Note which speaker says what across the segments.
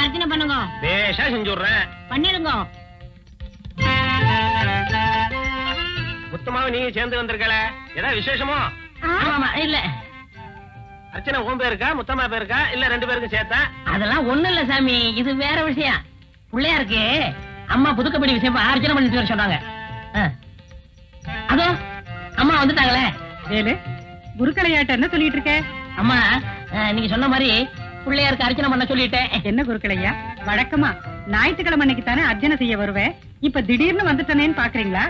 Speaker 1: அர்ச்சனை பண்ணுங்க.
Speaker 2: பேஷா செஞ்சு விடுறேன்.
Speaker 1: பண்ணிருங்க.
Speaker 2: முத்தமாவும் நீங்க சேர்ந்து வந்திருக்கல, ஏதாவது விசேஷமோ?
Speaker 1: ஆமா, இல்ல.
Speaker 2: அர்ச்சனை உன் பேருக்கா முத்தம்மா பேருக்கா இல்ல ரெண்டு பேருக்கும் சேர்த்தா?
Speaker 1: அதெல்லாம் ஒண்ணு இல்ல சாமி, இது வேற விஷயம். பிள்ளையாருக்கு அம்மா புதுக்கப்படி விஷயம் அர்ச்சனை பண்ணிட்டு வர சொன்னாங்க. அதோ அம்மா வந்துட்டாங்களே.
Speaker 3: ஏழு குருக்களையாட்ட என்ன சொல்லிட்டு இருக்க?
Speaker 1: அம்மா, நீங்க சொன்ன மாதிரி பிள்ளையாருக்கு அர்ச்சனை பண்ண சொல்லிட்டேன்.
Speaker 3: என்ன குருக்களையா, வழக்கமா ஞாயிற்றுக்கிழமை அன்னைக்கு தானே அர்ச்சனை செய்ய வருவேன், இப்ப திடீர்னு வந்துட்டனேன்னு பாக்குறீங்களா?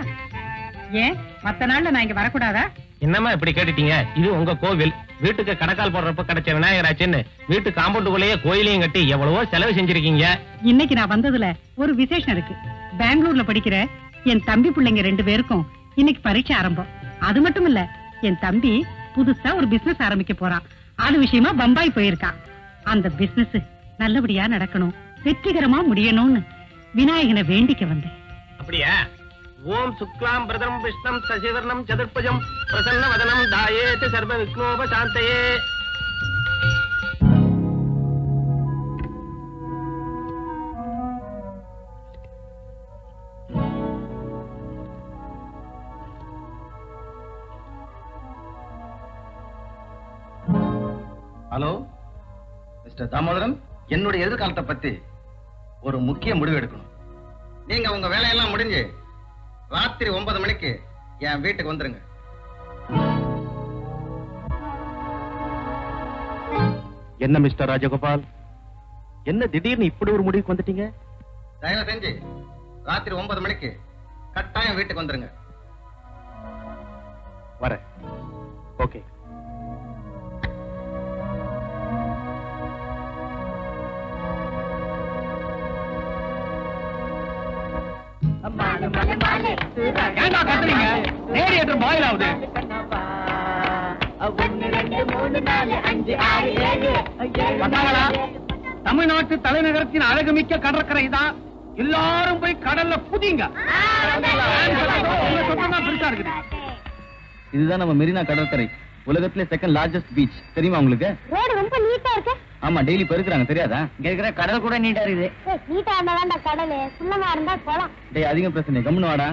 Speaker 3: ஏன் மத்த நாள்ல நான் இங்க வரக்கூடாதா?
Speaker 2: என்னம்மா இப்படி கேட்டுட்டீங்க? இது உங்க கோவில். வீட்டுக்கு கடக்கால் போடுறப்ப கிடைச்ச விநாயகராச்சுன்னு வீட்டு காம்பவுண்டுக்குள்ளேயே கோயிலையும் கட்டி எவ்வளவோ செலவு செஞ்சிருக்கீங்க.
Speaker 3: இன்னைக்கு நான் வந்ததுல ஒரு விசேஷம் இருக்கு. பெங்களூர்ல படிக்கிற என் தம்பி பிள்ளைங்க 2 பேருக்கும் இன்னைக்கு பரீட்சை ஆரம்பம். அது மட்டும் இல்ல, என் தம்பி புதுசா ஒரு பிசினஸ் ஆரம்பிக்க போறான். அது விஷயமா பம்பாய் போயிருக்கான். அந்த பிசினஸ் நல்லபடியா நடக்கணும், வெற்றிகரமா முடியணும்னு விநாயகனை வேண்டிக்க வந்தேன்.
Speaker 2: அப்படியா? ஓம் சுக்லாம் பிரதம் விஷ்ணம் சசிவர்ணம் சதுர்புஜம் பிரசன்ன வதனம் தாயேத் சர்வ விக்னோபசாந்தயே.
Speaker 4: ஹலோ மிஸ்டர் தாமோதரன், என்னுடைய எதிர்காலத்தை பத்தி ஒரு முக்கிய முடிவு எடுக்கணும். நீங்க உங்க வேலையெல்லாம் முடிஞ்சு ராத்திரி 9 மணிக்கு என் வீட்டுக்கு வந்துருங்க.
Speaker 5: என்ன மிஸ்டர் ராஜகோபால், என்ன திடீர்னு இப்படி ஒரு முடிவுக்கு வந்துட்டீங்க?
Speaker 4: தயவு செஞ்சு ராத்திரி 9 மணிக்கு கட்டாயம் வீட்டுக்கு வந்துருங்க.
Speaker 5: வரேன். ஓகே.
Speaker 2: ஏண்டா கத்துறீங்க? ரேடியேட்டர் பாயில் ஆகுது. தமிழ்நாட்டு தலைநகரத்தின் அழகுமிக்க கடற்கரை தான். எல்லாரும் போய் கடல்ல புதிங்க. பெருசா இருக்குது.
Speaker 4: இதுதான் நம்ம மெரினா கடற்கரை, உலகத்திலே செகண்ட் லார்ஜஸ்ட் பீச். தெரியுமா உங்களுக்கு?
Speaker 6: ரோடு ரொம்ப நீட்டா இருக்கு.
Speaker 4: ஆமா, டெய்லி பெருக்குறாங்க, தெரியாதா?
Speaker 1: இங்க இருக்கிற கடல் கூட நீட்டா இருக்குது.
Speaker 6: நீட்டா இருந்தா கடல், சுண்ணமா இருந்தா போலாம்.
Speaker 4: டேய், அதிகம் பிரச்சனை, கம்முன்னு வாடா.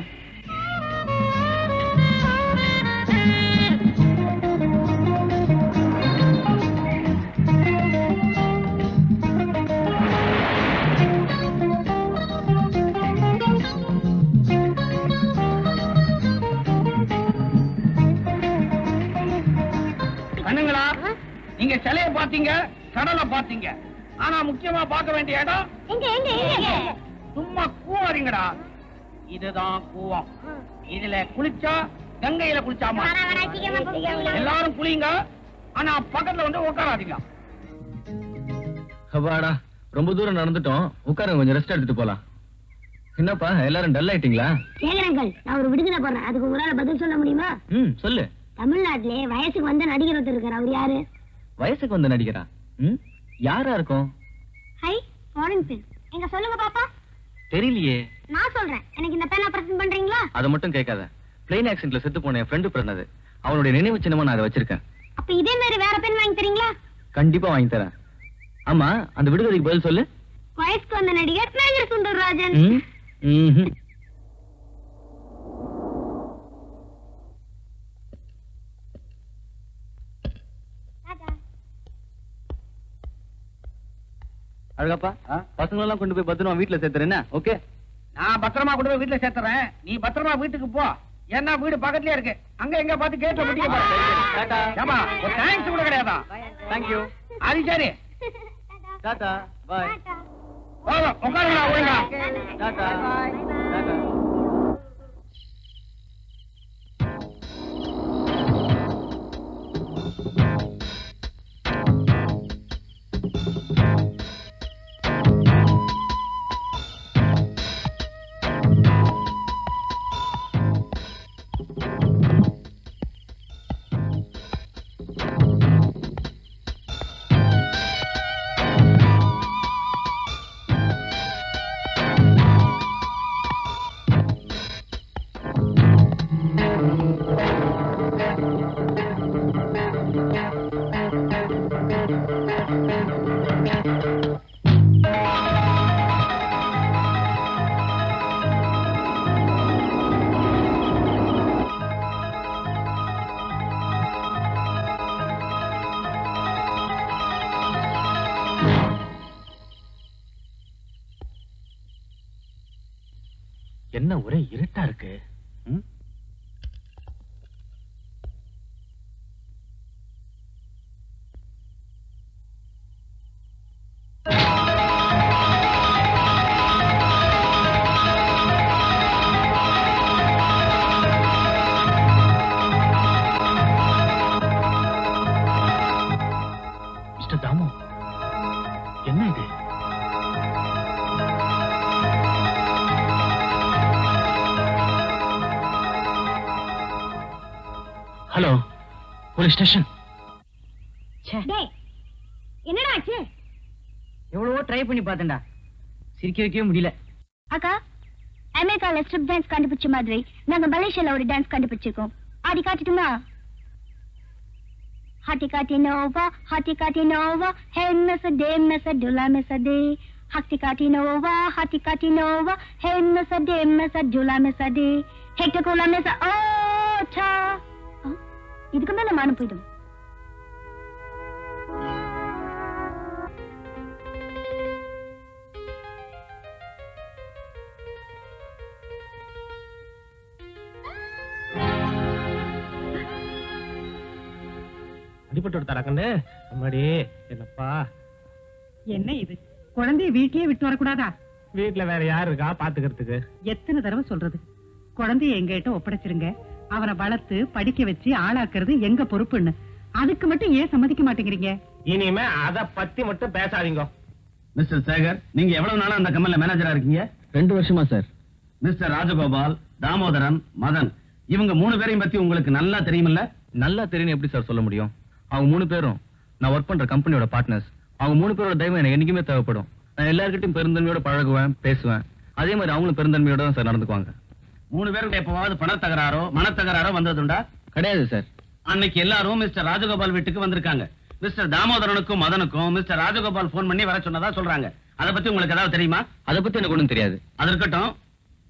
Speaker 2: கண்ணுங்களா, நீங்க சிலைய பாத்தீங்க, கடலை பாத்தீங்க, ஆனா முக்கியமா பார்க்க வேண்டிய இடம்
Speaker 6: எங்க எங்க எங்க?
Speaker 2: சும்மா கூவாதீங்கடா. இதுதான் கூவம். இதுல குளிச்சா கங்கையில குளிச்சாமா. எல்லாரும் குளிங்க, ஆனா பக்கத்துல வந்து உட்காராதீங்க.
Speaker 4: அப்பாடா, ரொம்ப தூரம் நடந்துட்டோம், உட்காருங்க, கொஞ்சம் ரெஸ்ட் எடுத்துட்டு போலாம். என்னப்பா எல்லாரும் டல் ஆயிட்டீங்களா?
Speaker 6: கேக்குறேங்கள், நான் ஒரு விடுதலை போடுறேன், அதுக்கு உங்களால பதில் சொல்ல முடியுமா?
Speaker 4: சொல்லு.
Speaker 6: தமிழ்நாட்டிலே வயசுக்கு வந்த நடிகர் ஒருத்தர் இருக்காரு, அவர் யாரு?
Speaker 4: வயசுக்கு வந்த நடிகரா? யாரா இருக்கும்?
Speaker 6: Hi, foreign pen. எங்க சொல்லுங்க பாப்பா.
Speaker 4: தெரியலையே.
Speaker 6: நான் சொல்றேன், எனக்கு இந்த பெண்ணை பிரசன்ட் பண்றீங்களா?
Speaker 4: அதை மட்டும் கேட்காத. பிளேன் ஆக்சிடென்ட்ல செத்து போன என் ஃப்ரெண்டு பிறந்தது, அவனுடைய நினைவு சின்னமா நான் அதை வச்சிருக்கேன்.
Speaker 6: அப்ப இதே மாதிரி வேற பெண் வாங்கி தரீங்களா?
Speaker 4: கண்டிப்பா வாங்கி தரேன். ஆமா, அந்த விடுதலைக்கு பதில் சொல்லு.
Speaker 6: வயசுக்கு வந்த நடிகர் மேஜர் சுந்தரராஜன்.
Speaker 4: அழகப்பா, பசங்க எல்லாம் கொண்டு போய் பத்திரமா வீட்டுல சேர்த்துறேன்னா? ஓகே,
Speaker 2: நான் பத்திரமா கொண்டு போய் வீட்டுல சேர்த்துறேன், நீ பத்திரமா வீட்டுக்கு போ. ஏன்னா வீடு பக்கத்துலயே இருக்கு, அங்க எங்க பார்த்து கேட்க முடியும். ஒரு தேங்க்ஸ் கூட கிடையாதா?
Speaker 4: தேங்க்யூ.
Speaker 2: அது சரி,
Speaker 4: டாடா, பாய்.
Speaker 2: உட்காருங்களா, ஒழுங்கா.
Speaker 4: டாடா, டாடா.
Speaker 5: என்ன ஒரே இருட்டா இருக்கு? ம்? மிஸ்டர் தாமு, என்ன இது? Hello, police station.
Speaker 6: டேய் என்னடா ஆச்சு?
Speaker 2: எவ்வளவோ ட்ரை பண்ணி பார்த்தேன்டா, சிரிக்க வைக்கவே முடியல.
Speaker 6: அக்கா, அமெரிக்கால ஸ்ட்ரிப் டான்ஸ் கண்டுபிடிச்ச மாதிரி நாங்க மலேசியால ஒரு டான்ஸ் கண்டுபிடிச்சிருக்கோம். ஆடி காட்டுட்டுமா? ஹாட்டி காட்டி நோவா, ஹே மிஸ் டுலா மிஸ் டே. ஹாட்டி காட்டி நோவா, ஹே மிஸ் டுலா மிஸ் டே. ஹெக்ட கோலா மிஸ் ஓ சா. இதுக்கு மேல மானம் போயிடும்.
Speaker 5: அடிபட்டு விட்டாரா கண்ணு? அம்மாடி, என்னப்பா?
Speaker 3: என்ன இது? குழந்தைய வீட்லயே விட்டு வரக்கூடாதா?
Speaker 5: வீட்டுல வேற யாரு இருக்கா பாத்துக்கிறதுக்கு?
Speaker 3: எத்தனை தடவை சொல்றது? குழந்தைய எங்ககிட்ட ஒப்படைச்சிருங்க. அவனை வளர்த்து படிக்க வச்சு ஆளாக்குறது எங்க பொறுப்புன்னு. அதுக்கு மட்டும் ஏன் சம்மதிக்க மாட்டேங்கிறீங்க?
Speaker 5: இனிமே அத பத்தி மட்டும் பேசாதீங்க.
Speaker 4: மிஸ்டர் சேகர், நீங்க எவ்வளவு நாளா அந்த கம்பெனில மேனேஜரா இருக்கீங்க?
Speaker 7: 2 வருஷமா சார்.
Speaker 4: மிஸ்டர் ராஜகோபால், தாமோதரன், மதன், இவங்க 3 பேரையும் பத்தி உங்களுக்கு நல்லா தெரியுமில்ல?
Speaker 7: நல்லா தெரியும் எப்படி சார் சொல்ல முடியும்? அவங்க 3 பேரும் நான் ஒர்க் பண்ற கம்பெனியோட பார்ட்னர்ஸ். அவங்க 3 பேரோட தெய்வம் எனக்கு என்னைக்குமே தேவைப்படும். நான் எல்லார்கிட்டயும் பெருந்தன்மையோட பழகுவேன், பேசுவேன். அதே மாதிரி அவங்களும் பெருந்தன்மையோட தான் சார் நடந்துக்குவாங்க.
Speaker 4: 3 பேருக்கு எப்பவாவது பணத்தகராறோ மனத்தகராறோ வந்ததுண்டா?
Speaker 7: கிடையாது சார்.
Speaker 4: அன்னைக்கு எல்லாரும் மிஸ்டர் ராஜகோபால் வீட்டுக்கு வந்திருக்காங்க. மிஸ்டர் தாமோதரனுக்கும் மதனுக்கும் மிஸ்டர் ராஜகோபால் போன் பண்ணி வர சொன்னதா சொல்றாங்க. அத பத்தி உங்களுக்கு ஏதாவது தெரியுமா?
Speaker 7: அதை பத்தி எனக்கு ஒண்ணும் தெரியாது.
Speaker 4: அது இருக்கட்டும்,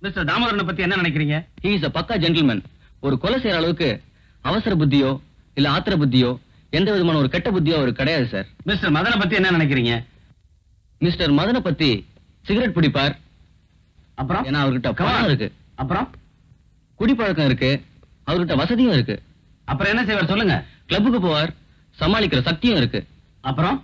Speaker 4: மிஸ்டர் தாமோதரனை பத்தி என்ன நினைக்கிறீங்க?
Speaker 7: ஹி இஸ் a பக்கா ஜென்டில்மேன். ஒரு கொலை செய்யற அளவுக்கு அவசர புத்தியோ இல்ல ஆத்திர புத்தியோ எந்த விதமான ஒரு கெட்ட புத்தியோ அவருக்கு கிடையாது சார்.
Speaker 4: மிஸ்டர் மதனை பத்தி என்ன நினைக்கிறீங்க?
Speaker 7: மிஸ்டர் மதனை பத்தி சிகரெட் பிடிப்பார்.
Speaker 4: அப்புறம்
Speaker 7: ஏன்னா அவர்கிட்ட பணம் இருக்கு,
Speaker 4: அப்புறம்
Speaker 7: குடிப்பழக்கம் இருக்கு, அவர்கிட்ட வசதியும் இருக்கு.
Speaker 4: அப்புறம் என்ன செய்வார் சொல்லுங்க?
Speaker 7: கிளப்புக்கு போவார், சமாளிக்கிற சக்தியும் இருக்கு.
Speaker 4: அப்புறம்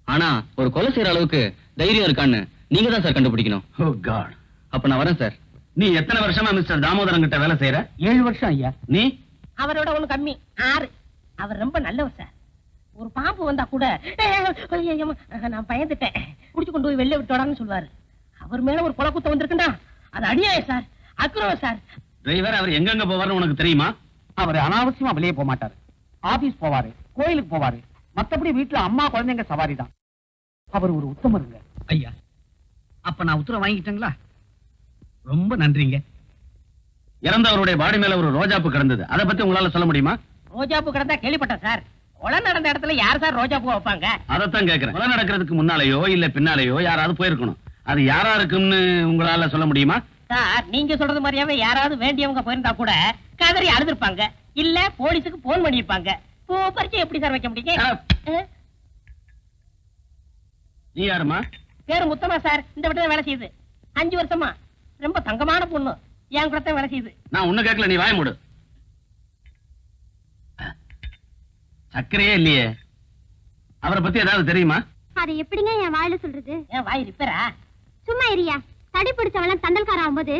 Speaker 7: ஆனா ஒரு கொலை செய்யற அளவுக்கு தைரியம் இருக்கான்னு நீங்க தான் சார் கண்டுபிடிக்கணும்.
Speaker 4: ஓ காட்.
Speaker 7: அப்ப நான் வரேன் சார்.
Speaker 4: நீ எத்தனை வருஷமா மிஸ்டர் தாமோதரன் கிட்ட வேலை செய்யற?
Speaker 2: 7 வருஷம் ஐயா.
Speaker 4: நீ?
Speaker 1: அவரோட ஒண்ணு கம்மி 6. அவர் ரொம்ப நல்லவர் சார். ஒரு பாம்பு வந்தா கூட நான் பயந்துட்டேன், புடிச்சு கொண்டு போய் வெளில விட்டோடான்னு சொல்லுவாரு. அவர் மேல ஒரு கொலை குத்த வந்திருக்குண்டா, அது அடியாய சார், அக்குறவ சார்.
Speaker 4: டிரைவர், அவர் எங்கெங்க போவார்னு உனக்கு தெரியுமா?
Speaker 2: அவர் அனாவசியமா வெளியே போக மாட்டாரு. ஆபீஸ் போவாரு, கோயிலுக்கு போவாரு. மத்தபடி வீட்டுல அம்மா குழந்தைங்க சவாரி தான். அவர் ஒரு உத்தமருங்க. ஐயா, அப்ப நான் உத்தரவு வாங்கிட்டேங்களா? ரொம்ப நன்றிங்க.
Speaker 4: இறந்தவருடைய பாடி மேல ஒரு ரோஜாப்பு கிடந்தது, அதை பத்தி உங்களால சொல்ல முடியுமா?
Speaker 1: ரோஜாப்பூ கிடந்தா கேள்விப்பட்டேன் சார். கொலை நடந்த இடத்துல யார் சார் ரோஜாப்பூ வைப்பாங்க?
Speaker 4: அதைத்தான் கேக்குறேன். கொலை நடக்கிறதுக்கு முன்னாலேயோ இல்ல பின்னாலேயோ யாராவது போயிருக்கணும். அது யாரா இருக்கும்னு உங்களால சொல்ல முடியுமா?
Speaker 1: சார், நீங்க சொல்றது மாதிரியாவே யாராவது வேண்டியவங்க போயிருந்தா கூட கதறி அழுதுருப்பாங்க, இல்ல போலீஸுக்கு போன் பண்ணிருப்பாங்க. பூ பறிச்சு எப்படி சார் வைக்க முடியுங்க?
Speaker 4: நீ யாருமா?
Speaker 1: பேரு முத்தமா சார், இந்த வீட்டுல வேலை செய்யுது. 5 வருஷமா. ரொம்ப தங்கமான பொண்ணு, என் கூட தான் வேலை செய்யுது.
Speaker 4: நான் ஒண்ணு கேட்கல, நீ வாய மூடு. சக்கரையே இல்லையே. அவரை பத்தி ஏதாவது தெரியுமா?
Speaker 6: அது எப்படிங்க என் வாயில சொல்றது?
Speaker 1: ஏன் வாய் ரிப்பேரா?
Speaker 6: சும்மா இரியா. தடி பிடிச்சவெல்லாம் தண்டல்கார ஆகும்போது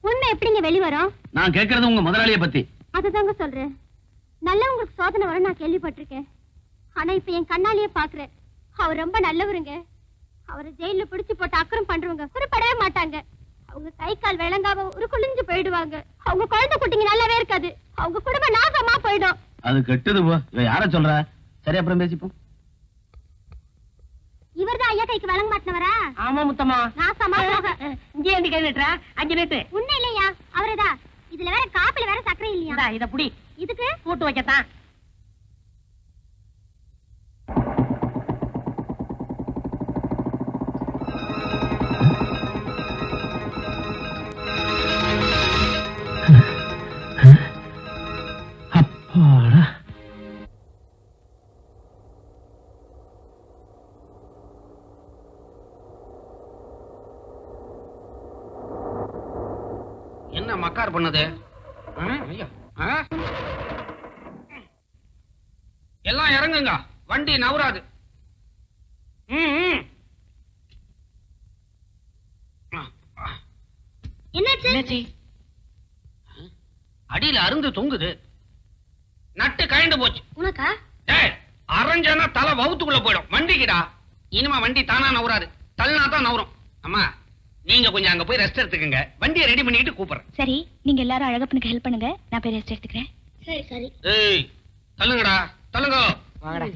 Speaker 6: உண்மை எப்படிங்க வெளிவரும்?
Speaker 4: நான் கேட்கறது உங்க முதலாளிய பத்தி.
Speaker 6: அதுதாங்க சொல்றேன். நல்லவங்களுக்கு சோதனை வர நான் கேள்விப்பட்டிருக்கேன். ஆனா இப்ப என் கண்ணாலேயே பாக்குறேன். அவர் ரொம்ப நல்லவருங்க. அவரை ஜெயில பிடிச்சு போட்டு அக்கறம் பண்றவங்க குறிப்படவே மாட்டாங்க. அவங்க கை கால் விளங்காம ஒரு குளிஞ்சு போயிடுவாங்க. அவங்க குழந்தை குட்டிங்க நல்லாவே இருக்காது. அவங்க குடும்பம் நாசமா போயிடும்.
Speaker 4: அது கெட்டது போ. இவ யார சொல்ற? சரி, அப்புறம் பேசிப்போம்.
Speaker 6: இவர்தான் ஐயா கைக்கு விளங்க மாட்டினவரா?
Speaker 1: ஆமா முத்தமா.
Speaker 6: நாசமா போக.
Speaker 1: இங்கே கை நீட்டுறா? 5 நீட்டு.
Speaker 6: உண்மை இல்லையா? அவரேதான். இதுல வேற காப்பில வேற சக்கரை இல்லையா?
Speaker 1: இத புடி.
Speaker 6: இதுக்கு
Speaker 1: கூட்டு வைக்கத்தான்.
Speaker 5: அப்பாடா.
Speaker 2: என்ன மக்கார் பண்ணது? எல்லாம் இறங்குங்க, வண்டி நவராது.
Speaker 6: என்னாச்சு?
Speaker 2: அடியில அருந்து தொங்குது. நட்டு கழண்டு போச்சு.
Speaker 6: உனக்கா?
Speaker 2: அரைஞ்சனா தலை வவுத்துக்குள்ள போயிடும். வண்டிக்குடா. இனிமே வண்டி தானா நவராது, தள்ளினா தான் நவரும். அம்மா, நீங்க கொஞ்சம் அங்க போய் ரெஸ்ட் எடுத்துக்கங்க. வண்டியை ரெடி பண்ணிட்டு கூப்பிடுறேன்.
Speaker 6: சரி, நீங்க எல்லாரும் அழகப்பனுக்கு ஹெல்ப் பண்ணுங்க, நான் போய் ரெஸ்ட் எடுத்துக்கிறேன். சரி சரி.
Speaker 2: ஏய், தள்ளுங்கடா, தள்ளுங்க.
Speaker 3: வாங்கடா.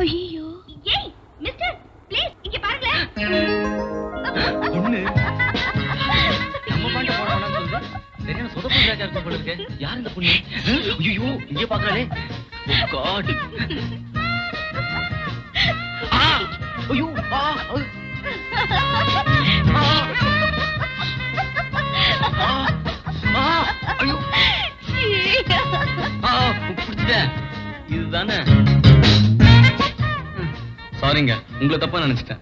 Speaker 6: ஐயோ, ஏய் மிஸ்டர், ப்ளீஸ் இங்க பாருங்க.
Speaker 7: பொண்ணு நம்ம பாட்டு போடணும்னு சொல்றா. சரியான சொதப்பு ராஜா இருக்க போல இருக்கு. யார் இந்த பொண்ணு? ஐயோ, இங்க பாக்குறாளே. காட். ஐயோ, ஐயோ, பிடிச்சிட்டேன். இதுதானே? சாரிங்க, உங்களை தப்பா நினைச்சிட்டேன்.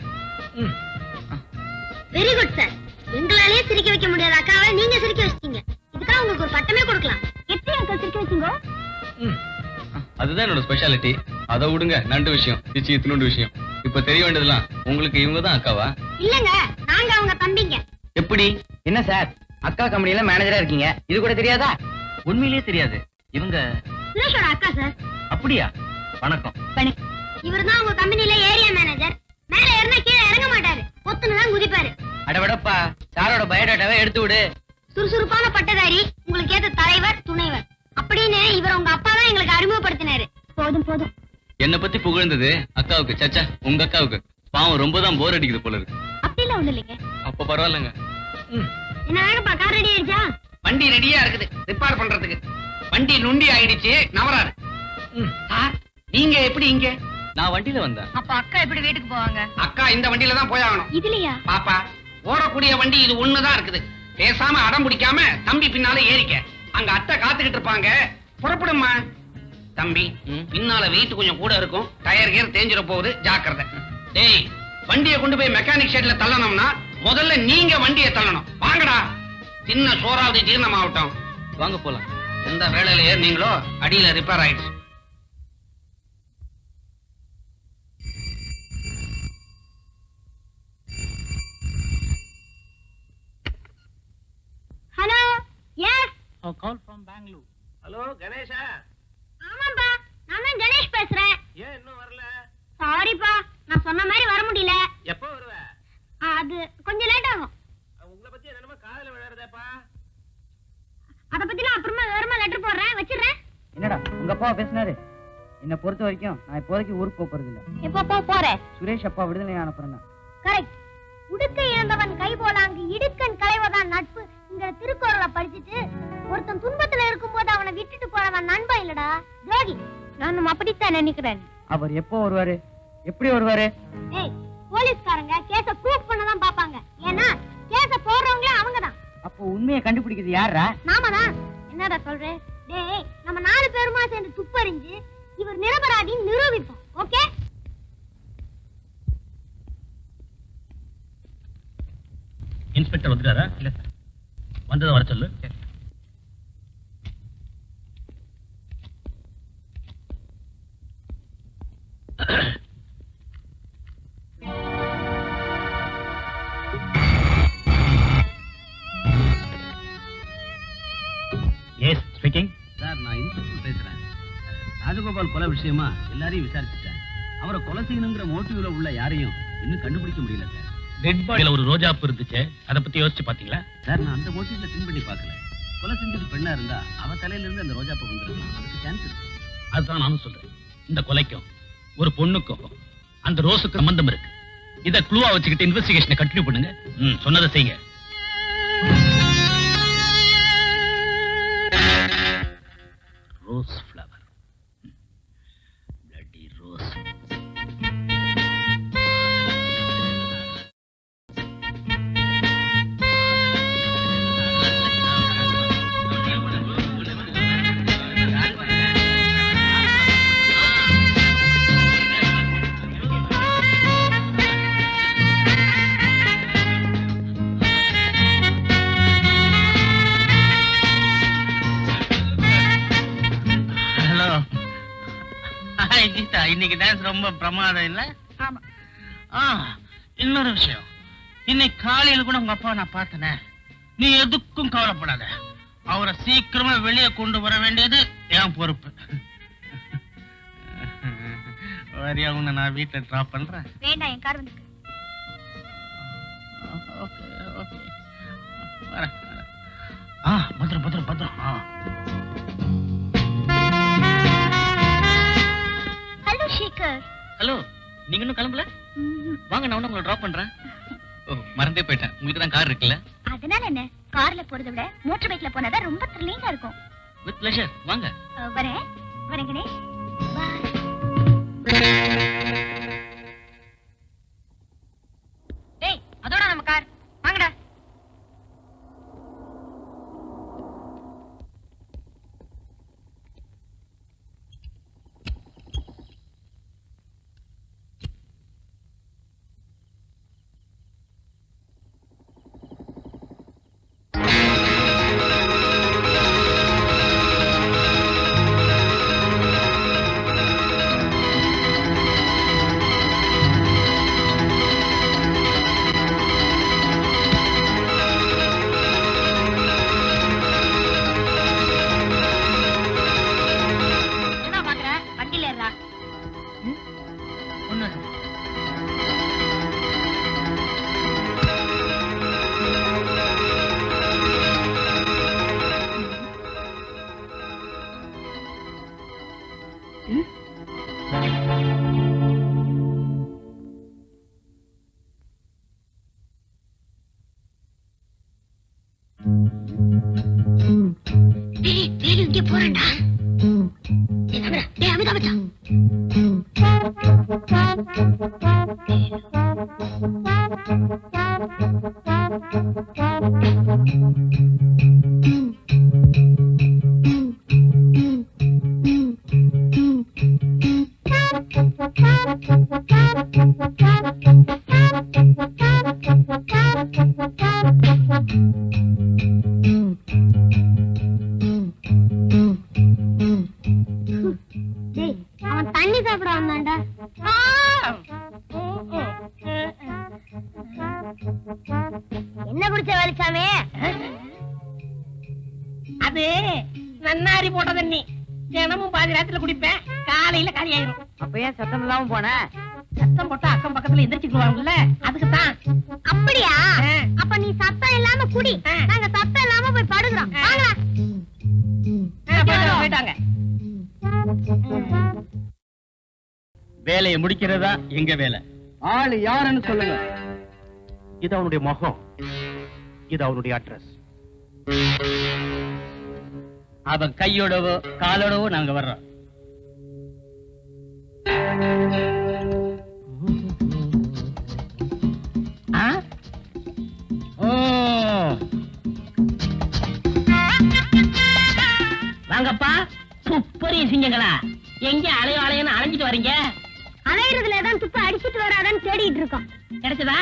Speaker 6: Very good sir. எங்களாலே சிரிக்க வைக்க முடியாத அக்காவை நீங்க சிரிக்க வச்சிட்டீங்க. இதுக்காக உங்களுக்கு ஒரு பட்டமே கொடுக்கலாம். எப்படி அக்கா சிரிக்க வச்சீங்க?
Speaker 7: அதுதான் என்னோட ஸ்பெஷாலிட்டி. அதை விடுங்க, நண்டு விஷயம், பிச்சி இத்தினோண்டு விஷயம். இப்ப தெரிய வேண்டியதெல்லாம் உங்களுக்கு இவங்க தான் அக்காவா?
Speaker 6: இல்லங்க, நாங்க அவங்க தம்பிங்க.
Speaker 2: எப்படி? என்ன சார், அக்கா கம்பெனில மேனேஜரா இருக்கீங்க, இது கூட தெரியாதா?
Speaker 7: உண்மையிலேயே தெரியாது. இவங்க
Speaker 6: சுரேஷோட அக்கா சார்.
Speaker 7: அப்படியா? வணக்கம்.
Speaker 6: இவர்தான் உங்க கம்பெனில ஏரியா மேனேஜர். மேல ஏறினா கீழே இறங்க மாட்டாரு, பொத்துன்னு தான் குதிப்பாரு.
Speaker 2: அடவடப்பா, சாரோட பயோடேட்டாவை எடுத்து விடு.
Speaker 6: சுறுசுறுப்பான பட்டதாரி, உங்களுக்கு ஏத்த தலைவர், துணைவர் அப்படின்னு இவர் உங்க அப்பா தான் எங்களுக்கு அறிமுகப்படுத்தினாரு. போதும் போதும்.
Speaker 7: என்ன பத்தி புகழ்ந்தது அக்காவுக்கு. சச்சா, உங்க அக்காவுக்கு பாவம் ரொம்ப தான் போர் அடிக்குது போல இருக்கு.
Speaker 6: அப்படிலாம் ஒண்ணு இல்லைங்க.
Speaker 7: அப்ப பரவாயில்லங்க.
Speaker 6: என்ன வேணும்ப்பா, கார் ரெடி ஆயிடுச்சா?
Speaker 2: வண்டி ரெடியா இருக்குது ரிப்பேர் பண்றதுக்கு. வண்டி நுண்டி ஆயிடுச்சு, நவராது. சார், நீங்க எப்படி இங்க?
Speaker 7: நான் வண்டியில வந்தேன்.
Speaker 3: அப்ப அக்கா எப்படி வீட்டுக்கு போவாங்க?
Speaker 2: அக்கா இந்த வண்டியில தான் போயாகணும்.
Speaker 6: இதுலயா?
Speaker 2: பாப்பா, ஓடக்கூடிய வண்டி இது ஒண்ணுதான் இருக்குது. பேசாம அடம் பிடிக்காம தம்பி பின்னால ஏறிக்க. அங்க அத்தை காத்துக்கிட்டு இருப்பாங்க. புறப்படுமா தம்பி. பின்னால வெயிட் கொஞ்சம் கூட இருக்கும், டயர் கியர் தேஞ்சிட போகுது, ஜாக்கிரதை. டேய், வண்டியை கொண்டு போய் மெக்கானிக் ஷெட்ல தள்ளணும்னா முதல்ல நீங்க வண்டியை தள்ளணும். வாங்கடா, சின்ன சோறாவது ஜீரணமாகட்டும்.
Speaker 7: வாங்க போலாம்.
Speaker 2: எந்த வேலையில ஏறினீங்களோ அடியில ரிப்பேர் ஆயிடுச்சு.
Speaker 6: Hello, yes.
Speaker 2: Call from Bangalore. Hello கணேஷா?
Speaker 6: ஆமாப்பா, நான் தான் கணேஷ் பேசுறேன்.
Speaker 2: ஏன் இன்னும் வரல?
Speaker 6: சாரிப்பா, நான் சொன்ன மாதிரி வர முடியல.
Speaker 2: எப்போ வருவ?
Speaker 6: அது கொஞ்சம் லேட் ஆகும்.
Speaker 2: உங்களை பத்தி என்னமா காதுல விளையாடுறதேப்பா.
Speaker 6: அத பத்தி நான் அப்புறமா விவரமா லெட்டர் போடுறேன், வச்சிடுறேன்.
Speaker 8: என்னடா உங்க அப்பா பேசினாரு? என்ன பொறுத்த வரைக்கும் நான் இப்போதைக்கு ஊருக்கு போறது இல்ல.
Speaker 6: எப்போ போற?
Speaker 8: சுரேஷ் அப்பா விடுதலை ஆனப்புறம் தான்.
Speaker 6: கரெக்ட். உடுக்கை இழந்தவன் கை போலாங்கு இடுக்கன் களைவதான் நட்பு இந்த திருக்குறளை படிச்சுட்டு ஒருத்தன் துன்பத்துல இருக்கும்போது அவனை விட்டுட்டு போறவன் நண்பன் இல்லடா, துரோகி. நானும் அப்படித்தான் நினைக்கிறேன்.
Speaker 8: அவர் எப்போ வருவாரு, எப்படி வருவாரு?
Speaker 6: ஏய், போலீஸ்காரங்க கேஸ ப்ரூவ் பண்ணதான் பாப்பாங்க. ஏன்னா கேஸ போடுறவங்களே அவங்கதான்.
Speaker 8: அப்போ உண்மையை கண்டுபிடிக்கிறது யாரா?
Speaker 6: நாம தான். என்னடா சொல்றேன்? டேய், நம்ம 4 பேருமா சேர்ந்து துப்பறிஞ்சு இவர் நிரபராதின்னு நிரூபிப்போம். ஓகே?
Speaker 7: இன்ஸ்பெக்டர் வந்துட்டாரா? இல்ல சார். வந்ததை வர சொல்லு. Yes speaking.
Speaker 2: சார், நான் இன்ஸ்பெக்டர் பேசுறேன். ராஜகோபால் கொலை விஷயமா எல்லாரையும் விசாரிச்சுட்டேன். அவரை கொலை செய்யணுங்கிற மோட்டிவ்ல உள்ள யாரையும் இன்னும் கண்டுபிடிக்க முடியல சார்.
Speaker 7: டெட் பாடியில ஒரு ரோஜாப்பு இருந்துச்சு, அதை பத்தி யோசிச்சு பாத்தீங்களா?
Speaker 2: சார், நான் அந்த மோட்டிவ்ல திங்க் பண்ணி பார்க்கல. கொலை செஞ்சது பெண்ணா இருந்தா அவ தலையில இருந்து அந்த ரோஜாப்பூ வந்துருக்கலாம், அதுக்கு சான்ஸ் இருக்கு.
Speaker 7: அதுதான் நானும் சொல்றேன். இந்த கொலைக்கும் ஒரு பொண்ணுக்கும் அந்த ரோஸுக்கு சம்பந்தம் இருக்கு. இத க்ளூவா வச்சுக்கிட்டு இன்வெஸ்டிகேஷனை கண்டினியூ பண்ணுங்க. சொன்னதை செய்யுங்க. Rose flower, bloody rose. இன்னைக்கு டான்ஸ் ரொம்ப பிரமாதம் இல்ல? இன்னொரு விஷயம், இன்னைக்கு காலையில கூட உங்க அப்பா நான் பார்த்தனே. நீ எதுக்கும் கவலைப்படாத, அவரை சீக்கிரமா வெளியே கொண்டு வர வேண்டியது என் பொறுப்பு. வரியா, உன்னை நான் வீட்டுல டிராப் பண்றேன்.
Speaker 6: வேண்டாம், என் கார் வந்து
Speaker 7: ஓகே ஓகே, வரேன். பத்திரம் பத்திரம் பத்திரம்.
Speaker 6: ஹலோ ஷேகர்.
Speaker 7: ஹலோ, நீங்க இன்னும் கிளம்பல? வாங்க, நான் உங்களை டிராப் பண்றேன். மறந்தே போயிட்டேன், உங்களுக்கு தான் கார் இருக்குல்ல?
Speaker 6: அதனால என்ன, கார்ல போறதை விட மோட்டார் பைக்ல போனாதான் ரொம்ப த்ரில்லிங்கா இருக்கும்.
Speaker 7: வித் பிளஷர், வாங்க.
Speaker 6: வரேன் வரேன் கணேஷ். டேய், அதோட நம்ம கார். வாங்கடா. போறேன்டா. அமிதா மச்சான். என்ன குடிச்ச வேலைச்சாமி? அது நன்னாரி போட்ட தண்ணி. தினமும் பாதி ராத்திரில குடிப்பேன், காலையில காலி ஆயிரும்.
Speaker 8: அப்ப ஏன் சத்தம் இல்லாம போன?
Speaker 6: சத்தம் போட்டா அக்கம் பக்கத்துல எந்திரிச்சுக்குவாங்கல்ல, அதுக்குதான். அப்படியா? அப்ப நீ சத்தம் இல்லாம குடி, நாங்க சத்தம் இல்லாம போய் படுகிறோம். போயிட்டாங்க.
Speaker 2: வேலையை முடிக்கிறதா எங்க வேலை? ஆளு யாருன்னு சொல்லுங்க.
Speaker 5: இது அவனுடைய முகம், இது அவனுடைய அட்ரஸ்.
Speaker 2: அவன் கையோடவோ காலோடவோ நாங்க வர்றோம்.
Speaker 1: வாங்கப்பா, துப்பறிய சிங்கங்களா, எங்க அலையோ அலையன்னு அலைஞ்சிட்டு வரீங்க?
Speaker 6: அலையிறதுல தான் துப்ப அடிச்சிட்டு வராதான்னு தேடிட்டு இருக்கோம்.
Speaker 1: கிடைச்சதா?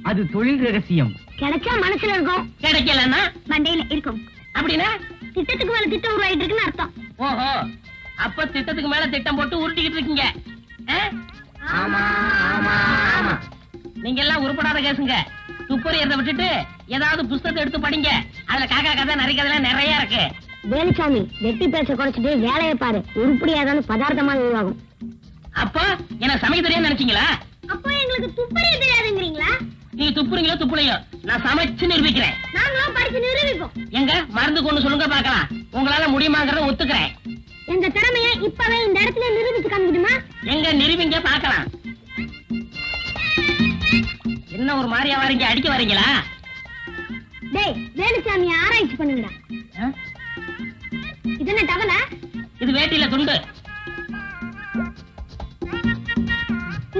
Speaker 2: அது தொழில் ரகசியம்.
Speaker 6: கிடைச்சா மனசுல இருக்கும்,
Speaker 1: கிடைக்கலன்னா
Speaker 6: மண்டையில இருக்கும்.
Speaker 1: அப்படின்னா
Speaker 6: திட்டத்துக்கு மேல திட்டம் உருவாயிட்டு இருக்குன்னு அர்த்தம்.
Speaker 1: ஓஹோ, அப்ப திட்டத்துக்கு மேல திட்டம் போட்டு உருட்டிக்கிட்டு இருக்கீங்க. நீங்க எல்லாம் உருப்படாத கேசுங்க. துப்பறியறத விட்டுட்டு ஏதாவது புஸ்தகத்தை எடுத்து படிங்க. அதுல காக்கா கதை நரி கதை நிறைய இருக்கு.
Speaker 6: வேலுசாமி, வெட்டி பேச்ச குறைச்சிட்டு வேலையை பாரு. உருப்படியாதான்னு பதார்த்தமா உருவாகும்.
Speaker 1: அப்போ என்ன சமைக்க தெரியாது நினைச்சீங்களா?
Speaker 6: அப்போ எங்களுக்கு துப்பறிய தெரியாதுங்கிறீங்களா?
Speaker 1: நீ துப்புறீங்களோ துப்புலையோ, நான் சமைச்சு நிரூபிக்கிறேன்.
Speaker 6: நாங்களும் படிச்சு நிரூபிப்போம்.
Speaker 1: எங்க மருந்து கொண்டு சொல்லுங்க பாக்கலாம். உங்களால முடியுமாங்கிறத ஒத்துக்கிறேன்.
Speaker 6: எங்க திறமைய இப்பவே இந்த இடத்துல நிரூபிச்சு காமிக்கணுமா?
Speaker 1: எங்க நிறுவிங்க பார்க்கலாம். என்ன ஒரு மாதிரியா வரீங்க, அடிக்க வரீங்களா?
Speaker 6: டேய் வேலுசாமி ஆராய்ச்சி பண்ணுங்கடா. இது என்ன டவல?
Speaker 1: இது வேட்டியில துண்டு.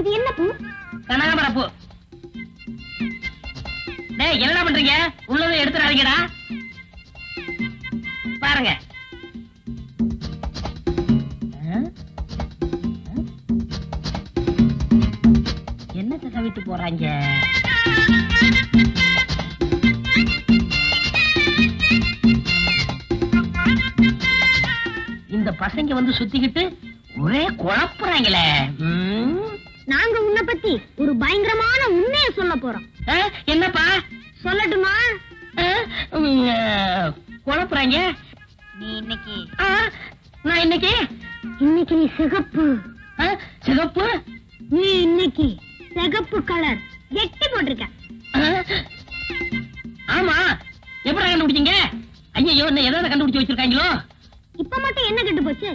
Speaker 6: இது என்ன பூ?
Speaker 1: கனகாமர பூ. டேய் என்ன பண்றீங்க? உள்ளதை எடுத்துறாதீங்கடா. பாருங்க. என்னத்தை கவிட்டு போறாங்க? இந்த பசங்க வந்து சுத்திக்கிட்டு ஒரே குழப்புறாங்களே.
Speaker 6: நாங்க உன்னை பத்தி ஒரு பயங்கரமான உண்மையை சொல்ல போறோம்.
Speaker 1: என்னப்பா?
Speaker 6: சொல்லட்டுமா?
Speaker 1: குழப்புறாங்க.
Speaker 6: நீ இன்னைக்கு
Speaker 1: நான் இன்னைக்கு
Speaker 6: நீ சிகப்பு.
Speaker 1: சிகப்பு?
Speaker 6: நீ இன்னைக்கு சிகப்பு கலர் எட்டி போட்டிருக்க.
Speaker 1: ஆமா, எப்படி கண்டுபிடிச்சீங்க? ஐயோ, என்ன ஏதாவது கண்டுபிடிச்சு வச்சிருக்காங்களோ?
Speaker 6: இப்ப மட்டும் என்ன கெட்டு போச்சு?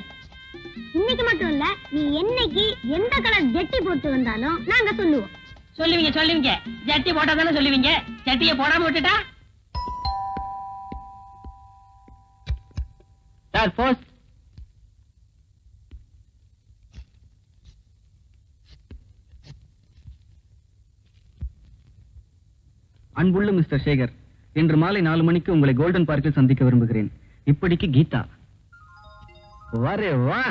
Speaker 6: இன்னைக்கு மட்டும் இல்ல, நீ என்னைக்கு எந்த கலர் ஜெட்டி போட்டு வந்தாலும் நாங்க சொல்லுவோம்.
Speaker 1: சொல்லுவீங்க. ஜட்டி போட்டா தானே சொல்லுவீங்க. ஜட்டிய போடாம விட்டுட்டா?
Speaker 2: Sir post.
Speaker 7: அன்புள்ள மிஸ்டர் சேகர், இன்று மாலை 4 மணிக்கு உங்களை கோல்டன் பார்க்கில் சந்திக்க விரும்புகிறேன். இப்படிக்கு கீதா. வரே வா.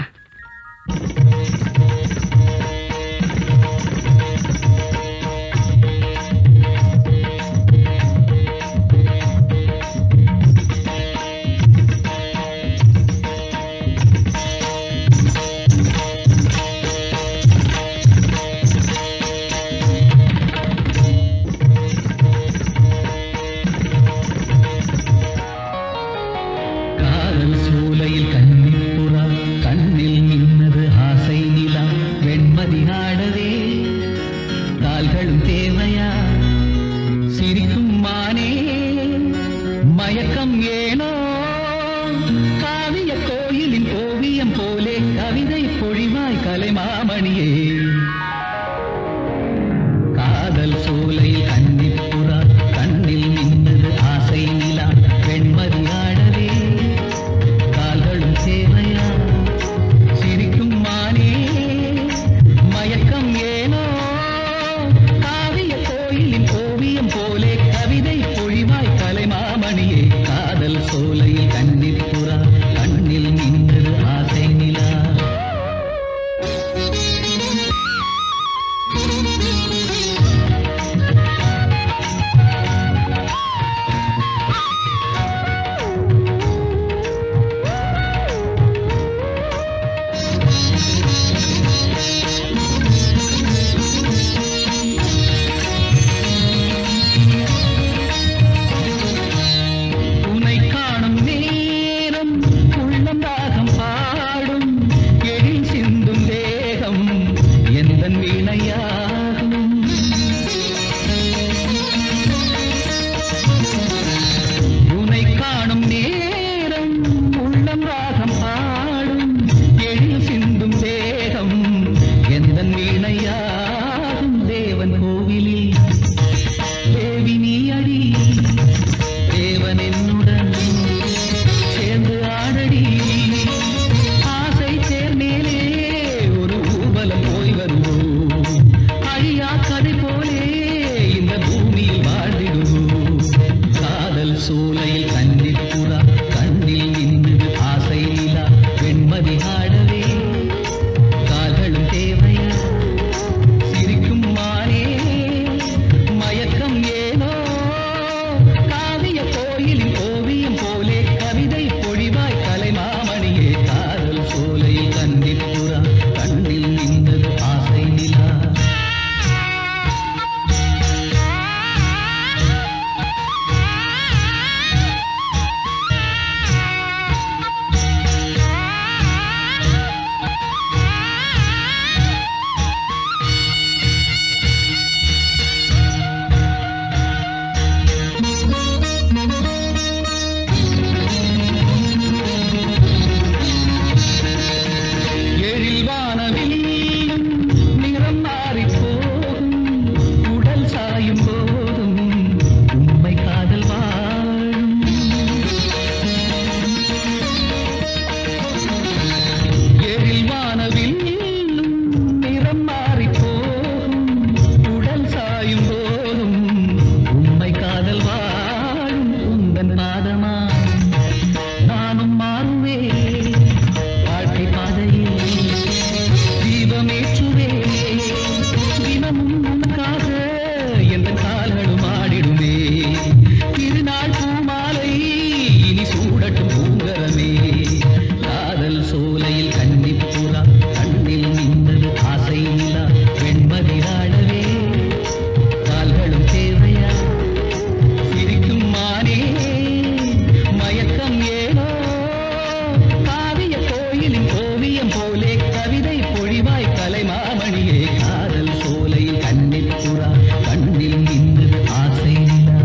Speaker 9: ஓவியம் போலே கவிதை பொழிவாய் கலைமாமணியே காதல் சோலையில் கண்ணில் புறா கண்ணில் நின்று ஆசை நிலா.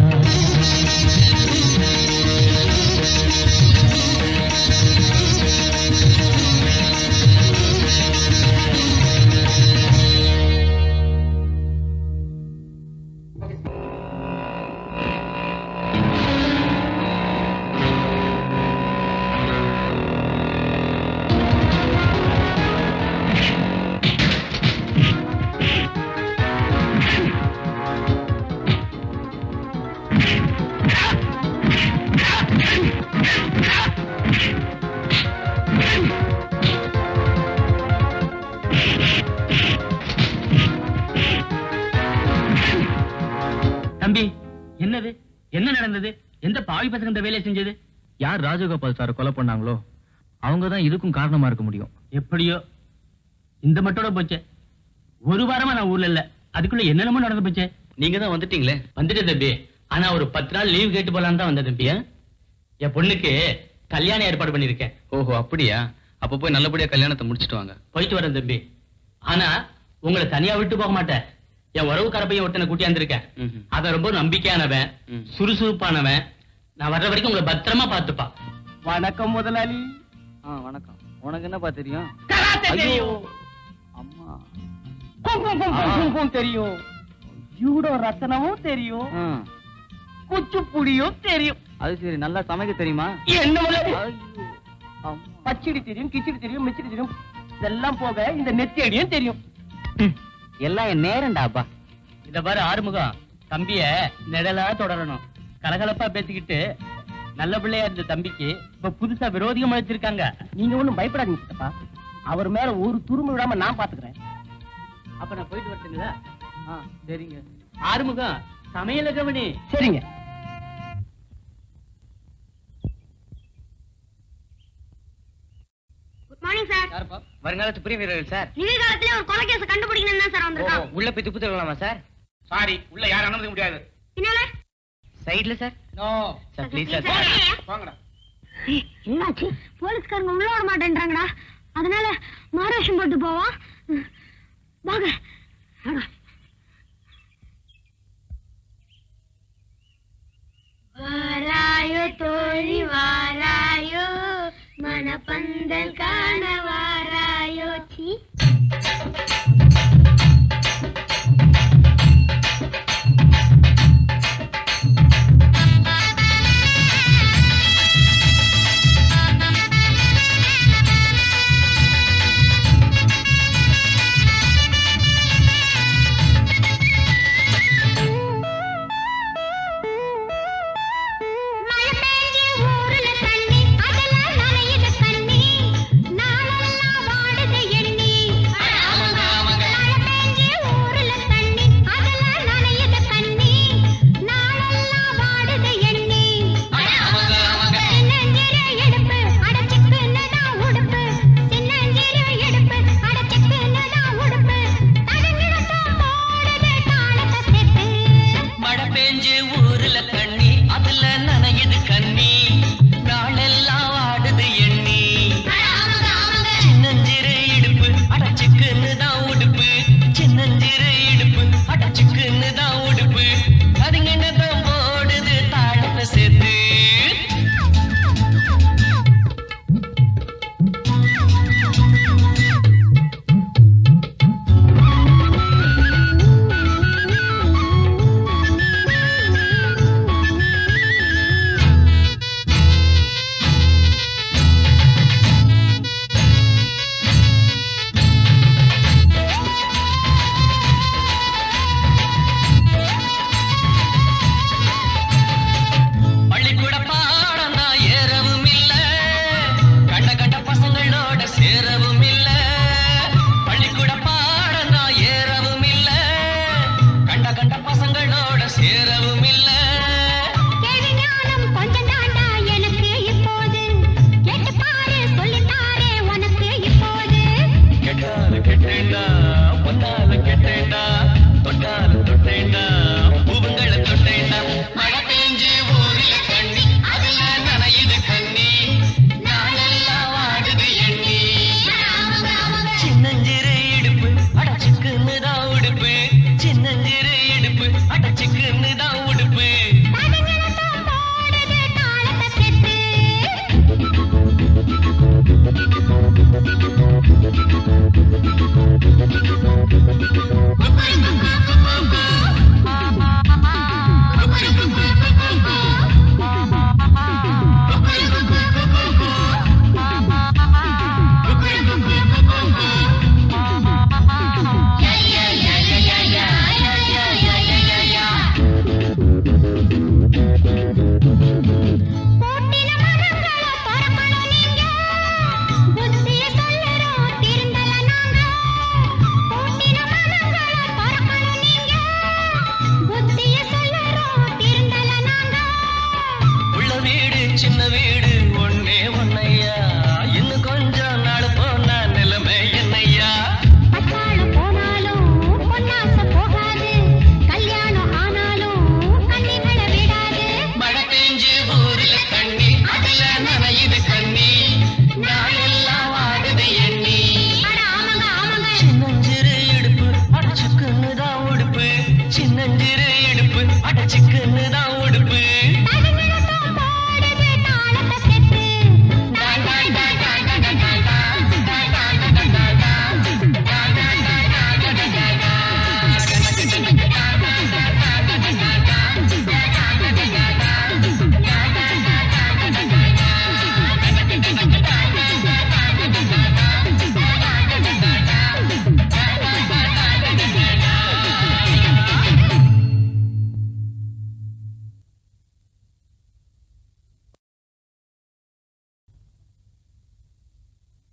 Speaker 2: தம்பி, என்னது? என்ன நடந்தது? எந்த பாவி பசங்க இந்த வேலையை செஞ்சது?
Speaker 7: யார் ராஜகோபால் சார் கொலை பண்ணாங்களோ அவங்க தான் இதுக்கும் காரணமா இருக்க முடியும்.
Speaker 2: எப்படியோ இந்த மட்டோட போச்சே. ஒரு வாரமா நான் ஊர்ல இல்ல, அதுக்குள்ள என்னென்னமோ நடந்து போச்சே.
Speaker 7: நீங்க தான் வந்துட்டீங்களே.
Speaker 2: வந்துட்டேன் தம்பி. ஆனா ஒரு 10 நாள் லீவ் கேட்டு போலான்னு தான் வந்தேன் தம்பி. என் பொண்ணுக்கு கல்யாணம் ஏற்பாடு பண்ணிருக்கேன்.
Speaker 7: ஓஹோ, அப்படியா? அப்ப போய் நல்லபடியா கல்யாணத்தை முடிச்சிட்டு வாங்க.
Speaker 2: போயிட்டு வரேன் தம்பி. ஆனா உங்களை தனியா விட்டு போக மாட்டேன். என் உறவுக்கார பையன் ஒருத்தனை கூட்டியாந்துருக்கேன். அவன் ரொம்ப நம்பிக்கையானவன், சுறுசுறுப்பானவன். நான் வர்ற வரைக்கும் உங்களை பத்திரமா பாத்துப்பா.
Speaker 8: வணக்கம் முதலாளி. வணக்கம். உனக்கு என்னப்பா தெரியும்? அம்மா
Speaker 1: தெரியும், ஜூடோ ரத்தனமும் தெரியும், குச்சிப்புடியும் தெரியும்.
Speaker 8: அது சரி, நல்லா சமைக்க தெரியுமா?
Speaker 1: என்ன பச்சடி தெரியும், கிச்சடி தெரியும், மிச்சடி தெரியும். இதெல்லாம் போக இந்த நெத்தியடியும் தெரியும்.
Speaker 8: எல்லாம் என் நேரம்டாப்பா.
Speaker 2: இத பாரு ஆறுமுகம், தம்பிய நிழலா தொடரணும். கலகலப்பா பேசிக்கிட்டு நல்ல பிள்ளையா இருந்த தம்பிக்கு இப்ப புதுசா விரோதிகம் அழைச்சிருக்காங்க.
Speaker 1: நீங்க ஒண்ணும் பயப்படாதீங்க சித்தப்பா. அவர் மேல ஒரு துரும்பு விடாம நான் பாத்துக்கிறேன்.
Speaker 2: அப்ப நான் போயிட்டு வரட்டுங்களா?
Speaker 8: சரிங்க.
Speaker 2: ஆறுமுகம், சமையல கவனி.
Speaker 1: சரிங்க.
Speaker 6: Good morning sir.
Speaker 8: வருங்காலத்து பிரிய வீரர்கள் சார்.
Speaker 6: நிகழ்காலத்திலே ஒரு கொலை கேஸ் கண்டுபிடிக்கணும் தான் சார் வந்திருக்கோம்.
Speaker 8: உள்ள போய் துப்பு தரலாமா சார்?
Speaker 2: சாரி, உள்ள யாரும் அனுமதிக்க முடியாது.
Speaker 6: பின்னால
Speaker 8: சைடுல sir.
Speaker 2: No
Speaker 8: sir please sir.
Speaker 2: வாங்கடா.
Speaker 6: என்னாச்சு? போலீஸ்காரங்க உள்ள வர மாட்டேன்றாங்கடா. அதனால மாரேஷம் போட்டு போவோம். வாங்க. வாராயோ தோழி வாராயோ, மனப்பந்தல் காண வாராயோ. சி மழை பெஞ்சு ஊருல தண்ணி, அதெல்லாம் நனையுது தண்ணி. நாளெல்லாம்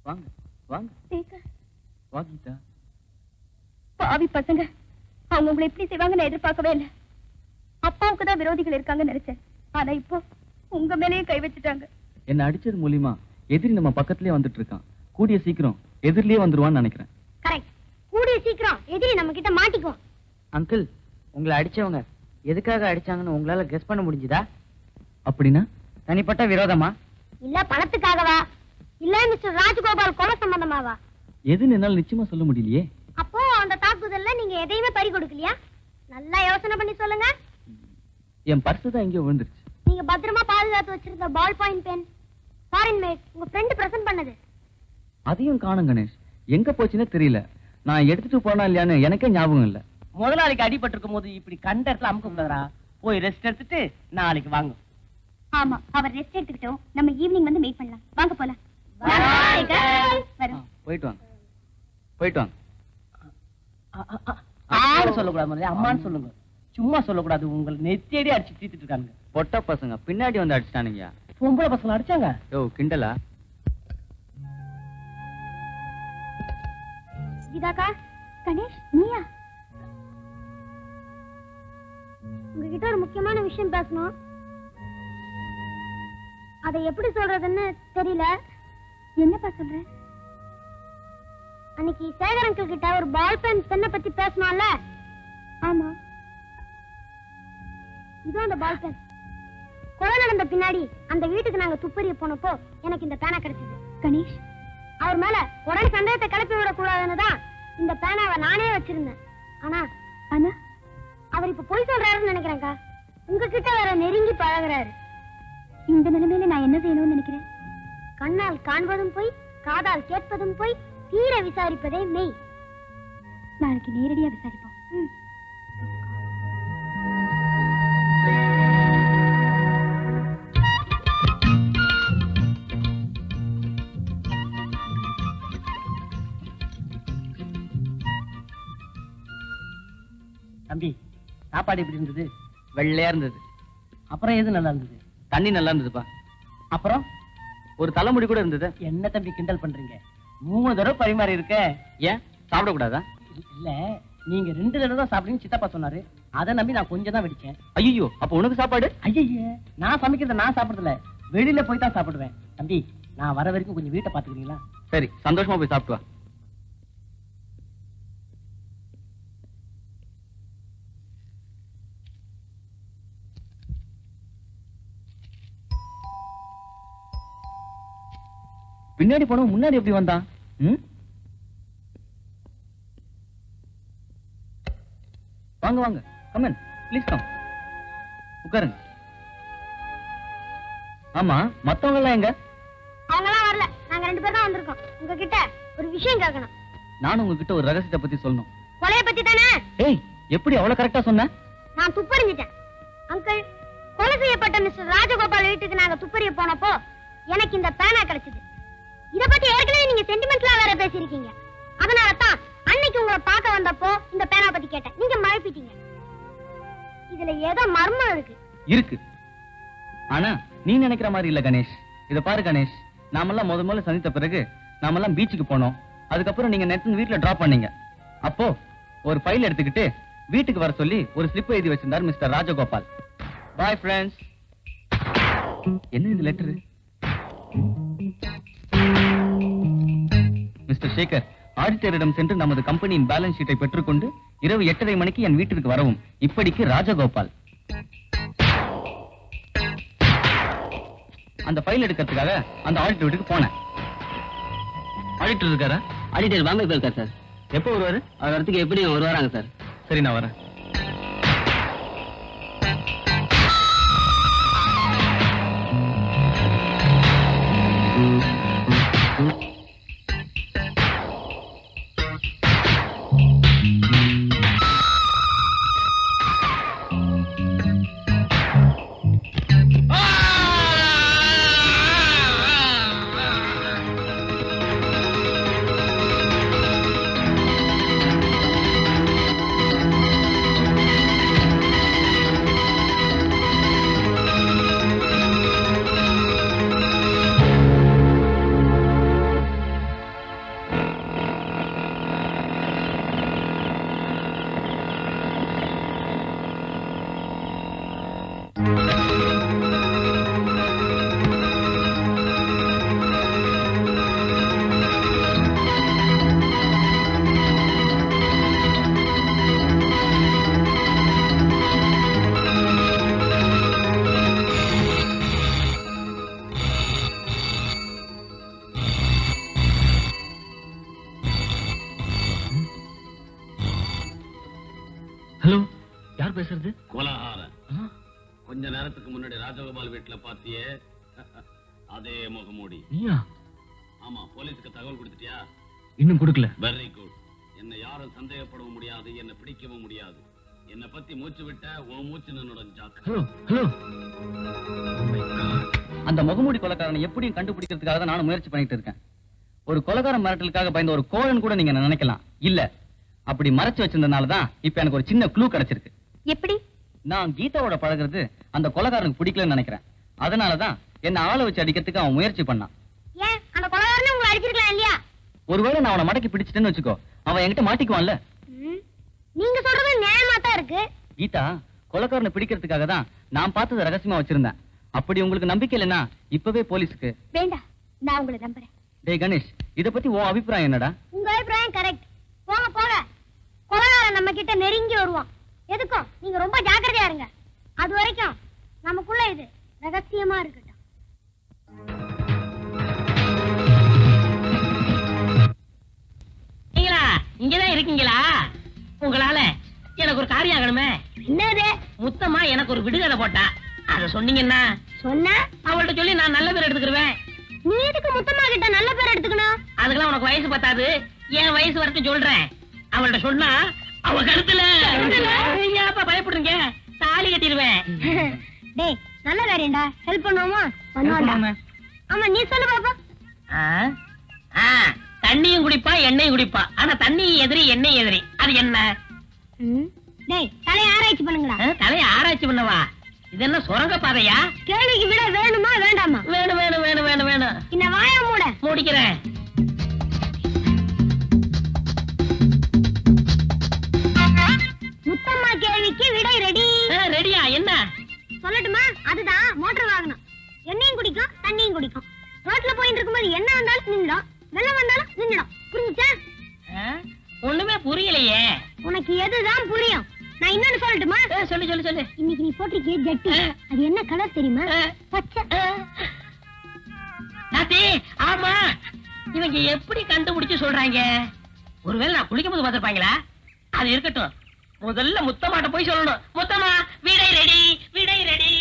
Speaker 7: வாங்க வாங்க வா கீதா.
Speaker 6: பாவி பசங்க, அவங்க உங்களை எப்படி செய்வாங்கன்னு எதிர்பார்க்கவே இல்லை. அப்பாவுக்கு தான் விரோதிகள் இருக்காங்கன்னு நினைச்சேன். ஆனா இப்போ உங்க மேலேயே கை வச்சுட்டாங்க.
Speaker 7: என்ன அடிச்சது மூலியமா எதிரி நம்ம பக்கத்திலே வந்துட்டு இருக்கான். கூடிய சீக்கிரம் எதிரிலே வந்துருவான்னு நினைக்கிறேன்.
Speaker 6: கரெக்ட். கூடிய சீக்கிரம் எதிரி நம்ம கிட்ட மாட்டிக்குவோம்.
Speaker 8: அங்கிள், உங்களை அடிச்சவங்க எதுக்காக அடிச்சாங்கன்னு உங்களால கெஸ் பண்ண முடிஞ்சுதா?
Speaker 7: அப்படின்னா
Speaker 8: தனிப்பட்ட விரோதமா,
Speaker 6: இல்ல பணத்துக்காகவா, இல்ல மிஸ்டர் ராஜகோபால் கொலை சம்பந்தமாவா?
Speaker 7: எதுன்னு என்னால நிச்சயமா சொல்ல முடியலையே.
Speaker 6: அப்போ அந்த தாக்குதல்ல நீங்க எதையுமே பறி கொடுக்கலையா? நல்லா யோசனை பண்ணி சொல்லுங்க.
Speaker 7: என் பர்ஸ் தான் எங்கேயோ விழுந்துருச்சு.
Speaker 6: நீங்க பத்திரமா பாதுகாத்து வச்சிருந்த ball point pen foreign made உங்க ஃப்ரெண்ட் பிரசன்ட் பண்ணது.
Speaker 7: அதையும் காணும் கணேஷ். எங்க போச்சுன்னு தெரியல. நான் எடுத்துட்டு போனா இல்லையான்னு எனக்கே ஞாபகம் இல்ல.
Speaker 1: முதலாளிக்கு அடிபட்டு இருக்கும் போது இப்படி கண்ட இடத்துல அமுக்க கூடாதா? போய் ரெஸ்ட் எடுத்துட்டு நாளைக்கு வாங்க.
Speaker 6: ஆமா, அவர் ரெஸ்ட் எடுத்துக்கிட்டோம். நம்ம ஈவினிங் வந்து மீட் பண்ணலாம். வாங்க போலாம்.
Speaker 7: போயிட்டு வாங்க, போயிட்டு வாங்க.
Speaker 1: ஆளு சொல்லக்கூடாது, முதல்ல அம்மான்னு சொல்லுங்க. சும்மா சொல்லக்கூடாது. உங்களை நெத்தியடி அடிச்சு தீத்துட்டு இருக்காங்க.
Speaker 7: பொட்ட பசங்க பின்னாடி வந்து அடிச்சிட்டானுங்க.
Speaker 1: பொம்பளை பசங்க அடிச்சாங்க.
Speaker 7: யோ கிண்டலா?
Speaker 6: கீதாக்கா, கணேஷ் நீயா? உங்ககிட்ட ஒரு முக்கியமான விஷயம் பேசணும். அதை எப்படி சொல்றதுன்னு தெரியல. என்னப்பா சொல்ற? அன்னைக்கு சேகர் அங்கிள் கிட்ட ஒரு பால் பென் பத்தி பேசணும்ல? ஆமா, இது அந்த பால் பென். கொலை நடந்த பின்னாடி அந்த வீட்டுக்கு நாங்க துப்பறிய போனப்போ எனக்கு இந்த பேனா கிடைச்சது. கணேஷ், அவர் மேல உடனே சந்தேகத்தை கிளப்பி விடக்கூடாதுன்னு தான் இந்த பேனாவை நானே வச்சிருந்தேன். ஆனா ஆனா அவர் இப்ப பொய் சொல்றாருன்னு நினைக்கிறேன்க்கா. உங்ககிட்ட வேற நெருங்கி பழகுறாரு. இந்த நிலைமையில நான் என்ன செய்யணும்னு நினைக்கிறேன்? கண்ணால் காண்பதும் போய், காதால் கேட்பதும் போய், தீர விசாரிப்பதே மெய். நாளைக்கு நேரடியா விசாரிப்போம்.
Speaker 1: தம்பி, சாப்பாடு எப்படி இருந்தது?
Speaker 7: வெள்ளையா இருந்தது.
Speaker 1: அப்புறம் எது நல்லா இருந்தது?
Speaker 7: தண்ணி நல்லா இருந்ததுப்பா.
Speaker 1: அப்புறம்
Speaker 7: ஒரு தலைமுடி கூட இருந்தது.
Speaker 1: என்ன தம்பி கிண்டல் பண்றீங்க? 3 தடவை பரிமாறி இருக்க.
Speaker 7: ஏன் சாப்பிடக்கூடாதா?
Speaker 1: இல்ல, நீங்க 2 தடவை தான் சாப்பிடுங்க சித்தப்பா சொன்னாரு. அதை நம்பி நான் கொஞ்சம் தான் வெடிச்சேன்.
Speaker 7: ஐயோ, அப்ப உனக்கு சாப்பாடு?
Speaker 1: ஐயே, நான் சமைக்கிறத நான் சாப்பிடுறதில்ல, வெளியில போய் தான் சாப்பிடுவேன். தம்பி, நான் வர வரைக்கும் கொஞ்சம் வீட்டை பாத்துக்கிறீங்களா?
Speaker 7: சரி, சந்தோஷமா போய் சாப்பிட்டு வா. பின்னாடி போனவன் முன்னாடி எப்படி வந்தான்? வாங்க வாங்க, கம் இன், ப்ளீஸ் கம். உட்காருங்க. ஆமா, மத்தவங்க எல்லாம் எங்க?
Speaker 6: அவங்கலாம் வரல. நாங்க 2 பேர் தான் வந்திருக்கோம். உங்ககிட்ட ஒரு விஷயம் கேட்கணும்.
Speaker 7: நானும் உங்ககிட்ட ஒரு ரகசியத்தை பத்தி சொல்லணும்.
Speaker 6: கொலைய பத்தி தானே?
Speaker 7: ஏய், எப்படி அவ்வளவு கரெக்டா சொன்ன?
Speaker 6: நான் துப்பறிஞ்சிட்டேன் அங்கிள். கொலை செய்யப்பட்ட மிஸ்டர் ராஜகோபால் வீட்டுக்கு நாங்க துப்பறிய போனப்போ எனக்கு இந்த பேனா கிடைச்சது. இத பத்தி ஏற்கனவே நீங்க சென்டிமெண்ட்லா வேற பேசிருக்கீங்க. அதனால தான் அன்னைக்கு உங்களை பார்க்க வந்தப்போ இந்த பேனா பத்தி கேட்டேன். நீங்க மறைப்பிட்டீங்க. இதுல ஏதோ மர்மம் இருக்கு.
Speaker 7: ஆனா நீ நினைக்கிற மாதிரி இல்ல கணேஷ். இத பாரு கணேஷ், நாமெல்லாம் முதல்ல சந்தித்த பிறகு நாமெல்லாம் பீச்சுக்கு போனோம். அதுக்கப்புறம் நீங்க நேத்து வீட்டுல டிராப் பண்ணீங்க. அப்போ ஒரு ஃபைல் எடுத்துக்கிட்டு வீட்டுக்கு வர சொல்லி ஒரு ஸ்லிப் எழுதி வச்சிருந்தார் மிஸ்டர் ராஜகோபால். Bye friends. என்ன இது லெட்டர்? மிஸ்டர் சேகர், ஆடிட்டரிடம் சென்று நமது கம்பெனியின் பேலன்ஸ் ஷீட்டை பெற்றுக்கொண்டு இரவு 8:30 மணிக்கு என் வீட்டிற்கு வரவும். இப்படிக்கு ராஜகோபால். அந்த ஃபைல் எடுக்கிறதுக்காக அந்த ஆடிட்டர் வீட்டுக்கு போனேன். ஆடிட்டர் இருக்காரா?
Speaker 8: ஆடிட்டர் பாம்பே போயிருக்கார் சார்.
Speaker 7: எப்போ வருவாரு?
Speaker 8: அவர் வரத்துக்கு எப்படியும் ஒரு வாராங்க சார்.
Speaker 7: சரி, நான் வரேன். ஹலோ, யார் பேசுறது?
Speaker 10: கோலாகார. கொஞ்ச நேரத்துக்கு முன்னாடி ராஜகோபால் வீட்டுல பாத்தியே, அதே முகமூடி.
Speaker 7: நீயா?
Speaker 10: ஆமா, போலீஸ்க்கு தகவல் கொடுத்துட்டியா?
Speaker 7: இன்னும் கொடுக்கல.
Speaker 10: Very good. என்ன யாரும் சந்தேகப்படவும் முடியாது, என்ன பிடிக்கவும் முடியாது. என்ன பத்தி மூச்சு விட்ட உன் மூச்சு நின்னுட ஜாக்.
Speaker 7: Hello hello. அந்த முகமூடி கொலைக்காரனை எப்படியும் கண்டுபிடிக்கிறதுக்காக தான் நானும் முயற்சி பண்ணிட்டு இருக்கேன். ஒரு கொலைக்காரன் மிரட்டலுக்காக பயந்த ஒரு கோழன் கூட நீங்க நினைக்கலாம். இல்ல, அப்படி மறைச்சு வச்சிருந்தனால தான் இப்ப எனக்கு ஒரு சின்ன க்ளூ கிடைச்சிருக்கு.
Speaker 6: எப்படி?
Speaker 7: நான் கீதாவோட பழகுறது அந்த கொலைகாரனுக்கு பிடிக்கலன்னு நினைக்கிறேன். அதனாலதான் என்ன ஆளை வச்சு அடிக்கிறதுக்கு அவன் முயற்சி பண்ணான்.
Speaker 6: ஏன் அந்த கொலைகாரனை உங்களை அடிச்சிருக்கலாம் இல்லையா?
Speaker 7: ஒருவேளை நான் அவனை மடக்கி பிடிச்சிட்டேன்னு வச்சுக்கோ, அவன் என்கிட்ட மாட்டிக்குவான்ல.
Speaker 6: நீங்க சொல்றது நியாயமா தான் இருக்கு.
Speaker 7: கீதா கொலைகாரனை பிடிக்கிறதுக்காக தான் நான் பார்த்தது ரகசியமா வச்சிருந்தேன். அப்படி உங்களுக்கு நம்பிக்கை இல்லைன்னா இப்பவே போலீஸுக்கு.
Speaker 6: வேண்டாம், நான் உங்களை நம்புறேன்.
Speaker 7: டேய் கணேஷ், இத பத்தி உன் அபிப்பிராயம் என்னடா?
Speaker 6: உங்க அபிப்பிராயம் கரெக்ட். போங்க போங்க, கொலைகாரன் நம்ம கிட்ட நெருங்கி வருவான். எதுக்கும் நீங்க ரொம்ப ஜாக்கிரதையா இருங்க. அது வரைக்கும் நமக்குள்ள இது ரகசியமா இருக்கட்டும்.
Speaker 1: இங்கதான் இருக்கீங்களா? உங்களால எனக்கு ஒரு காரியம் ஆகணுமே.
Speaker 6: என்னது?
Speaker 1: முத்தமா எனக்கு ஒரு விடுதலை போட்டா, அத சொன்னீங்கன்னா
Speaker 6: சொன்ன
Speaker 1: அவள்கிட்ட சொல்லி நான் நல்ல பேர் எடுத்துக்கிருவேன்.
Speaker 6: நீ எதுக்கு முத்தமா கிட்ட நல்ல பேர் எடுத்துக்கணும்?
Speaker 1: அதுக்கெல்லாம் உனக்கு வயசு பத்தாது. என் வயசு வரைக்கும் சொல்றேன். அவள்கிட்ட சொன்னா அவ கருத்துல ஏப்பா பயப்படுறீங்க? தாலி கட்டிடுவேன்.
Speaker 6: டேய், நல்ல காரியம்டா. ஹெல்ப் பண்ணுவோமா? பண்ணுவோம்டா. ஆமா, நீ சொல்லு பாப்பா.
Speaker 1: தண்ணியும் குடிப்பா, எண்ணெயும் குடிப்பா. ஆனா தண்ணி எதிரி, எண்ணெய் எதிரி. அது என்ன?
Speaker 6: டேய், தலையை ஆராய்ச்சி பண்ணுங்கடா.
Speaker 1: தலையை ஆராய்ச்சி பண்ணவா? இது என்ன சுரங்க பாதையா?
Speaker 6: கேள்விக்கு விட வேணுமா வேண்டாமா?
Speaker 1: வேணும் வேணும் வேணும் வேணும் வேணும்.
Speaker 6: இந்த வாயை மூட.
Speaker 1: மூடிக்கிறேன்.
Speaker 6: முத்தம்மா கேள்விக்கு விடை ரெடி.
Speaker 1: ரெடியா? என்ன
Speaker 6: சொல்லட்டுமா? அதுதான் மோட்டார் வாகனம். எண்ணெயும் குடிக்கும், தண்ணியும் குடிக்கும். ரோட்ல போயிட்டு இருக்கும்போது என்ன வந்தாலும் நின்னுடும், வெள்ளம் வந்தாலும் நின்னுடும். புரிஞ்சுச்சா?
Speaker 1: ஒண்ணுமே புரியலையே.
Speaker 6: உனக்கு எதுதான் புரியும்? நான் இன்னொன்னு சொல்லட்டுமா?
Speaker 1: சொல்லு சொல்லு சொல்லு.
Speaker 6: இன்னைக்கு நீ போட்டிருக்கிய ஜட்டி, அது என்ன கலர் தெரியுமா? பச்சை.
Speaker 1: நாத்தி, ஆமா. இவங்க எப்படி கண்டுபிடிச்சு சொல்றாங்க? ஒருவேளை நான் குளிக்கும் போது பார்த்திருப்பாங்களா? அது இருக்கட்டும். முதல்ல முத்தமாட்ட போய் சொல்லணும். முத்தமா, விடை ரெடி, விடை ரெடி.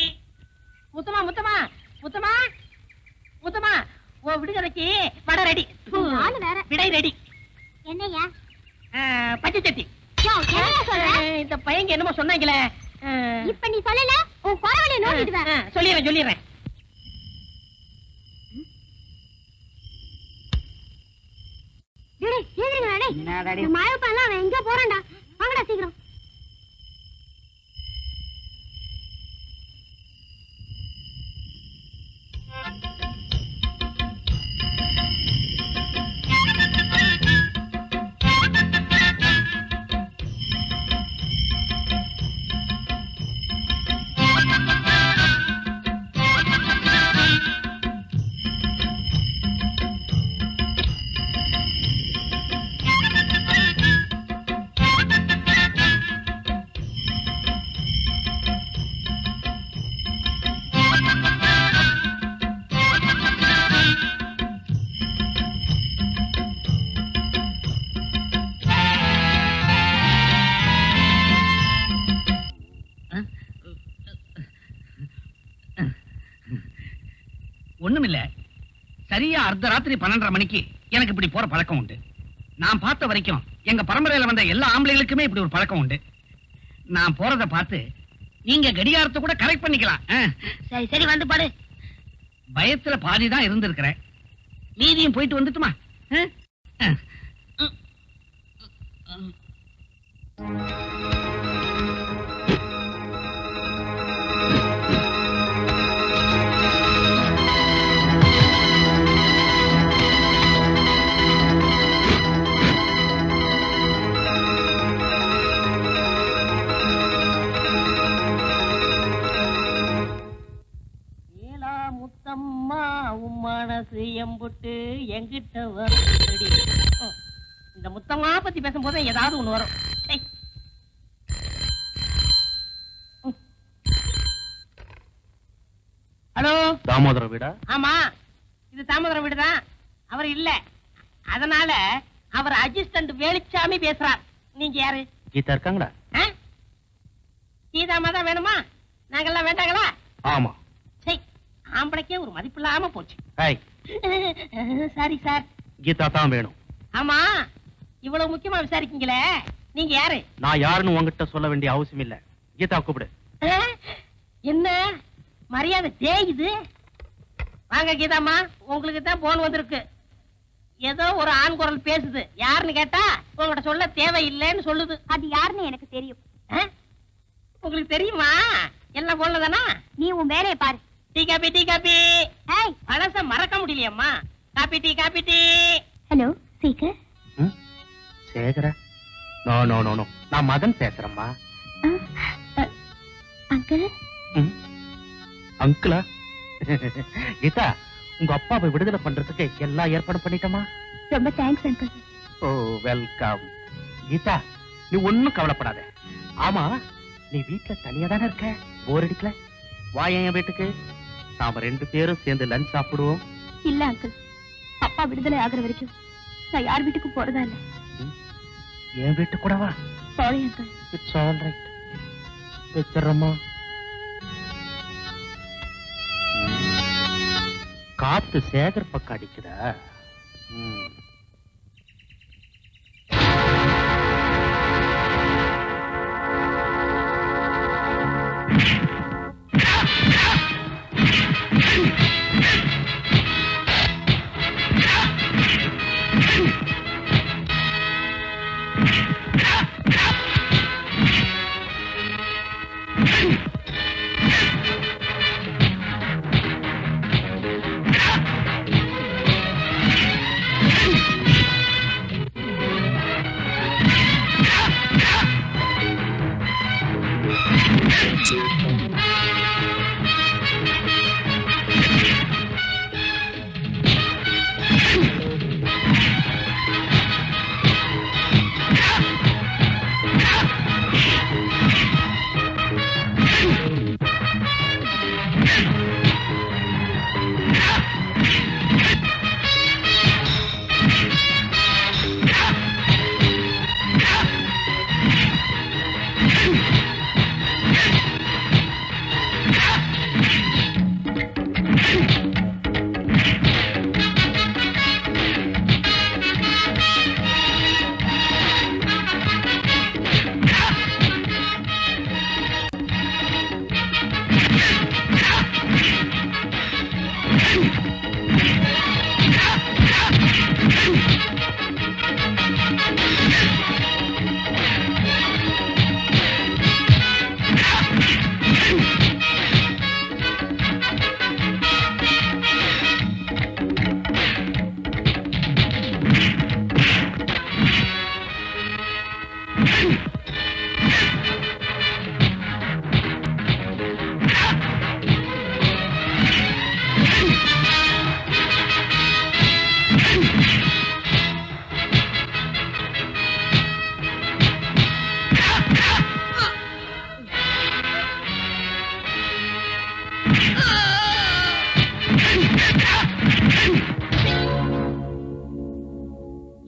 Speaker 1: முத்தமா முத்தமா முத்தமா முத்தமா, ஓ விடுகதைக்கு வட ரெடி, விடை ரெடி.
Speaker 6: என்னையா
Speaker 1: பச்சை சட்டி.
Speaker 6: என்ன சொல்ற?
Speaker 1: இந்த பையங்க என்னமோ சொன்னாங்களே.
Speaker 6: இப்ப நீ சொல்லல உன் பரவலை நோண்டிடுவேன்.
Speaker 1: சொல்லிடுறேன்.
Speaker 6: மாயப்பாலாம் அவன் எங்க போறான்டா? வாங்கடா சீக்கிரம்.
Speaker 2: ஒண்ணுமில்ல, சரியா அர்த்தராத்திரி 12:30 மணிக்கு எனக்கு இப்படி போற பழக்கம் உண்டு. நான் பார்த்த வரைக்கும் எங்க பரம்பரையில வந்த எல்லா ஆம்பளைகளுக்குமே இப்படி ஒரு பழக்கம் உண்டு. நான் போறத பார்த்து நீங்க கடிகாரத்தை கூட கரெக்ட் பண்ணிக்கலாம்.
Speaker 1: சரி வந்து பாடு.
Speaker 2: பயத்துல பாதிதான் இருந்திருக்கிறேன், மீதியும் போயிட்டு வந்துட்டுமா?
Speaker 1: முத்தம்மா உன் மனசு எம்புட்டு எங்கிட்ட வருடி. இந்த முத்தம்மா பத்தி பேசும்போது ஏதாவது ஒண்ணு வரும். ஹலோ,
Speaker 5: தாமோதர வீடா?
Speaker 1: ஆமா, இது தாமோதரம் வீடுதான். அவர் இல்ல, அதனால அவர் அசிஸ்டன்ட் வேலுச்சாமி பேசுறார். நீங்க யாரு?
Speaker 5: கீதா இருக்காங்களா?
Speaker 1: கீதாமா தான் வேணுமா? நாங்கெல்லாம் வேண்டாங்களா?
Speaker 5: ஆமா.
Speaker 1: சரி, ஆம்பளைக்கே ஒரு மதிப்பு இல்லாம போச்சு. Sorry sir.
Speaker 5: கீதா தான் வேணும்.
Speaker 1: ஆமா, இவ்வளவு முக்கியமா விசாரிக்கீங்களே, நீங்க யாரு?
Speaker 5: நான் யாருன்னு உங்ககிட்ட சொல்ல வேண்டிய அவசியம் இல்ல. கீதா கூப்பிடு.
Speaker 1: என்ன மரியாதை தேயுது? வாங்க கீதாமா, உங்களுக்கு தான் போன் வந்திருக்கு. ஏதோ ஒரு ஆண் குரல் பேசுது. யாருன்னு கேட்டா உங்ககிட்ட சொல்ல தேவையில்லைன்னு சொல்லுது.
Speaker 6: அது யாருன்னு எனக்கு தெரியும்.
Speaker 1: உங்களுக்கு தெரியுமா? எல்லாம் போன்ல தானா?
Speaker 6: நீ உன் வேலையை பாரு.
Speaker 1: Tea coffee tea coffee. பழச மறக்க முடியலையம்மா. Coffee tea coffee tea.
Speaker 6: Hello Sekar.
Speaker 5: சேகரா? நோ நோ நோ நோ, நான் மகன் பேசுறேம்மா.
Speaker 6: அங்கிள்.
Speaker 5: அங்கிளா? கீதா, உங்க அப்பாவை விடுதலை பண்றதுக்கு எல்லா ஏற்பாடு பண்ணிட்டோமா?
Speaker 6: ரொம்ப தேங்க்ஸ் அங்கிள்.
Speaker 5: ஓ வெல்கம். கீதா, நீ ஒண்ணும் கவலைப்படாத. ஆமா, நீ வீட்டுல தனியா தானே இருக்க? போர் அடிக்கல? வா என் வீட்டுக்கு, நாம 2 பேரும் சேர்ந்து லஞ்ச் சாப்பிடுவோம்.
Speaker 6: இல்ல அங்கிள், அப்பா விடுதலை ஆகுற வரைக்கும் நான் யார் வீட்டுக்கு போறதா இல்ல.
Speaker 5: என் வீட்டு கூட வா.
Speaker 6: Sorry uncle.
Speaker 5: It's all right. வச்சிடறோமா? காத்து சேகர் பக்கம் அடிக்குதா?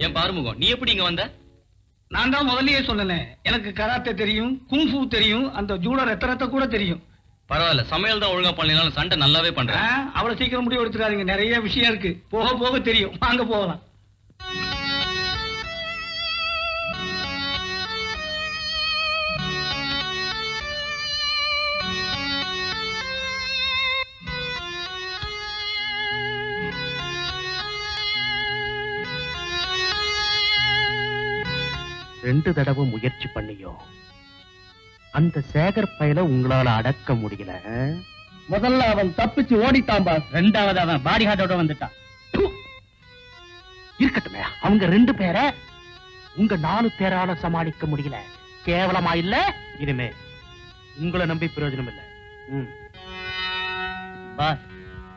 Speaker 7: என் பாருமுகம், நீ எப்படி இங்க வந்த?
Speaker 2: நான் தான் முதல்லயே சொன்னேன், எனக்கு கராத்தே தெரியும், குங்ஃபூ தெரியும், அந்த ஜூடோ ரத்தனத்தை கூட தெரியும்.
Speaker 7: பரவாயில்ல, சமையல் தான் ஒழுங்கா பண்ணலாம், சண்டை நல்லாவே பண்றேன்.
Speaker 2: அவ்வளவு சீக்கிரம் முடிவு எடுத்துக்காதீங்க, நிறைய விஷயம் இருக்கு, போக போக தெரியும். வாங்க போகலாம்.
Speaker 5: ரெண்டு தடவை முயற்சி பண்ணியோ அந்த சேகர் பயல உங்களால அடக்க முடியல.
Speaker 2: முதல்ல அவன் தப்பிச்சு ஓடிட்டான் பாஸ்.
Speaker 8: ரெண்டாவது அவன் பாடி ஹார்ட்டோட வந்துட்டான்.
Speaker 5: இருக்கட்டுமே, அவங்க 2 பேரை உங்க 4 பேரால சமாளிக்க முடியல. கேவலமா இல்ல? இனிமே உங்களை நம்பி பிரயோஜனம் இல்ல.
Speaker 8: பாஸ்,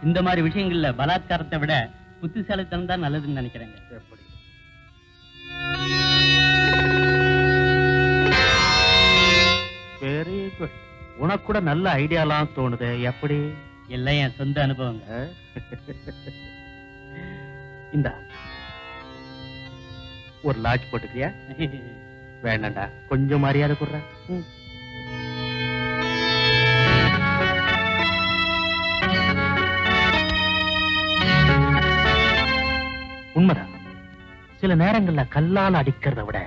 Speaker 8: இந்த மாதிரி விஷயங்கள்ல பலாத்காரத்தை விட புத்திசாலித்தனம் தான் நல்லதுன்னு நினைக்கிறேங்க.
Speaker 5: எப்படி? Very good. உனக்கு கூட நல்ல ஐடியாலாம் தோணுது. எப்படி?
Speaker 8: எல்லாம் என் சொந்த அனுபவங்க.
Speaker 5: இந்த ஒரு லாட்ஜ் போட்டுக்கிறியா? வேண்டாண்டா, கொஞ்சம் மரியாதை கொடுற. உண்மைதான், சில நேரங்கள்ல கல்லால் அடிக்கிறத விட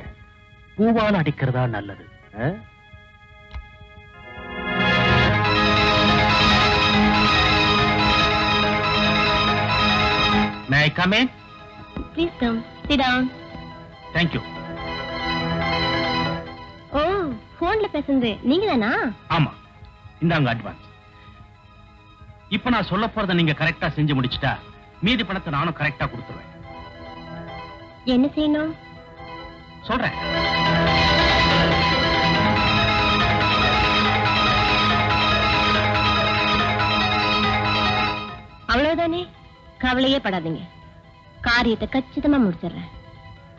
Speaker 5: பூவால் அடிக்கிறதா நல்லது. May I come in?
Speaker 6: Please come. Sit down.
Speaker 5: Thank you.
Speaker 6: ஓ, போன்ல பேசுறது நீங்க தானா?
Speaker 5: ஆமா, இந்தாங்க அட்வான்ஸ். இப்ப நான் சொல்ல போறத நீங்க கரெக்டா செஞ்சு முடிச்சிட்டா மீதி பணத்தை நானும் கரெக்டா கொடுத்துருவேன்.
Speaker 6: என்ன செய்யணும்?
Speaker 5: சொல்றேன்.
Speaker 6: அவ்வளவுதானே, கவலையே படாதீங்க. காரியத்தை கச்சிதமா முடிச்சிடுறேன்.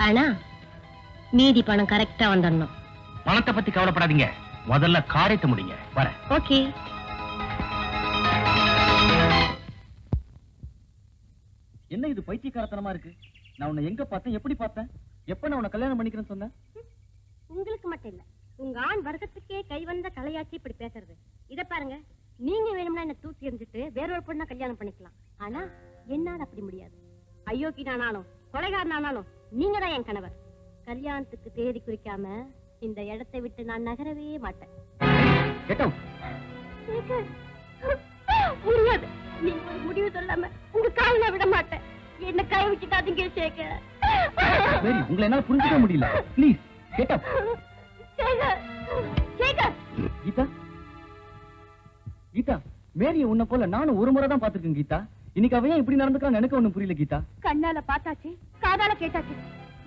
Speaker 6: ஆனா மீதி பணம் கரெக்டா வந்துடணும்.
Speaker 5: பணத்தை பத்தி கவலைப்படாதீங்க, முதல்ல காரியத்தை முடிங்க. வரேன்.
Speaker 6: ஓகே.
Speaker 7: என்ன இது பைத்தியக்காரத்தனமா இருக்கு? நான் உன்னை எங்க பார்த்தேன், எப்படி பார்த்தேன், எப்ப நான் உன்னை கல்யாணம் பண்ணிக்கிறேன்னு சொன்னேன்?
Speaker 6: உங்களுக்கு மட்டும் இல்ல, உங்க ஆண் வர்க்கத்துக்கே கை வந்த கலையாச்சி இப்படி பேசுறது. இத பாருங்க, நீங்க வேணும்னா என்ன தூக்கி எறிஞ்சிட்டு வேறொரு பொண்ணை கல்யாணம் பண்ணிக்கலாம். ஆனா என்னால அப்படி முடியாது. அயோக்கியனானாலும் கொலைகாரனானாலும் நீங்க தான் என் கணவர். கல்யாணத்துக்கு தேதி குறிக்காம இந்த இடத்தை விட்டு நான் நகரவே மாட்டேன். முடியாது. நீங்க ஒரு முடிவு சொல்லாம உங்க காலில விட மாட்டேன். என்ன கை வச்சுட்டாதீங்க சேகர்.
Speaker 7: உங்களை என்னால புரிஞ்சுக்க முடியல. Please get up.
Speaker 6: Sekar, Sekar.
Speaker 7: Geetha, Geetha, மேரிய உன்னை போல நானும் ஒரு முறை தான் பாத்துருக்கேன் கீதா. இன்னைக்கு அவன் இப்படி நடந்துக்கான்னு எனக்கு ஒண்ணும் புரியல கீதா.
Speaker 6: கண்ணால பார்த்தாச்சு, காதால கேட்டாச்சு.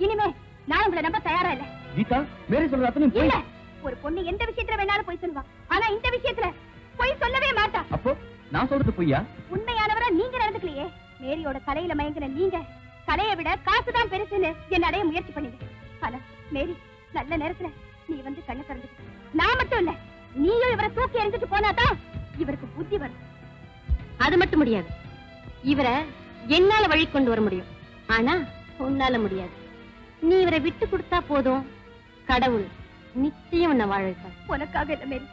Speaker 6: இனிமே நான் உங்களை நம்ப தயாரா இல்ல.
Speaker 7: கீதா, மேரி சொல்ற அத்தனை போய்.
Speaker 6: இல்ல, ஒரு பொண்ணு எந்த விஷயத்துல வேணாலும் போய் சொல்லுவா, ஆனா இந்த விஷயத்துல போய் சொல்லவே மாட்டா.
Speaker 7: அப்போ நான் சொல்றது பொய்யா?
Speaker 6: உண்மையானவரா நீங்க நடந்துக்கலையே. மேரியோட கலையில மயங்கின நீங்க கலையை விட காசுதான் பெருசுன்னு என்ன அடைய முயற்சி பண்ணீங்க. ஆனா மேரி நல்ல நேரத்துல நீ வந்து கண்ணை திறந்துட்ட. நான் மட்டும் இல்ல, நீயும் இவரை தூக்கி எறிஞ்சிட்டு போனாதான் இவருக்கு புத்தி வரும். அது மட்டும் முடியாது, இவரை என்னால வழி கொண்டு வர முடியும். ஆனா உன்னால முடியாது. நீ இவரை விட்டு கொடுத்தா போதும், கடவுள் நிச்சயம் உன்னை வாழ வைப்பார். உனக்காக இல்ல மேரி,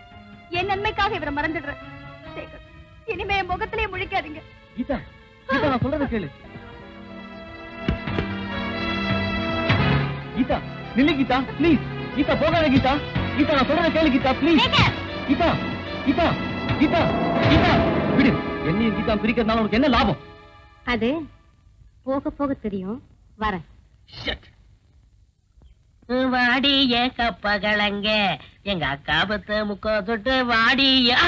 Speaker 6: என் நன்மைக்காக இவரை மறந்துடுறேன். இனிமே என் முகத்திலே முழிக்காதீங்க.
Speaker 7: கீதா, கீதா, நான் சொல்றத கேளு. கீதா, நில்லு கீதா, ப்ளீஸ். கீதா, போகாத கீதா. கீதா, நான் சொல்றத கேளு கீதா, ப்ளீஸ். கீதா, கீதா, கீதா, கீதா, விடு. என்னையும் கீதா பிரிக்கிறதுனால உனக்கு என்ன லாபம்?
Speaker 6: அது போக போக தெரியும். வரேன்.
Speaker 1: வாடிய கப்பகலங்க எங்க அக்கா பத்து முக்கோ தொட்டு வாடியா.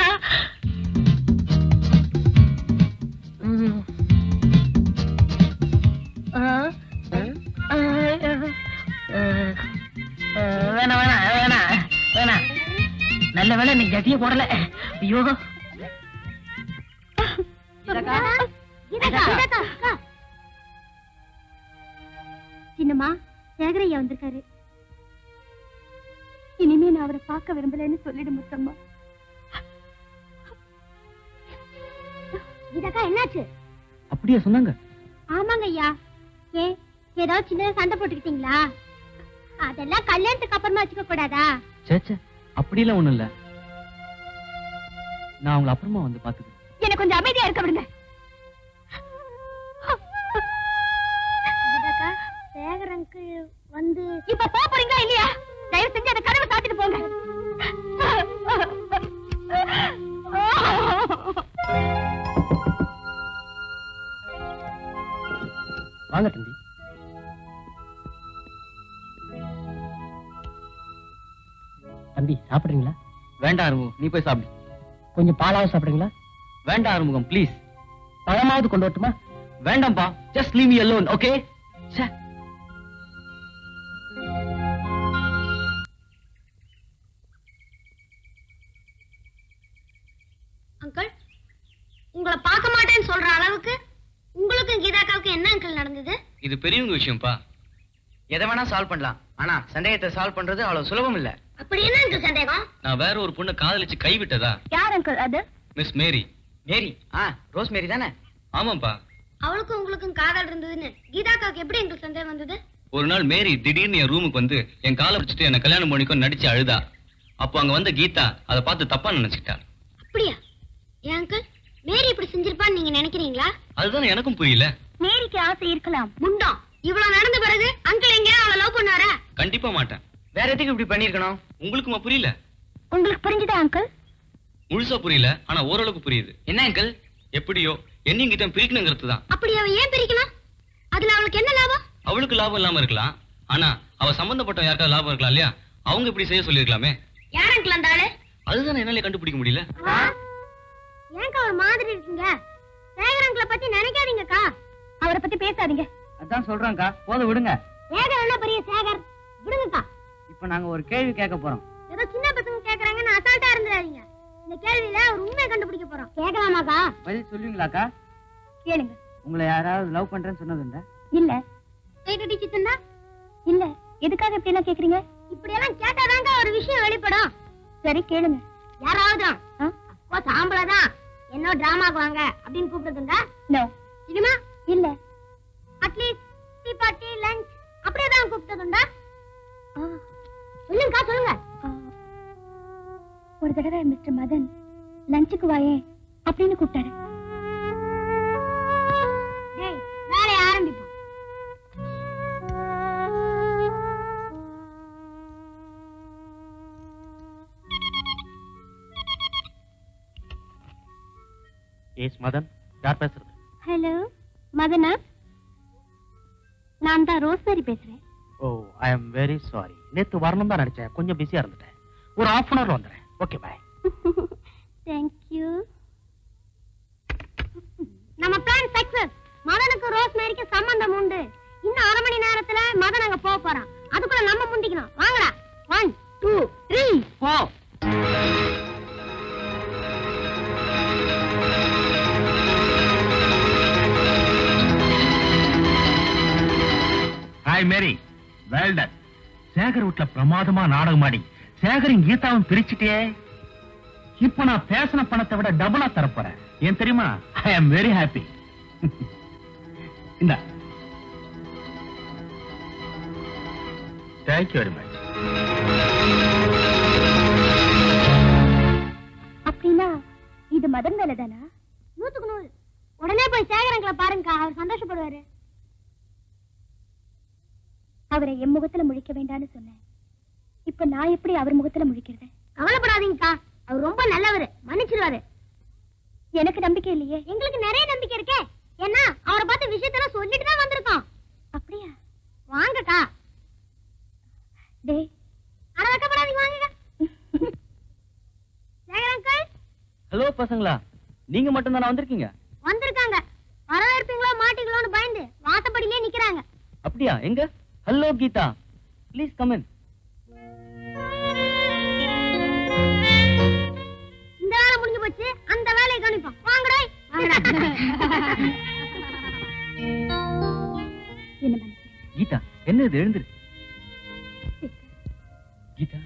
Speaker 1: வேணாம் வேணாம் வேணாம் வேணாம். நல்ல வேலை நீ கட்டிய போடல. ஐயோ,
Speaker 6: சின்னம்மா, சேகரையா வந்திருக்காரு. இனிமே நான் அவரை பார்க்க விரும்பலன்னு சொல்லிடு முத்தம்மா. இதக்கா என்னாச்சு?
Speaker 7: அப்படியே சொன்னாங்க.
Speaker 6: ஆமாங்க ஐயா. ஏ ஏதாவது சின்ன சண்டை போட்டுக்கிட்டீங்களா? அதெல்லாம் கல்யாணத்துக்கு அப்புறமா வச்சுக்க கூடாதா?
Speaker 7: சேச்சே அப்படிலாம் ஒண்ணும் இல்ல. நான் உங்களை அப்புறமா வந்து பாத்துக்கிறேன்.
Speaker 6: எனக்கு கொஞ்சம் அமைதியா இருக்க விடுங்க. சேகர் அங்கிள் வந்து இப்ப போறீங்களா இல்லையா? தயவு செஞ்சு அந்த கதவை சாத்திட்டு போங்க.
Speaker 2: வாங்க தம்பி. தம்பி சாப்பிடுறீங்களா?
Speaker 7: வேண்டாம் அறுமுகம், நீ போய் சாப்பிடு.
Speaker 2: கொஞ்சம் பாலாவது சாப்பிடுறீங்களா?
Speaker 7: வேண்டாம் அறுமுகம், ப்ளீஸ்.
Speaker 2: பழமாவது கொண்டு வரட்டுமா?
Speaker 7: வேண்டாம்பா, just leave me alone, okay?
Speaker 6: Uncle, உங்களை பார்க்க மாட்டேன்னு சொல்ற அளவுக்கு உங்களுக்கும் கீதாக்காவுக்கு என்ன அங்கிள் நடந்தது?
Speaker 7: இது பெரியவங்க விஷயம்ப்பா.
Speaker 8: எதை வேணா சால்வ் பண்ணலாம், ஆனா சந்தேகத்தை சால்வ் பண்றது அவ்வளவு சுலபம் இல்ல.
Speaker 6: அப்படி என்ன அங்கிள் சந்தேகம்?
Speaker 7: நான் வேற ஒரு பொண்ணை காதலிச்சு கைவிட்டதா?
Speaker 6: யார் அங்கிள் அது?
Speaker 7: மிஸ் மேரி.
Speaker 8: மேரி? ரோஸ் மேரி தானே?
Speaker 7: ஆமாப்பா.
Speaker 6: அவளுக்கும் உங்களுக்கும் காதல் இருந்ததுன்னு கீதாக்காவுக்கு எப்படி அங்கிள் சந்தேகம் வந்தது?
Speaker 7: ஒரு நாள் மேரி திடீர்னு என் ரூமுக்கு வந்து என் காலை பிடிச்சிட்டு என்ன கல்யாணம் பண்ணிக்கோ நடிச்சு அழுதா. அப்போ அங்க வந்த கீதா அதை பார்த்து தப்பா நினைச்சுக்கிட்டா.
Speaker 6: அப்படியா? ஏன் அங்கிள், மேரி இப்படி செஞ்சிருப்பான்னு நீங்க நினைக்கிறீங்களா?
Speaker 7: அதுதான் எனக்கும் புரியல.
Speaker 6: மேரிக்கு ஆசை இருக்கலாம். முண்டம், இவ்வளவு நடந்த பிறகு அங்கிள் எங்கேயா அவளை லவ் பண்ணாரா?
Speaker 7: கண்டிப்பா மாட்டேன்.
Speaker 8: வேற எதுக்கு இப்படி பண்ணிருக்கணும்?
Speaker 7: உங்களுக்குமா புரியல?
Speaker 6: உங்களுக்கு புரிஞ்சுதா அங்கிள்?
Speaker 7: முழுசா புரியல, ஆனா ஓரளவுக்கு புரியுது.
Speaker 8: என்ன அங்கிள்?
Speaker 7: எப்படியோ என்னையும் கீதா பிரிக்கணுங்கிறது தான்.
Speaker 6: அப்படி அவ ஏன் பிரிக்கலாம்? அதுல அவளுக்கு என்ன லாபம்?
Speaker 7: அவளுக்கு லாபம் இல்லாம இருக்கலாம், ஆனா அவ சம்பந்தப்பட்ட யாருக்காவது லாபம் இருக்கலாம் இல்லையா? அவங்க இப்படி செய்ய சொல்லிருக்கலாமே.
Speaker 6: யார் அங்கிள் அந்த ஆளு?
Speaker 7: அதுதான் என்னால கண்டுபிடிக்க முடியல.
Speaker 6: ஏங்க ஒரு மாதிரி இருக்கீங்க? சேகர் அங்கிளை பத்தி நினைக்காதீங்கக்கா. அவரை பத்தி பேசாதீங்க.
Speaker 8: அதான் சொல்றேன்க்கா, போதும் விடுங்க.
Speaker 6: சேகர் என்ன பெரிய சேகர்? விடுங்கக்கா.
Speaker 8: இப்ப நாங்க ஒரு கேள்வி கேட்க போறோம்.
Speaker 6: ஏதோ சின்ன பசங்க கேக்குறாங்கன்னு அசால்ட்டா இருந்துடாதீங்க. இந்த கேள்வியில ஒரு உண்மையை கண்டுபிடிக்க போறோம். கேட்கலாமாக்கா?
Speaker 8: பதில் சொல்லுவீங்களாக்கா?
Speaker 6: கேளுங்க.
Speaker 8: உங்களை யாராவது லவ் பண்றேன்னு சொன்னதுண்டா?
Speaker 6: இல்ல. கை கட்டிச்சுட்டா? இல்ல. எதுக்காக இப்படி எல்லாம் கேக்குறீங்க? இப்படி எல்லாம் கேட்டாதாங்க ஒரு விஷயம் வெளிப்படும். சரி கேளுங்க. யாராவது அப்போ சாம்பளதான் என்ன டிராமாக்கு வாங்க அப்படின்னு கூப்பிட்டதுண்டா? நோ. சினிமா? இல்ல. அட்லீஸ்ட் டீ பார்ட்டி லஞ்ச் அப்படியே தான் கூப்பிட்டதுண்டா? சொல்லுங்கக்கா சொல்லுங்க. ஒரு தடவை மிஸ்டர் மதன் லஞ்சுக்கு வாயே அப்படின்னு கூப்பிட்டாரு. வேலையை ஆரம்பிப்போம்.
Speaker 5: எஸ் மதன், யார் பேசுறது?
Speaker 6: ஹலோ மதனா, நான் தான் ரோஸ்மேரி பேசுறேன்.
Speaker 5: ஓ, ஐ அம் வெரி சாரி. நேத்து வரணும் தான் நினைச்சேன், கொஞ்சம் பிஸியா இருந்துட்டேன். ஒரு half an hour வந்துடுறேன். Okay bye.
Speaker 6: தேங்க்யூ. நம்ம பிளான் சக்சஸ். மதனுக்கு ரோஸ்மேரிக்கு சம்பந்தம் உண்டு. இன்னும் 1/2 மணி நேரத்துல மதன் அங்க போக போறான். அதுக்குள்ள நம்ம முந்திக்கணும். வாங்கடா. 1 2 3
Speaker 8: போ.
Speaker 5: ஹாய் மேரி, வெல் டன். சேகர் வீட்ல பிரமாதமா நாடகம் ஆடி சேகரின் கீதாவும் பிரிச்சுட்டே. இப்ப நான் பேசின பணத்தை விட டபுளா தரப்போறேன். ஏன் தெரியுமா? ஐ அம் வெரி ஹாப்பி. இந்த தேங்க்யூ வெரி மச்.
Speaker 6: அப்படின்னா இது மதன் வேலை தானா? 100க்கு 100. உடனே போய் சேகரங்களை பாருங்க, அவர் சந்தோஷப்படுவாரு. அவரை என் முகத்துல முழிக்க வேண்டாம்னு சொன்னேன். இப்ப நான் எப்படி அவர் முகத்துல முழிக்கிறது? கவலைப்படாதீங்கக்கா, அவர் ரொம்ப நல்லவர், மன்னிச்சிருவாரு. எனக்கு நம்பிக்கை இல்லையே. எங்களுக்கு நிறைய நம்பிக்கை இருக்கே. ஏன்னா அவரை பார்த்து விஷயத்தெல்லாம் சொல்லிட்டு தான் வந்திருக்கோம். அப்படியா? வாங்கக்கா. டேய், அட வைக்கப்படாதீங்க, வாங்கக்கா. சேகர் அங்கிள்.
Speaker 7: ஹலோ பசங்களா, நீங்க மட்டும் தானே வந்திருக்கீங்க?
Speaker 6: வந்திருக்காங்க. வரவேற்பீங்களோ மாட்டீங்களோன்னு பயந்து வாசப்படியிலே நிக்கிறாங்க.
Speaker 7: அப்படியா? எங்க? Hello Geetha, please come in.
Speaker 6: இந்த வேலை முடிஞ்சு போச்சு, அந்த வேலையை கவனிப்போம். வாங்கடா. என்ன
Speaker 7: கீதா, என்ன இது? எழுந்துரு கீதா.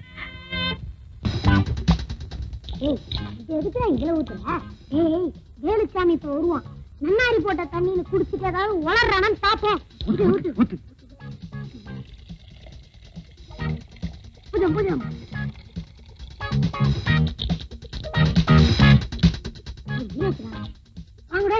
Speaker 6: ஏய், இது எதுக்குடா இவ்வளவு ஊத்துற? ஏய், வேலுச்சாமி இப்ப வருவான். நன்னாரி போட்ட தண்ணியில குடிச்சிட்டு ஏதாவது உளறானான்னு பாப்போம். ஊத்து ஊத்து ஊத்து. அம்புலம். வாங்கடா.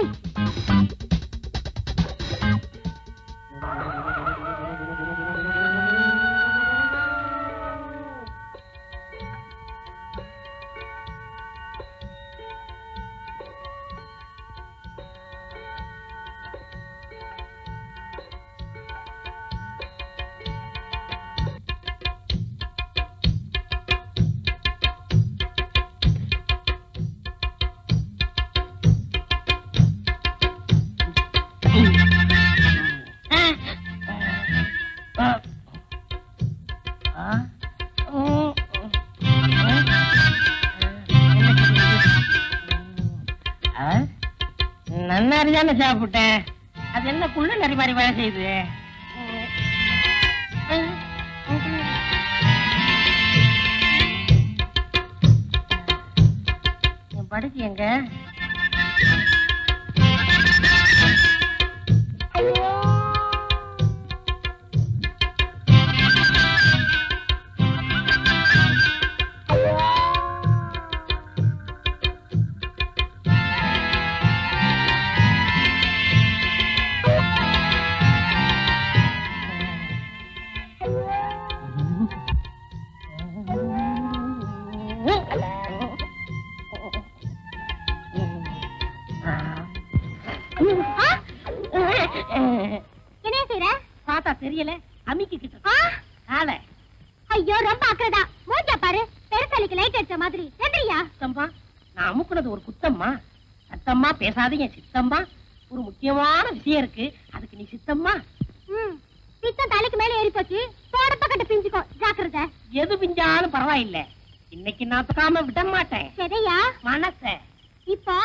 Speaker 1: நன்னாரி தானே சாப்பிட்டேன். அது என்ன குள்ள நரி மாதிரி வேலை செய்யுது? என் படுக்கை எங்க?
Speaker 6: என்ன செய்ற?
Speaker 1: பார்த்தா தெரியல, அமிக்கிட்டு காலை.
Speaker 6: ஐயோ ரொம்ப அக்கறதா. மூஞ்ச பாரு, பெருசாலிக்கு லைட் அடிச்ச மாதிரி. எந்திரியா?
Speaker 1: சித்தம்மா, நான் அமுக்குனது ஒரு குத்தம்மா. சத்தம்மா பேசாதீங்க சித்தம்மா. ஒரு முக்கியமான விஷயம் இருக்கு, அதுக்கு நீ சித்தம்மா.
Speaker 6: பித்தம் தலைக்கு மேல ஏறி போச்சு. போட பக்கத்து பிஞ்சுக்கோ, ஜாக்கிரதை.
Speaker 1: எது பிஞ்சாலும் பரவாயில்ல, இன்னைக்கு நான் தக்காம விட மாட்டேன்.
Speaker 6: சரியா?
Speaker 1: மனச
Speaker 6: இப்போ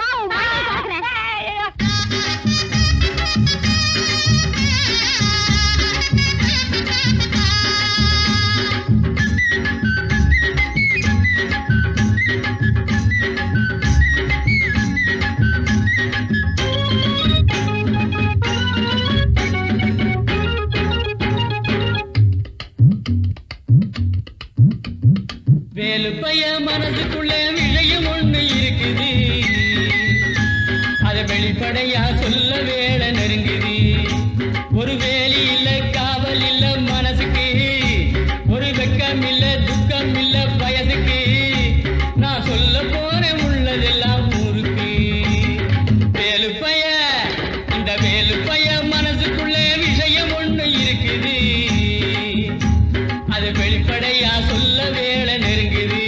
Speaker 6: நான் உன் வாயை திறக்கிறேன்.
Speaker 9: வேலுப்பைய மனசுக்குள்ள விஷயம் ஒண்ணு இருக்குது, அத வெளிப்படையா சொல்ல வேலை நெருங்குது. ஒரு வேலி இல்ல, காவல் இல்ல மனசுக்கு, ஒரு வெக்கம் இல்ல, துக்கம் இல்ல வயசுக்கு. நான் சொல்ல போறேன் உள்ளதெல்லாம் ஊருக்கு. வேலுப்பைய, இந்த வேலுப்பைய மனசுக்குள்ள விஷயம் ஒண்ணு இருக்குது, அது வெளிப்படையா சொல்ல வேலை நெருங்குது.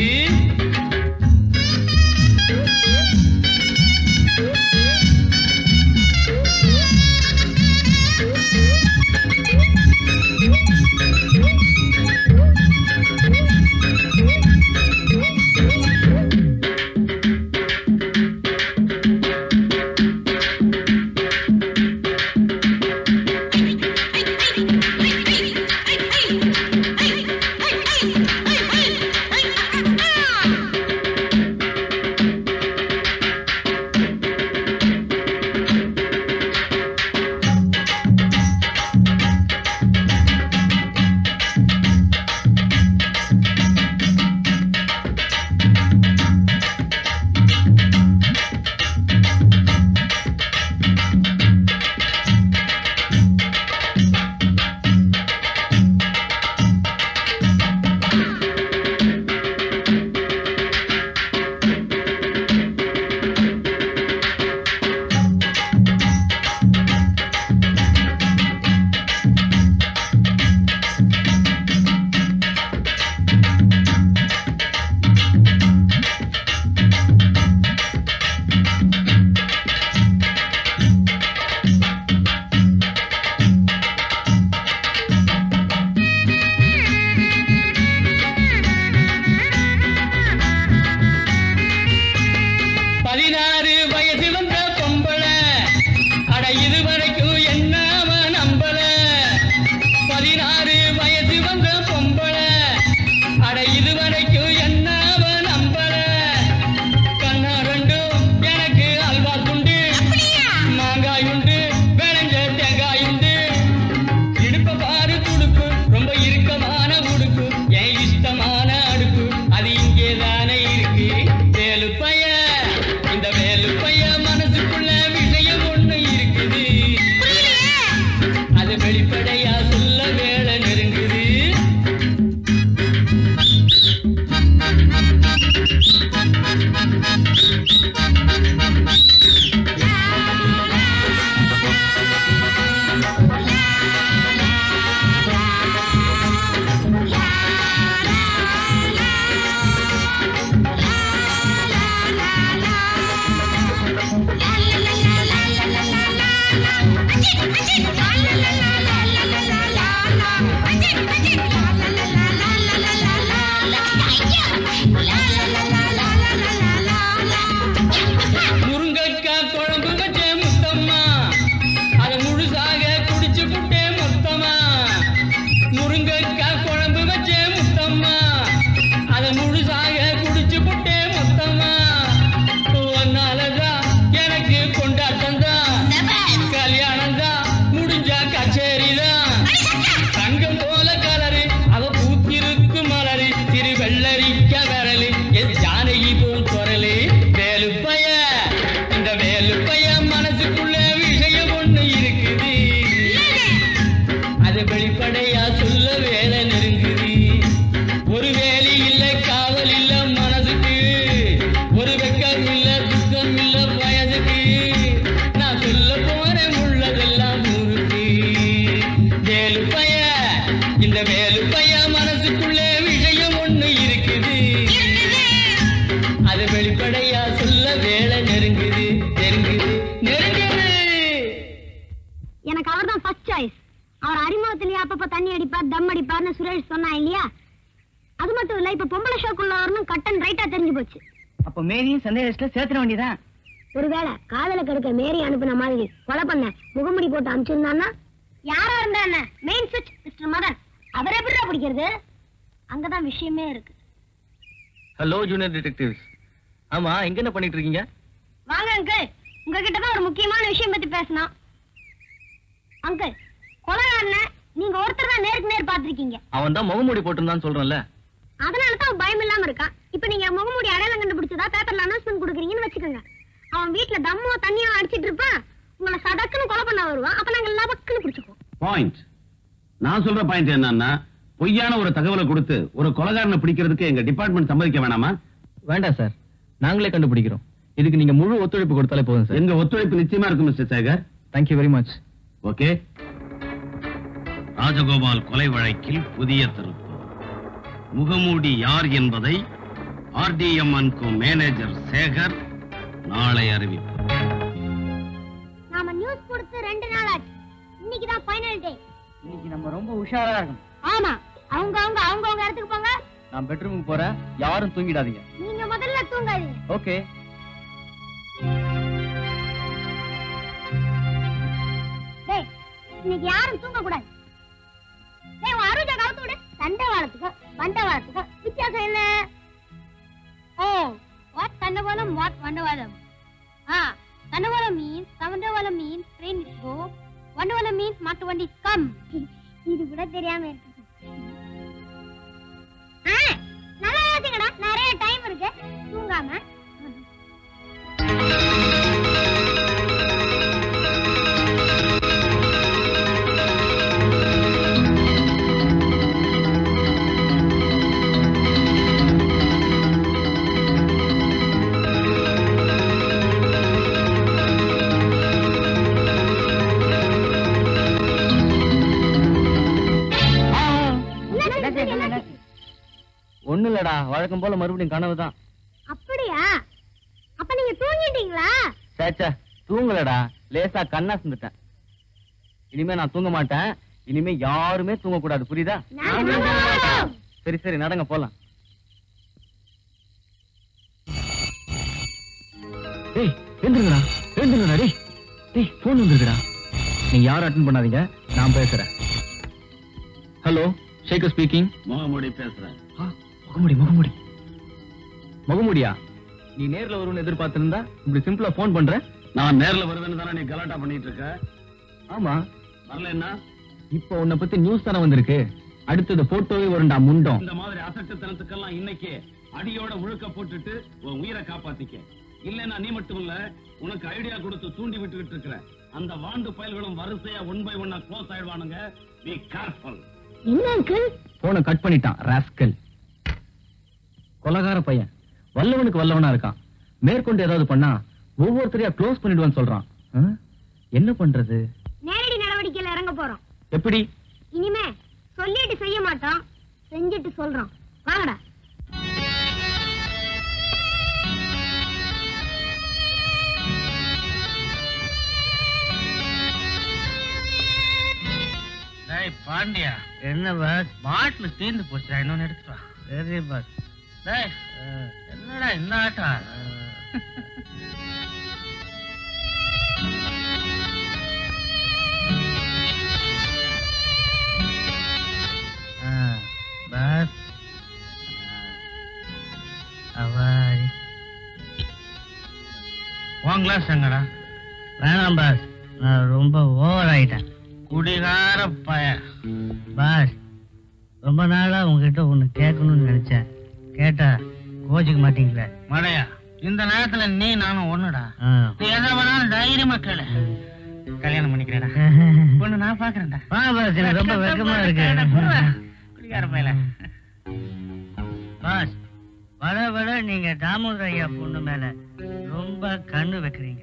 Speaker 11: முருங்கக்காய் குழம்பு வச்சே முத்தம்மா அதை முழுசாக குடிச்சு புட்டே முத்தம்மா ஒன்னாலதான் எனக்கு கொண்டாட்டம் தான் கல்யாணம் தான் முடிஞ்சா கச்சேரி தான் தங்கம் போல கலரு அவ பூத்திருக்கு மலரு திரு வெள்ளரிக்க விரலு என் ஜானகி போல் குரலு வேலுப்பைய இந்த வேலுப்பைய மனசுக்குள்ள விஷயம் ஒண்ணு இருக்குது அது வெளிப்படையா சொல்ல வேலை நெருங்குது ஒரு வேலி இல்ல காவல் இல்ல மனசுக்கு ஒரு வெக்கம் இல்ல துக்கம் இல்ல வயதுக்கு நான் சொல்ல போறேன் உள்ளதெல்லாம் ஊருக்கு வேலுப்பைய இந்த வேலுப்பைய மனசுக்குள்ள விஷயம் ஒண்ணு இருக்குது அது வெளிப்படையா சொல்ல வேலை நெருங்குது நெருங்குது நெருங்குது.
Speaker 6: எனக்கு அவர் தான் ஃபர்ஸ்ட் சாய்ஸ். அவர் அறிமுகத்திலேயே அப்பப்ப தண்ணி அடிப்பார் தம் அடிப்பார்னு சுரேஷ் சொன்னா இல்லையா? அது மட்டும் இல்ல, இப்ப பொம்பளை ஷோக்குள்ள வரணும் கட்டன் ரைட்டா தெரிஞ்சு போச்சு.
Speaker 8: அப்ப மேரியும் சந்தேகத்துல சேர்த்துட வேண்டியதான்.
Speaker 6: ஒருவேளை காதல கெடுக்க மேரி அனுப்பின மாதிரி கொலை பண்ண முகமுடி போட்டு அனுப்பிச்சிருந்தான்னா யாரா இருந்தா என்ன, மெயின் சுவிட்ச் மிஸ்டர் மதன் அவரை எப்படிடா பிடிக்கிறது? அங்கதான் விஷயமே இருக்கு.
Speaker 7: Hello junior detectives. ஆமா, இங்க என்ன பண்ணிட்டு இருக்கீங்க?
Speaker 6: வாங்க அங்கிள், உங்ககிட்ட தான் ஒரு முக்கியமான விஷயம் பத்தி பேசணும். அங்கிள், கொலைகாரனை நீங்க ஒருத்தர் தான் நேருக்கு நேர் பாத்திருக்கீங்க.
Speaker 7: அவன் தான் முகமூடி போட்டிருந்தான்னு சொல்றேன்ல.
Speaker 6: அதனாலதான் அவன் பயம் இல்லாம இருக்கான். இப்ப நீங்க முகமூடி அடையாளம் கண்டுபிடிச்சதா பேப்பர்ல அனௌன்ஸ்மெண்ட் கொடுக்குறீங்கன்னு வச்சுக்கோங்க. அவன் வீட்டுல தம்மோ தண்ணியோ அடிச்சிட்டு இருப்பான், உங்களை சடக்குன்னு கொலை பண்ண வருவான். அப்ப நாங்க லபக்குன்னு பிடிச்சுக்குவோம்.
Speaker 10: பாயிண்ட். நான் சொல்ற பாயிண்ட் என்னன்னா, பொய்யான ஒரு தகவலை கொடுத்து ஒரு கொலைகாரனை பிடிக்கிறதுக்கு எங்க டிபார்ட்மெண்ட் சம்மதிக்க வேணாமா?
Speaker 7: வேண்டாம் சார், நாங்களே கண்டுபிடிக்கிறோம். இதுக்கு நீங்க முழு ஒத்துழைப்பு கொடுத்தாலே போதும் சார்.
Speaker 10: எங்க ஒத்துழைப்பு நிச்சயமா இருக்கும் mister Sekar.
Speaker 7: Thank you very much.
Speaker 10: Okay. Rajagopal கொலை வழக்கில் புதிய திருப்பு. முகமூடி யார் என்பதை RDMN மேனேஜர் சேகர் நாளை அறிவிப்பார்.
Speaker 6: நாம நியூஸ் கொடுத்து 2 நாள் ஆச்சு. இன்னைக்கு தான் ஃபைனல் டே.
Speaker 8: இன்னைக்கு நம்ம ரொம்ப உஷாரா இருக்கணும்.
Speaker 6: ஆமா, அவங்க இடத்துக்கு போங்க.
Speaker 7: நான் பெட்ரூமுக்கு போறேன், யாரும் தூங்கிடாதீங்க.
Speaker 6: நீங்க முதல்ல தூங்காதீங்க.
Speaker 7: ஓகே.
Speaker 6: டேய், இன்னைக்கு யாரும் தூங்க கூடாது. டேய், உன் அருஜா கவுத்து விடு. தண்டவாளத்துக்கு வண்டவாளத்துக்கு வித்தியாசம் என்ன? ஓ, வாட் தண்டவாளம், வாட் வண்டவாளம். தண்டவாளம் means train is go. வண்டவாளம் means மாட்டு வண்டி come. இது கூட தெரியாம இருக்கு. நல்லா யோசிங்கடா, நிறைய டைம் இருக்கு. தூங்காம
Speaker 7: ஒண்ணு இல்லடா, வழக்கம் போல மறுபடியும் கனவுதான்.
Speaker 6: அப்படியா? அப்ப நீங்க தூங்கிட்டீங்களா?
Speaker 7: சேச்சா, தூங்கலடா, லேசா கண்ணா சிந்துட்டேன். இனிமே நான் தூங்க மாட்டேன். இனிமே யாருமே தூங்க கூடாது, புரியுதா? சரி சரி, நடங்க போலாம். டேய் எழுந்துருங்கடா, எழுந்துருங்கடா. டேய் டேய், போன் வந்துருக்குடா. நீங்க யாரும் அட்டென்ட் பண்ணாதீங்க, நான் பேசுறேன். Hello, Sekar speaking.
Speaker 10: முகமூடி பேசுறேன்.
Speaker 7: முகமுடி முகமுடியா? நீ நேர்ல வருவன்னு எதிர்பார்த்திருந்தா இப்படி சிம்பிளா போன் பண்ற?
Speaker 10: நான் நேர்ல வருவேன்னு தானே நீ கலாட்டா பண்ணிட்டு இருக்க.
Speaker 7: ஆமா,
Speaker 10: வரல என்ன?
Speaker 7: இப்ப உன்னை பத்தி நியூஸ் தானே வந்திருக்கு. அடுத்தது போட்டோவே வருண்டா முண்டம்.
Speaker 10: இந்த மாதிரி அசட்டுத்தனத்துக்கெல்லாம் இன்னைக்கு அடியோட முழுக்க போட்டுட்டு உன் உயிரை காப்பாத்திக்க. இல்லன்னா நீ மட்டும் இல்ல, உனக்கு ஐடியா கொடுத்து தூண்டி விட்டுக்கிட்டு இருக்கிற அந்த வாண்டு பயல்களும் வரிசையா 1 by 1 க்ளோஸ் ஆயிடுவானுங்க. Be careful.
Speaker 6: என்ன அங்கிள்?
Speaker 7: போனை கட் பண்ணிட்டான் ராஸ்கல். கொலகார பையன் வல்லவனுக்கு வல்லவனா இருக்கான். மேற்கொண்டு ஏதாவது பண்ணா ஒவ்வொருத்தரையா க்ளோஸ் பண்ணிடுவான்னு சொல்றான். என்ன பண்றது?
Speaker 6: நேரடி நடவடிக்கையில இறங்க போறோம்.
Speaker 7: எப்படி?
Speaker 6: இனிமே சொல்லிட்டு செய்ய மாட்டோம், செஞ்சிட்டு சொல்றோம். வாங்கடா.
Speaker 5: பாண்டியா, என்ன பஸ் பாட்டில் தீர்ந்து போச்சுடா, இன்னொன்னு எடுத்துட்டு வா. சரி பஸ். என்னடா இந்த ஆட்டம்?
Speaker 8: உன் கிளாஸ் எங்கடா? வேணாம் பாஸ், நான் ரொம்ப ஓவர் ஆயிட்டேன். குடிகார பையன். பாஸ், ரொம்ப நாளா உங்ககிட்ட ஒண்ணு கேட்கணும்னு நினைச்சேன். கேட்டா கோச்சிக்க மாட்டீங்களே? மடையா, இந்த நேரத்துல நீ நானும் ஒண்ணுடா. எதை வேணாலும் தைரியமா கேளு. கல்யாணம் பண்ணிக்கிறேடா. பொண்ணு நான் பாக்குறேன்டா. பாஸ், எனக்கு ரொம்ப வெக்கமா இருக்கு. குடிகார பையல. பாஸ், வர நீங்க தாமோதர ஐயா பொண்ணு மேல ரொம்ப கண்ணு வைக்கிறீங்க.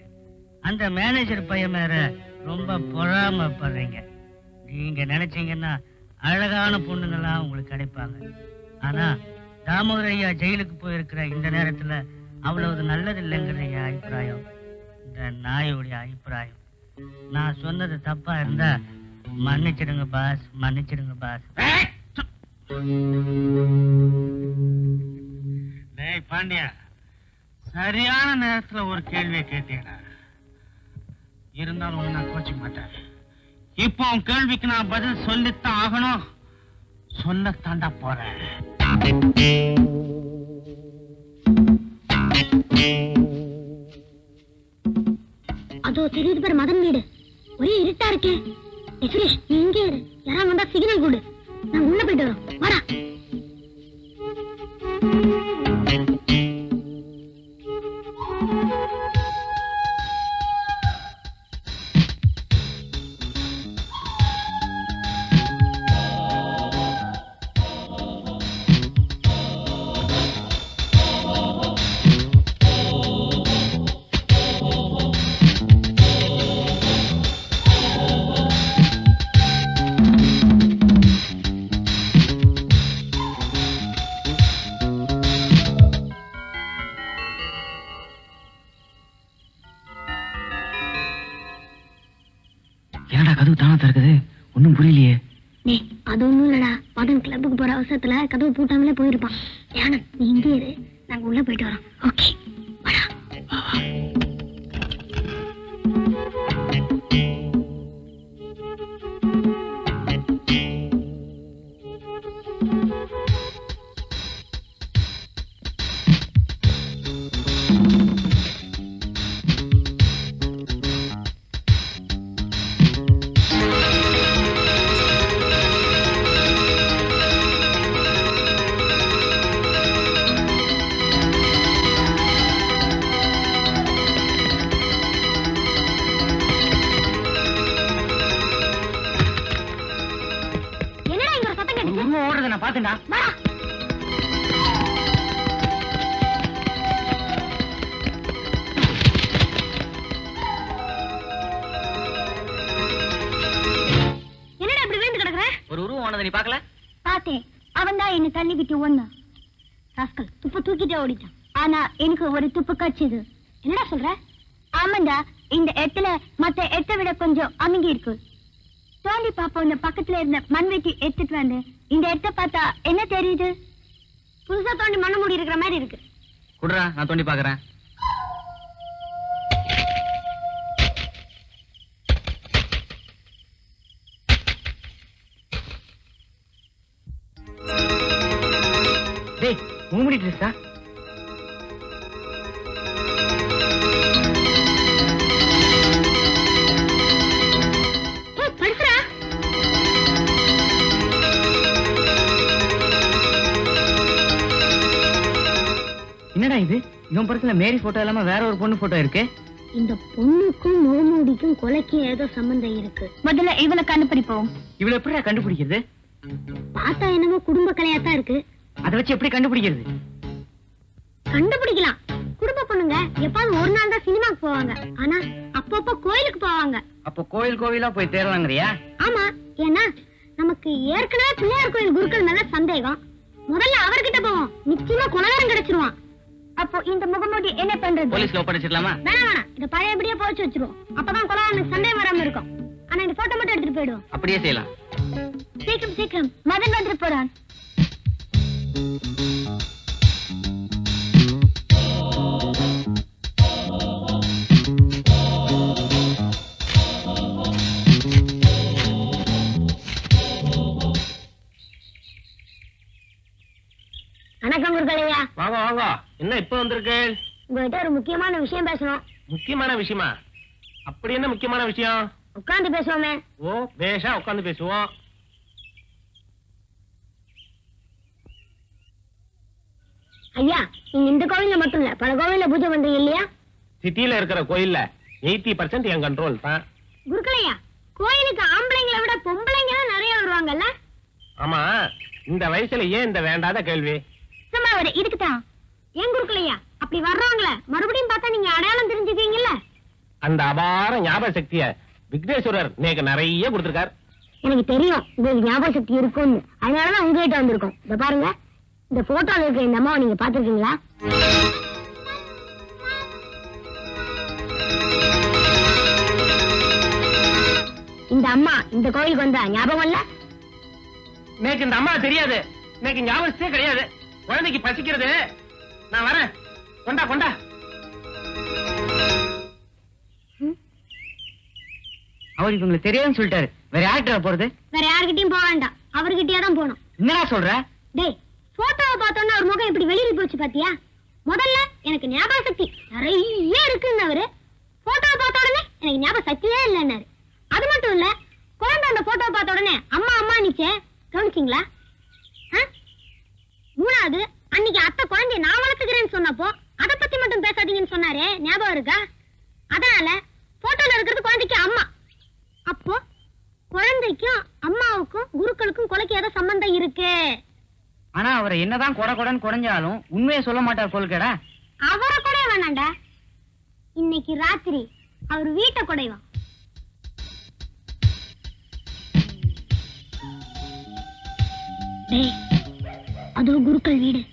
Speaker 8: அந்த மேனேஜர் பையன் மேல ரொம்ப பொறாமப்படுறீங்க. நீங்க நினைச்சீங்கன்னா அழகான பொண்ணுங்கெல்லாம் உங்களுக்கு கிடைப்பாங்க. ஆனா தாமோதர ஐயா ஜெயிலுக்கு போயிருக்கிற இந்த நேரத்துல அவ்வளவு நல்லது இல்லைங்கிறது என் அபிப்பிராயம். இந்த நாயோடைய அபிப்பிராயம். நான் சொன்னது தப்பா இருந்தா மன்னிச்சிடுங்க பாஸ், மன்னிச்சிடுங்க பாஸ். டேய் பாண்டியா, சரியான நேரத்துல ஒரு கேள்வியை கேட்டீங்கடா. இருந்தாலும் நான் கோச்சிக்க மாட்டேன். இப்போ உன் கேள்விக்கு நான் பதில் சொல்லித்தான் ஆகணும். சொல்லத்தாண்டா போறேன்.
Speaker 6: அதோ தெரியுது பேர் மதன் வீடு. ஒரே இருட்டா இருக்கே. சுரேஷ், நீ இங்கே இரு. யாராவது வந்தா சிக்னல் கொடு. நான் உள்ள போயிட்டு வரோம். வாடா.
Speaker 7: என்னடா கதவு தானா திறக்குது? ஒன்னும் புரியலையே.
Speaker 6: அது ஒண்ணும் இல்லடா. மதன் கிளப்புக்கு போற அவசரத்துல கதவு பூட்டாமலே போயிருப்பான். யானை, நீ இங்கே இரு. நாங்க உள்ள போயிட்டு வரோம். ஓகே, வாடா.
Speaker 7: ஒரு உருவம் ஓனதை நீ பாக்கல?
Speaker 6: பார்த்தேன். அவன் தான் என்ன தள்ளி விட்டு ஒண்ணு ராஸ்கல் துப்பு தூக்கிட்டே ஓடிட்டான். ஆனா எனக்கு ஒரு துப்பு கட்சிது. என்னடா சொல்ற? ஆமாண்டா, இந்த இடத்துல மத்த இடத்தை விட கொஞ்சம் அமுங்கி இருக்கு. தோண்டி பாப்போம். இந்த பக்கத்துல இருந்த மண்வெட்டி எடுத்துட்டு வந்து இந்த இடத்த பார்த்தா என்ன தெரியுது? புதுசா தோண்டி மண்ண மூடி இருக்கிற மாதிரி இருக்கு.
Speaker 7: குடுறா, நான் தோண்டி பாக்குறேன். டேய், மூடி ட்ரெஸ்ஸா? என்னடா இது? இவன் பர்ஸ்ல மேரி போட்டோ இல்லாம வேற ஒரு பொண்ணு போட்டோ இருக்கு.
Speaker 6: இந்த பொண்ணுக்கும் முகமூடிக்கும் கொலைக்கும் ஏதோ சம்பந்தம் இருக்கு. முதல்ல இவளை கண்டுபிடிப்போம்.
Speaker 7: இவளை எப்படிடா கண்டுபிடிக்கிறது?
Speaker 6: பார்த்தா என்னமோ குடும்ப கலையாத்தான் இருக்கு.
Speaker 7: அதை வச்சு எப்படி கண்டுபிடிக்கிறது?
Speaker 6: கண்டுபிடிக்கலாம். குடும்ப பொண்ணுங்க எப்பாவது ஒரு நாள் தான் சினிமாக்கு போவாங்க. ஆனா அப்பப்போ கோயிலுக்கு போவாங்க.
Speaker 7: அப்போ கோயில் கோவிலா போய் தேடலாங்கறியா?
Speaker 6: ஆமா, ஏன்னா நமக்கு ஏற்கனவே பிள்ளையார் கோயில் குருக்கள் மேல சந்தேகம். முதல்ல அவர்கிட்ட போவோம். நிச்சயமா கொலகாரம் கிடைச்சிருவான். அப்போ இந்த முகமூடி என்ன பண்றது?
Speaker 7: போலீஸ்ல ஒப்படைச்சிடலாமா?
Speaker 6: வேணாம், இத பழையபடியே போச்சு வச்சிருவோம். அப்பதான் கொலகாரனுக்கு சந்தேகம் வராம இருக்கும். ஆனா இந்த போட்டோ மட்டும் எடுத்துட்டு போயிடுவோம்.
Speaker 7: அப்படியே செய்யலாம்.
Speaker 6: சீக்கிரம் சீக்கிரம், மதன் வந்துட்டு போறான். வணக்கம் குருக்களையா.
Speaker 5: வாங்க வாங்க. என்ன இப்ப வந்திருக்கேன்?
Speaker 6: உங்ககிட்ட ஒரு முக்கியமான விஷயம் பேசணும்.
Speaker 5: முக்கியமான விஷயமா? அப்படி என்ன முக்கியமான விஷயம்?
Speaker 6: உட்கார்ந்து பேசுவோமே.
Speaker 5: ஓ, பேஷா உட்கார்ந்து பேசுவோம்.
Speaker 6: ஐயா, நீங்க இந்த கோவில்ல மட்டும் இல்ல பல கோவில்ல பூஜை பண்றீங்க இல்லையா?
Speaker 5: சிட்டில இருக்கிற கோயில்ல 80% என் கண்ட்ரோல் தான்.
Speaker 6: குருக்களையா, கோயிலுக்கு ஆம்பளைங்களை விட பொம்பளைங்க தான் நிறைய வருவாங்கல்ல?
Speaker 5: ஆமா, இந்த வயசுல ஏன் இந்த வேண்டாத கேள்வி?
Speaker 6: சும்மா ஒரு இதுக்கு தான். ஏன் குருக்களையா, அப்படி வர்றவங்கள மறுபடியும் பார்த்தா நீங்க அடையாளம் தெரிஞ்சுக்குவீங்கல்ல?
Speaker 5: அந்த அபார ஞாபக சக்திய விக்னேஸ்வரர் நேக்கு நிறைய கொடுத்திருக்கார்.
Speaker 6: எனக்கு தெரியும் உங்களுக்கு ஞாபக சக்தி இருக்கும்னு. அதனாலதான் உங்ககிட்ட வந்திருக்கோம். இத பாருங்க, இந்த போட்டோல இருக்க இந்த அம்மாவை நீங்க பாத்துருக்கீங்களா? இந்த அம்மா இந்த கோயிலுக்கு வந்தா ஞாபகம் இல்ல?
Speaker 5: நேக்கு இந்த அம்மா தெரியாது. நேக்கு ஞாபகத்தே கிடையாது. குழந்தைக்கு பசிக்கிறது. நான் வரேன். கொண்டா கொண்டா.
Speaker 2: அவர் உங்களுக்கு தெரியாதுன்னு சொல்லிட்டாரு. வேற யார்கிட்ட போறது?
Speaker 6: வேற யார்கிட்டயும் போக வேண்டாம், அவர்கிட்டயே தான் போகணும்.
Speaker 2: என்னடா சொல்ற?
Speaker 6: டேய், போட்டோவை பார்த்தோன்னா ஒரு முகம் இப்படி வெளியில போச்சு பாத்தியா? முதல்ல எனக்கு ஞாபக சக்தி நிறைய இருக்குன்னு அவரு, போட்டோவை பார்த்த உடனே எனக்கு ஞாபக சக்தியே இல்லைன்னாரு. அது மட்டும் இல்ல, குழந்தை அந்த போட்டோவை பார்த்த உடனே அம்மா அம்மா நிச்சே கவனிச்சிங்களா? மூணாவது, அன்னைக்கு அத்தை குழந்தைய நான் வளர்த்துக்கிறேன்னு சொன்னப்போ அதை பத்தி மட்டும் பேசாதீங்கன்னு சொன்னாரே, ஞாபகம் இருக்கா? அதனால போட்டோல இருக்கிறது குழந்தைக்கு அம்மா. அப்போ குழந்தைக்கும் அம்மாவுக்கும் குருக்களுக்கும் கொலைக்கு ஏதோ சம்பந்தம் இருக்கு.
Speaker 2: ஆனா அவரை என்னதான் கொடன்னு குறைஞ்சாலும் உண்மையை சொல்ல மாட்டார் போல்கடா.
Speaker 6: அவரை கூட வேணாண்டா, இன்னைக்கு ராத்திரி அவர் வீட்டை கொடைவான். டேய், அதோ குருக்கள் வீடு.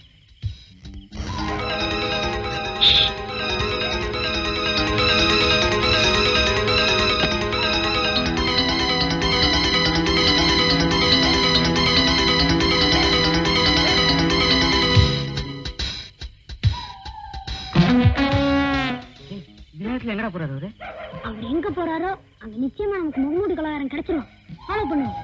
Speaker 2: எங்கடா போறாரு அவரு?
Speaker 6: அவர் எங்க போறாரோ அங்க நிச்சயமா நமக்கு முகமூடி கலாச்சாரம் கிடைச்சிடும். ஃபாலோ பண்ணுவோம்.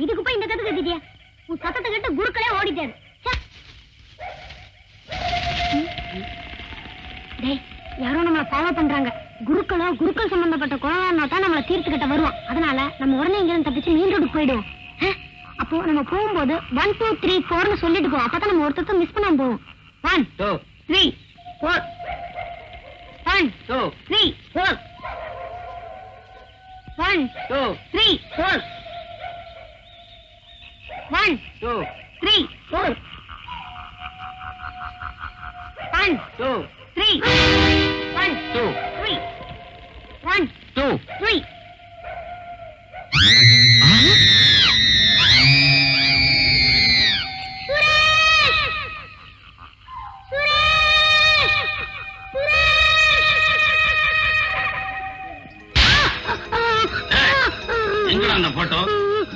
Speaker 6: இதுக்கு போய் இந்த கத்து கத்திட்டியா? உன் சத்தத்தை கேட்டு குருக்களே ஓடிட்டாரு. டேய், யாரோ நம்மள ஃபாலோ பண்றாங்க. குருக்கள் சம்பந்தப்பட்ட கொலைனா தான் நம்மள தீர்த்துக்கிட்ட வருவோம். அதனால நம்ம உடனே இங்க இருந்து தப்பிச்சு மெயின் ரோடுக்கு போயிடுவோம். அப்போ நம்ம போகும்போது 1 2 3 4ன்னு சொல்லிட்டு போவோம். அப்பதான் நம்ம ஒருத்தர் மிஸ் பண்ணாம போவோம். 1 2 3 4 1 2 3 4 1 2 3 4 1 2 3 4 1 2 3 1 2 3 1 2 3
Speaker 10: எங்கடா போட்டோ?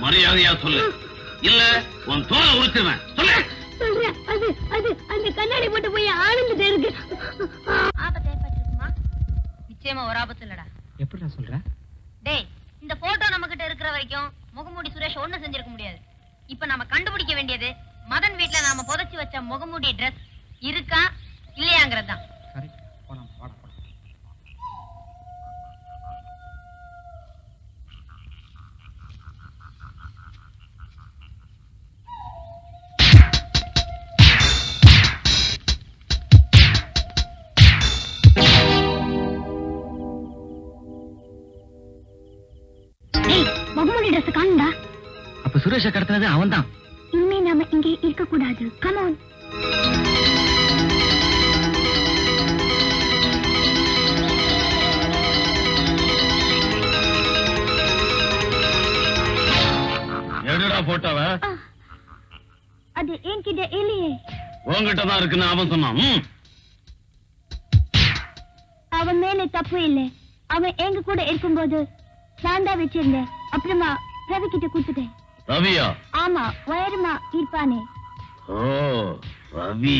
Speaker 10: மரியாதையா சொல்லு, இல்ல உன் தோலை உரிச்சுவேன். சொல்லு.
Speaker 6: அது அந்த கண்ணாடி போட்டு போய் ஆனந்துட்டே இருக்கு.
Speaker 12: ஆபத்து ஏற்பட்டிருக்குமா? நிச்சயமா ஒரு ஆபத்து இல்லடா.
Speaker 2: எப்படிடா சொல்ற?
Speaker 12: டேய், இந்த போட்டோ நம்ம கிட்ட இருக்கிற வரைக்கும் முகமூடி சுரேஷ் ஒண்ணும் செஞ்சிருக்க முடியாது. இப்ப நாம கண்டுபிடிக்க வேண்டியது மதன் வீட்டுல நாம புதைச்சு வச்ச முகமூடி டிரெஸ் இருக்கா இல்லையாங்கிறதுதான்.
Speaker 6: முகமூடி டிரெஸ் காணுடா.
Speaker 2: அப்ப சுரேஷ கடத்தினது அவன்தான்.
Speaker 6: இனிமே நாம இங்கே இருக்க கூடாது. Come on.
Speaker 10: போட்டோவ
Speaker 6: அது என்கிட்ட இல்லையே.
Speaker 10: உங்ககிட்ட தான் இருக்குன்னு அவன் சொன்னான்.
Speaker 6: அவன் மேல தப்பு இல்லை. அவன் எங்க கூட இருக்கும்போது நான் தான் வச்சிருந்தேன். அப்புறமா ரவி கிட்ட கொடுத்துட்டேன்.
Speaker 10: ரவியா?
Speaker 6: ஆமா, உயரமா இருப்பானே.
Speaker 10: ஓ, ரவி.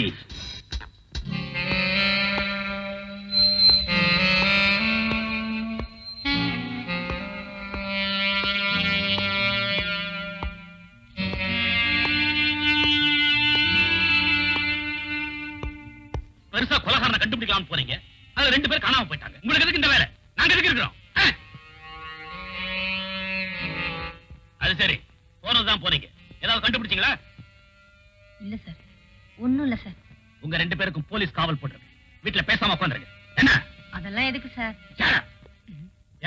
Speaker 5: பெருசா கொலகாரனை கண்டுபிடிக்கலாம் போறீங்க, அதுல 2 பேர் காணாம போயிட்டாங்க. உங்களுக்கு எதுக்கு இந்த வேலை? நாங்க எதுக்கு இருக்கிறோம்? அது சரி, போனதுதான் போறீங்க, ஏதாவது கண்டுபிடிச்சீங்களா?
Speaker 12: இல்ல சார், ஒண்ணும் இல்ல சார்.
Speaker 5: உங்க 2 பேருக்கும் போலீஸ் காவல் போட்டிருக்கு. வீட்டுல பேசாம உட்காந்துருங்க. என்ன?
Speaker 12: அதெல்லாம் எதுக்கு சார்?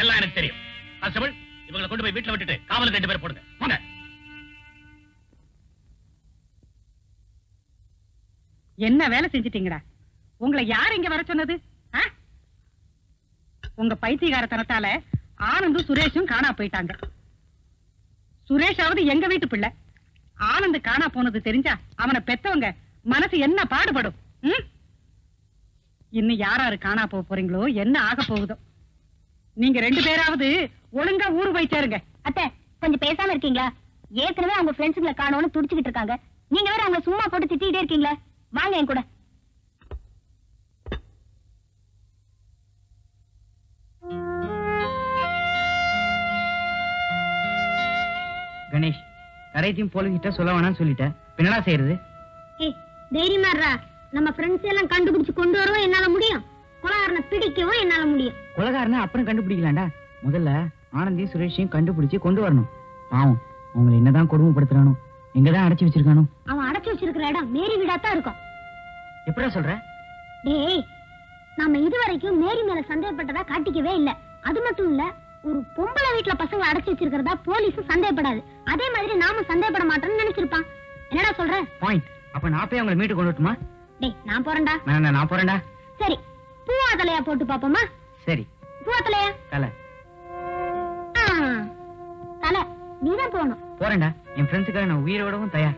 Speaker 5: எல்லாம் எனக்கு தெரியும். கான்ஸ்டபிள், இவங்களை கொண்டு போய் வீட்டுல விட்டுட்டு காவலுக்கு 2 பேர் போடுங்க. போங்க.
Speaker 3: என்ன வேலை செஞ்சிட்டீங்கடா? உங்களை யார் இங்க வர சொன்னது? உங்க பைத்தியகாரத்தனத்தால ஆனந்தும் சுரேஷும் காணா போயிட்டாங்க. சுரேஷாவது எங்க வீட்டு பிள்ளை. ஆனந்த் காணா போனது தெரிஞ்சா அவனை பெத்தவங்க மனசு என்ன பாடுபடும்? இன்னும் யாராரு காணா போறீங்களோ, என்ன ஆக போகுதோ. நீங்க 2 பேராவது ஒழுங்கா ஊரு போய் சேருங்க.
Speaker 6: அத்தை, கொஞ்சம் பேசாம இருக்கீங்களா? ஏற்கனவே அவங்க ஃப்ரெண்ட்ஸுங்களை காணோன்னு துடிச்சுக்கிட்டு இருக்காங்க. நீங்க வேற அவங்க சும்மா போட்டு திட்டிகிட்டே இருக்கீங்களா? வாங்க என் கூட.
Speaker 2: கணேஷ், கடைசியும் போலீஸ்கிட்ட சொல்ல வேணாம்னு சொல்லிட்டேன். என்னடா செய்யறது?
Speaker 6: தைரியமாடுறா. நம்ம ஃப்ரெண்ட்ஸ் எல்லாம் கண்டுபிடிச்சு கொண்டு வரவும் என்னால முடியும். கொலகாரனை பிடிக்கவும் என்னால முடியும்.
Speaker 2: கொலகாரனை அப்புறம் கண்டுபிடிக்கலாம்டா. முதல்ல ஆனந்தையும் சுரேஷையும் கண்டுபிடிச்சு கொண்டு வரணும். பாவம், அவங்களை என்னதான் கொடுமைப்படுத்துறானோ, எங்கதான் அடைச்சு வச்சிருக்கானோ.
Speaker 6: அவன் அடைச்சு வச்சிருக்கிற இடம் மேரி வீடாத்தான் இருக்கும்.
Speaker 2: எப்படா சொல்ற?
Speaker 6: டேய், நாம இதுவரைக்கும் மேரி மேல சந்தேகப்பட்டதா காட்டிக்கவே இல்ல. அது மட்டும் இல்ல, ஒரு பொம்பளை வீட்டுல பசங்களை அடைச்சு வச்சிருக்கிறதா போலீஸ் சந்தேகப்படாது. அதே மாதிரி நாம சந்தேகப்பட மாட்டோம்னு நினைச்சிருப்பான். என்னடா சொல்ற?
Speaker 2: பாயிண்ட். அப்ப நான் போய் அவங்களை மீட்டு கொண்டு வரட்டுமா?
Speaker 6: டேய், நான் போறேன்டா.
Speaker 2: நான் போறேன்டா.
Speaker 6: சரி, பூவா தலையா போட்டு பாப்போமா?
Speaker 2: சரி.
Speaker 6: பூவா தலையா?
Speaker 2: தலை.
Speaker 6: தலை, நீதான் போகணும்.
Speaker 2: போறேன்டா. என் ஃப்ரெண்ட்ஸுக்காக நான் உயிரை விடவும் தயார்.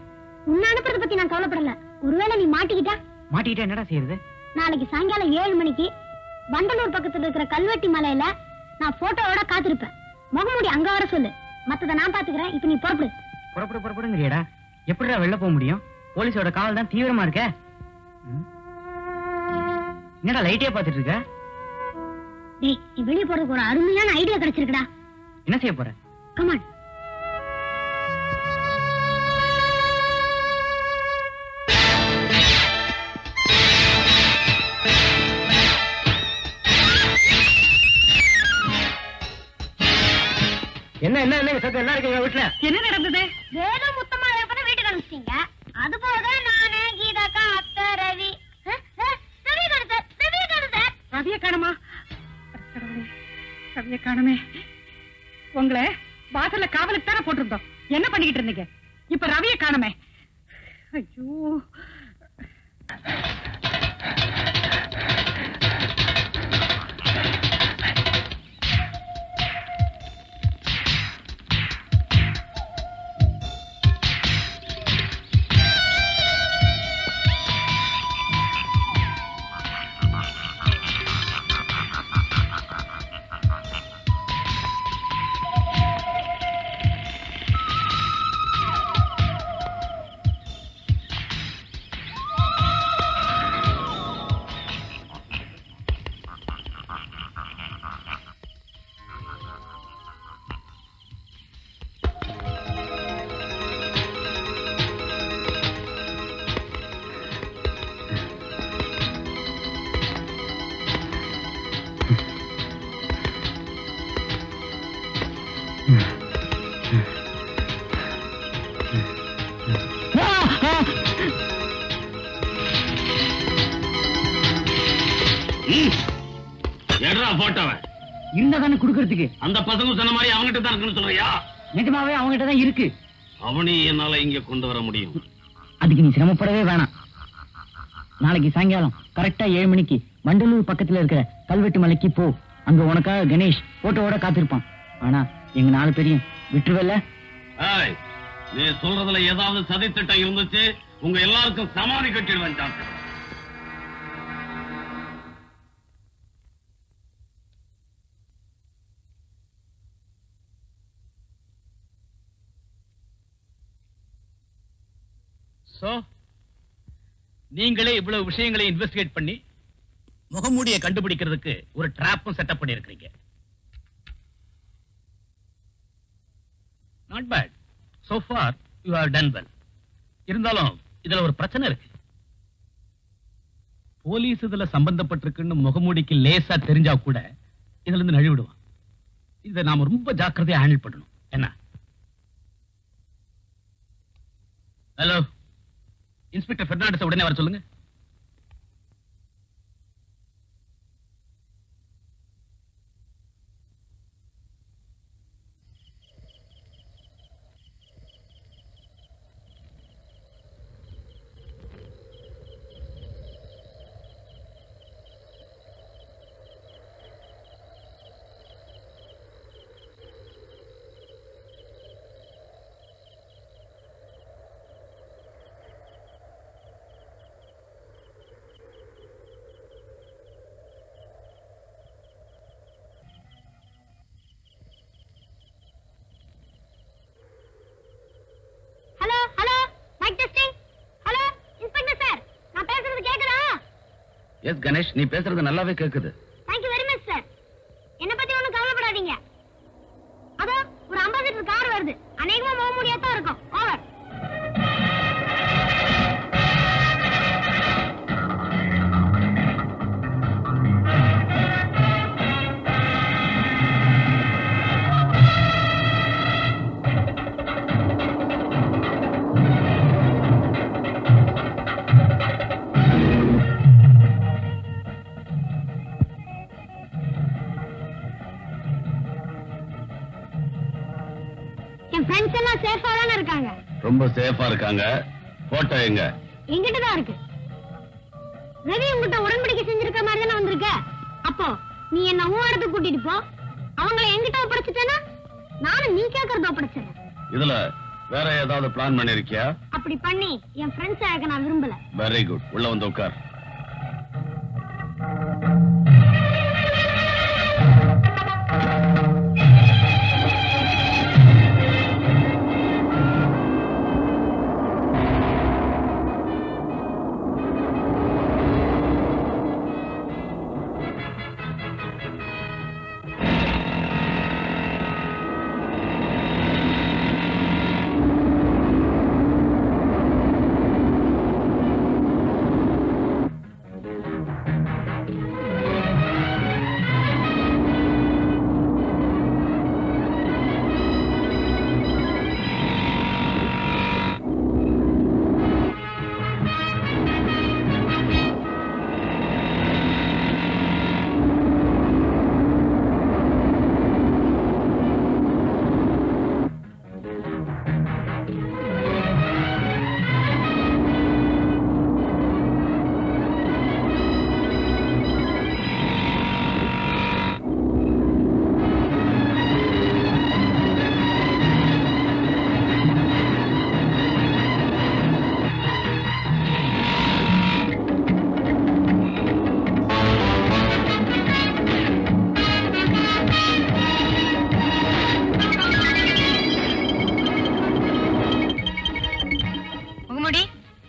Speaker 6: உன்னை அனுப்புறத பத்தி நான் கவலைப்படல. ஒருவேளை நீ மாட்டிக்கிட்டா?
Speaker 2: மாட்டிக்கிட்டா என்னடா செய்யறது?
Speaker 6: நாளைக்கு சாயங்காலம் 7 மணிக்கு வண்டலூர் பக்கத்துல இருக்கிற கல்வெட்டி மலையில நான் போட்டோவோட காத்திருப்பேன். முகமூடி அங்க வர சொல்லு. மத்தத நான் பாத்துக்கிறேன். இப்ப நீ புறப்படு.
Speaker 2: புறப்படுங்கறியடா. எப்படிடா வெளில போக முடியும்? போலீஸோட காவல் தான் தீவிரமா இருக்க. என்னடா லைட்டே பாத்துட்டு இருக்க?
Speaker 6: டேய், நீ வெளிய போறதுக்கு ஒரு அருமையான ஐடியா கிடைச்சிருக்குடா.
Speaker 2: என்ன செய்ய போற?
Speaker 6: கமான்.
Speaker 2: என்ன என்ன என்ன சத்தம் எல்லாம் இருக்கீங்க வீட்டுல?
Speaker 3: என்ன நடந்தது?
Speaker 6: வேத முத்தமா வீட்டுக்கு அனுப்பிச்சிட்டீங்க. அது போக நானு, கீதாக்கா, அத்தை, ரவி.
Speaker 3: ரவிய காணுமா? ரவிய காணுமே. உங்களை வாசல்ல காவலுக்கு தானே போட்டிருந்தோம். என்ன பண்ணிக்கிட்டு இருந்தீங்க? இப்ப ரவிய காணுமே. ஐயோ,
Speaker 10: எடா போட்டவன்
Speaker 2: இருந்தாதானே குடுக்கறதுக்கு.
Speaker 10: அந்த பசங்க சொன்ன மாதிரி அவங்ககிட்ட தான் இருக்குன்னு சொல்றியா?
Speaker 2: நிஜமாவே அவங்ககிட்ட தான் இருக்கு.
Speaker 10: அவனையும் என்னால இங்க கொண்டு வர முடியும்.
Speaker 2: அதுக்கு நீ சிரமப்படவே வேணாம். நாளைக்கு சாயங்காலம் கரெக்டா 7 மணிக்கு வண்டலூர் பக்கத்துல இருக்கிற கல்வெட்டு மலைக்கு போ. அங்க உனக்காக கணேஷ் போட்டோவோட காத்திருப்பான். ஆனா எங்க 4 பேரையும் விட்டுருவல்ல?
Speaker 10: நீ சொல்றதுல ஏதாவது சதித்திட்டம் இருந்துச்சு உங்க எல்லாருக்கும் சமாதி கட்டிடுவேன் ஜான்சன்.
Speaker 13: சோ நீங்களே இவ்வளவு விஷயங்களை இன்வெஸ்டிகேட் பண்ணி முகமூடியை கண்டுபிடிக்கிறதுக்கு ஒரு டிராப்பும் செட்டப் பண்ணி இருக்கீங்க. Not bad. So far you have done well. இருந்தாலும் இதுல ஒரு பிரச்சனை இருக்கு. போலீஸ் இதுல சம்பந்தப்பட்டிருக்குன்னு முகமூடிக்கு லேசா தெரிஞ்சா கூட இதுல இருந்து நழுவிடுவான். இதை நாம ரொம்ப ஜாக்கிரதையா ஹேண்டில் பண்ணணும். என்ன? ஹலோ, இன்ஸ்பெக்டர் பெர்னாண்டஸ் உடனே வர சொல்லுங்க.
Speaker 6: Hello hello mike testing. Hello inspector sir, நான் பேசுறது கேக்குதா?
Speaker 10: எஸ் கணேஷ், நீ பேசுறது நல்லாவே கேக்குது.
Speaker 6: Thank you very much sir. என்ன பத்தி ஒண்ணும் கவலைப்படாதீங்க. அதோ ஒரு அம்பாசிடர் கார் வருது. அநேகமா முகமூடியா தான் இருக்கும். ஓவர். என் ஃப்ரெண்ட்ஸ் எல்லாம் சேஃபா தானே இருக்காங்க?
Speaker 10: ரொம்ப சேஃபா இருக்காங்க. போட்டோ எங்க?
Speaker 6: என்கிட்ட தான் இருக்கு. ரவி உங்ககிட்ட உடன்படிக்கை செஞ்சிருக்க மாதிரி தானே வந்திருக்க. அப்போ நீ என்ன உன் இடத்துக்கு கூட்டிட்டு போ. அவங்களை என்கிட்ட ஒப்படைச்சிட்டேன்னா நானும் நீ கேட்கறத ஒப்படைச்சிடறேன்.
Speaker 10: இதுல வேற ஏதாவது பிளான் பண்ணிருக்கியா?
Speaker 6: அப்படி பண்ணி என் ஃப்ரெண்ட்ஸ் ஆக நான் விரும்பல.
Speaker 10: Very good. உள்ள வந்து உட்கார்.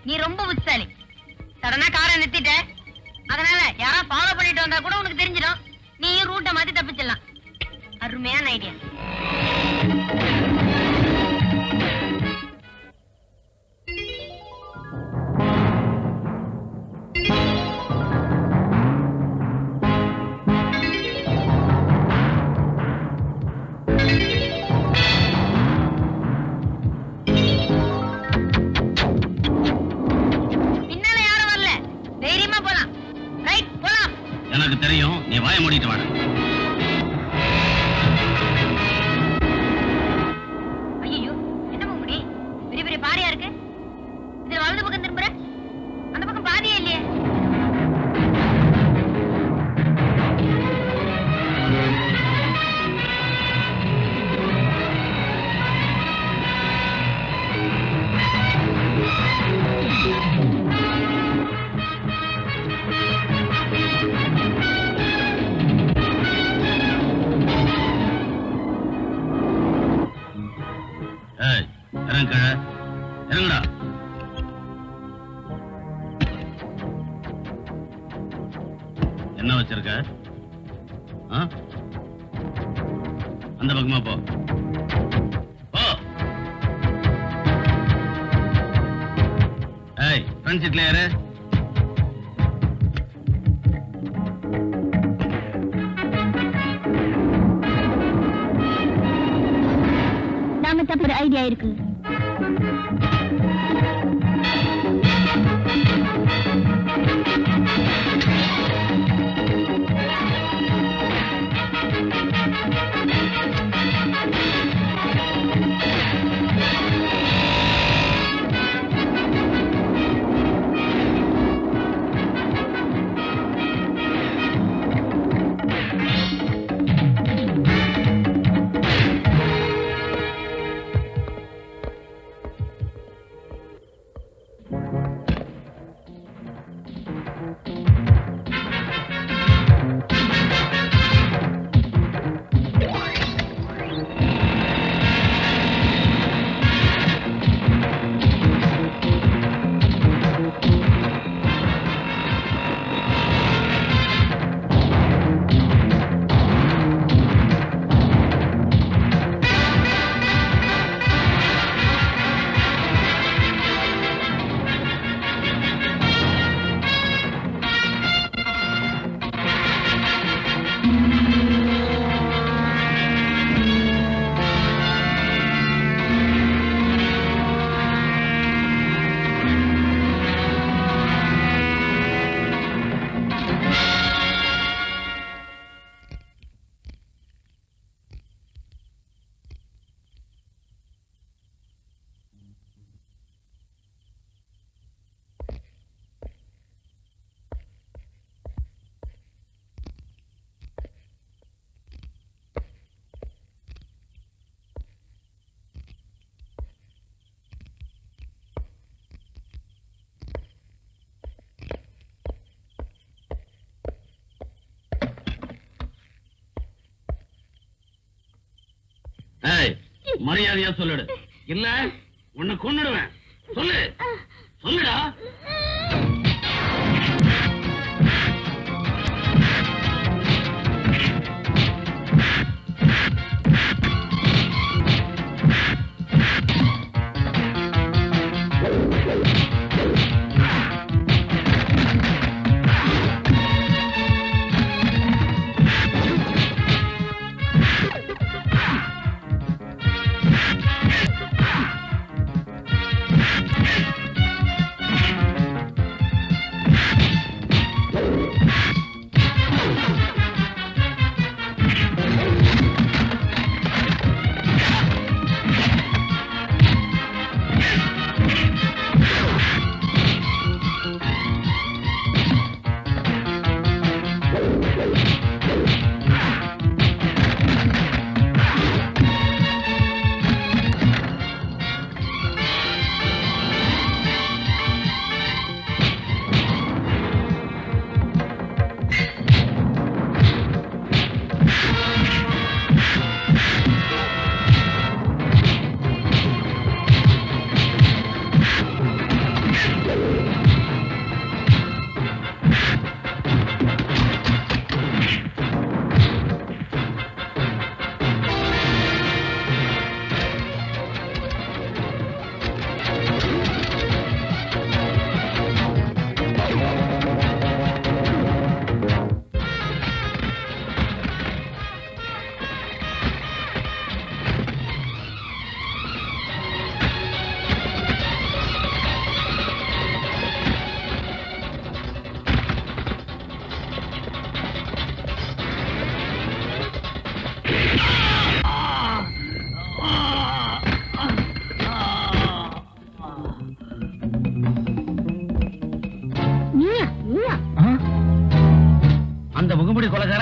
Speaker 12: நீ ரொம்ப புத்திசாலி. சடனா காரை நிறுத்திட்ட. அதனால யாரா ஃபாலோ பண்ணிட்டு வந்தா கூட உனக்கு தெரிஞ்சிடும். நீயும் ரூட்டை மாத்தி தப்பிச்சிடலாம். அருமையான ஐடியா.
Speaker 10: எனக்கு தெரியும், நீ வாய மூடிட்டு வாட.
Speaker 12: ஐயோ, என்ன முடி பெரிய பெரிய பாறையா இருக்கு. இதுல வலது பக்கம் திரும்புற, அந்த பக்கம் பாதியே இல்லையே.
Speaker 10: இறங்குடா. என்ன வச்சிருக்க? அந்த பக்கமா போ. ஃப்ரண்ட் சீட்ல யாரு?
Speaker 6: நாம தப்பு ஐடியா இருக்கு.
Speaker 10: மரியாதையா சொல்லிடு, இல்ல உன்னை கொன்னுடுவேன். சொல்லு, சொல்லுடா.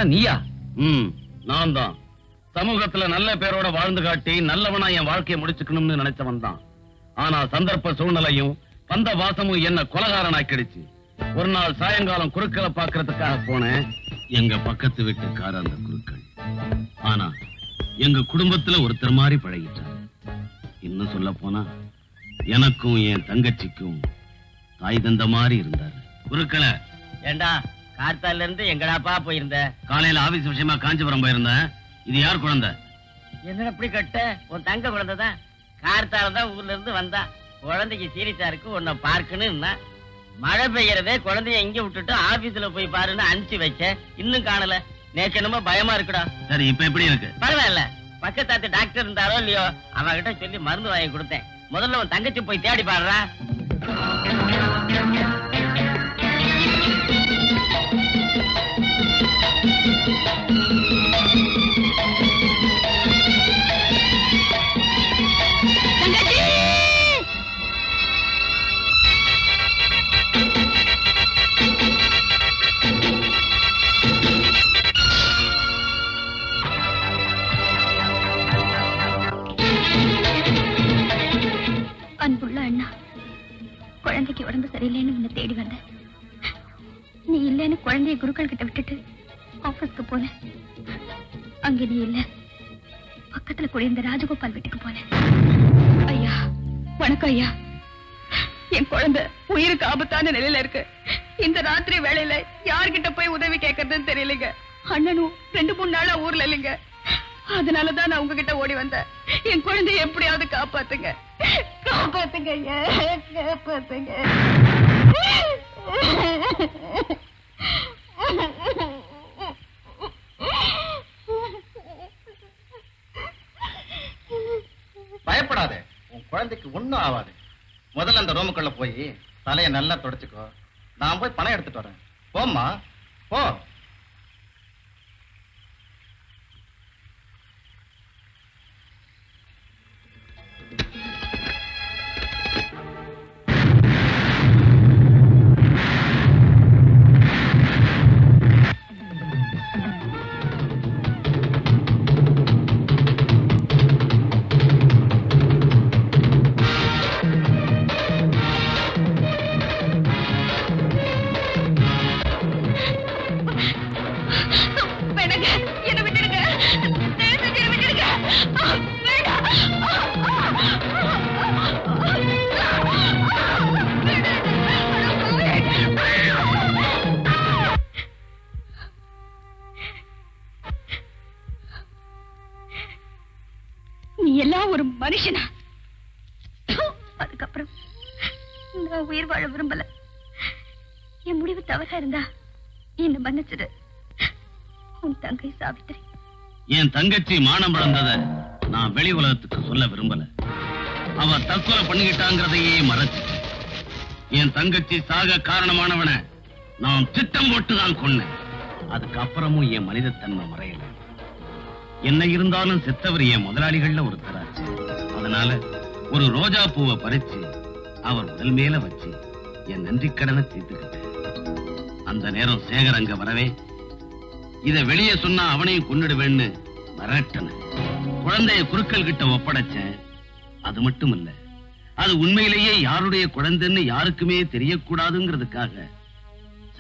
Speaker 10: நீயா? நான் தான். சமூகத்துல நல்ல பேரோட வாழ்ந்து காட்டி நல்லவனா என் வாழ்க்கையை முடிச்சுக்கணும்னு நினைச்சவன் தான். ஆனா சந்தர்ப்ப சூழ்நிலையும் வந்த வாசமும் என்ன கொலகாரனாக்கிடுச்சு. ஒரு நாள் சாயங்காலம் குறுக்களை பாக்குறதுக்காக போனேன். எங்க பக்கத்து வீட்டுக்கார அந்த குறுக்கள். ஆனா எங்க குடும்பத்துல ஒருத்தர் மாதிரி பழகிட்டார். இன்னும் சொல்ல போனா எனக்கும் என் தங்கச்சிக்கும் தாய் தந்த மாதிரி இருந்தாரு. குறுக்களை
Speaker 8: ஏண்டா கார்த்தால இருந்து எங்கடாப்பா போயிருந்த?
Speaker 10: காலையில ஆபீஸ் விஷயமா காஞ்சிபுரம் போயிருந்தேன். இது யார் குழந்தை?
Speaker 8: என்ன எப்படி கட்ட? உன் தங்க குழந்தை தான். கார்த்தால தான் ஊர்ல இருந்து வந்தா. குழந்தைக்கு சீரியஸா இருக்கு, உன்னை பார்க்கணும்னா. மழை பெய்யறதே குழந்தைய இங்க விட்டுட்டு ஆபீஸ்ல போய் பாருன்னு அனுப்பிச்சு வச்சேன். இன்னும் காணல. நேக்கு என்னமோ பயமா இருக்குடா.
Speaker 10: சரி, இப்ப எப்படி இருக்கு?
Speaker 8: பரவாயில்ல. பக்கத்தாத்து டாக்டர் இருந்தாரோ இல்லையோ அவகிட்ட சொல்லி மருந்து வாங்கி கொடுத்தேன். முதல்ல உன் தங்கச்சி போய் தேடி பாடுறா.
Speaker 6: அன்புள்ள அண்ணா, குழந்தைக்கு உடம்பு சரியில்லைன்னு உன்னை தேடி வந்தேன். நீ இல்லைன்னு குழந்தைய குருக்கள் கிட்ட விட்டுட்டு ஆபீஸ்க்கு போனேன். அங்க நீ இல்ல. பக்கத்துல குடியிருந்த ராஜகோபால் வீட்டுக்கு போனேன். ஐயா, வணக்கம் ஐயா. என் குழந்தை உயிருக்கு ஆபத்தான நிலையில இருக்கு. இந்த ராத்திரி வேளையில யார்கிட்ட போய் உதவி கேட்கறதுன்னு தெரியலைங்க. அண்ணனும் 2-3 நாளா ஊர்ல இல்லைங்க. அதனாலதான் நான் உங்ககிட்ட ஓடி வந்தேன். என் குழந்தைய எப்படியாவது காப்பாத்துங்க, காப்பாத்துங்க ஐயா, காப்பாத்துங்க.
Speaker 4: பயப்படாதே, உன் குழந்தைக்கு ஒண்ணும் ஆகாது. முதல்ல அந்த ரூமுக்குள்ள போய் தலையை நல்லா தொடச்சுக்கோ. நான் போய் பணம் எடுத்துட்டு வரேன். போம்மா, போ.
Speaker 6: நீ எல்லாம் ஒரு மனுஷனா? அதுக்கப்புறம் நான் உயிர் வாழ விரும்பல. என் முடிவு தவறா இருந்தா என்ன மன்னிச்சிடு. உன் தங்கை சாவித்திரி.
Speaker 10: என் தங்கச்சி மானம் இழந்தத நான் வெளி உலகத்துக்கு சொல்ல விரும்பல. அவ தற்கொலை பண்ணிக்கிட்டாங்கிறதையே மறைச்சு என் தங்கச்சி சாக காரணமானவன நான் திட்டம் போட்டுதான் கொன்னேன். அதுக்கப்புறமும் என் மனிதத்தன்மை மறையல. என்ன இருந்தாலும் செத்தவர் என் முதலாளிகள்ல ஒருத்தராச்சு. அதனால ஒரு ரோஜா பூவை பறிச்சு அவர் உடல் மேல வச்சு என் நன்றி கடனை தீர்த்துக்கிட்டேன். அந்த நேரம் சேகர் அங்க வரவே இத வெளியே சொன்னா அவனையும் கொன்னுடுவேன்னு மிரட்டன. குழந்தைய குருக்கள் கிட்ட ஒப்படைச்சேன். அது மட்டும் இல்ல, அது உண்மையிலேயே யாருடைய குழந்தைன்னு யாருக்குமே தெரியக்கூடாதுங்கிறதுக்காக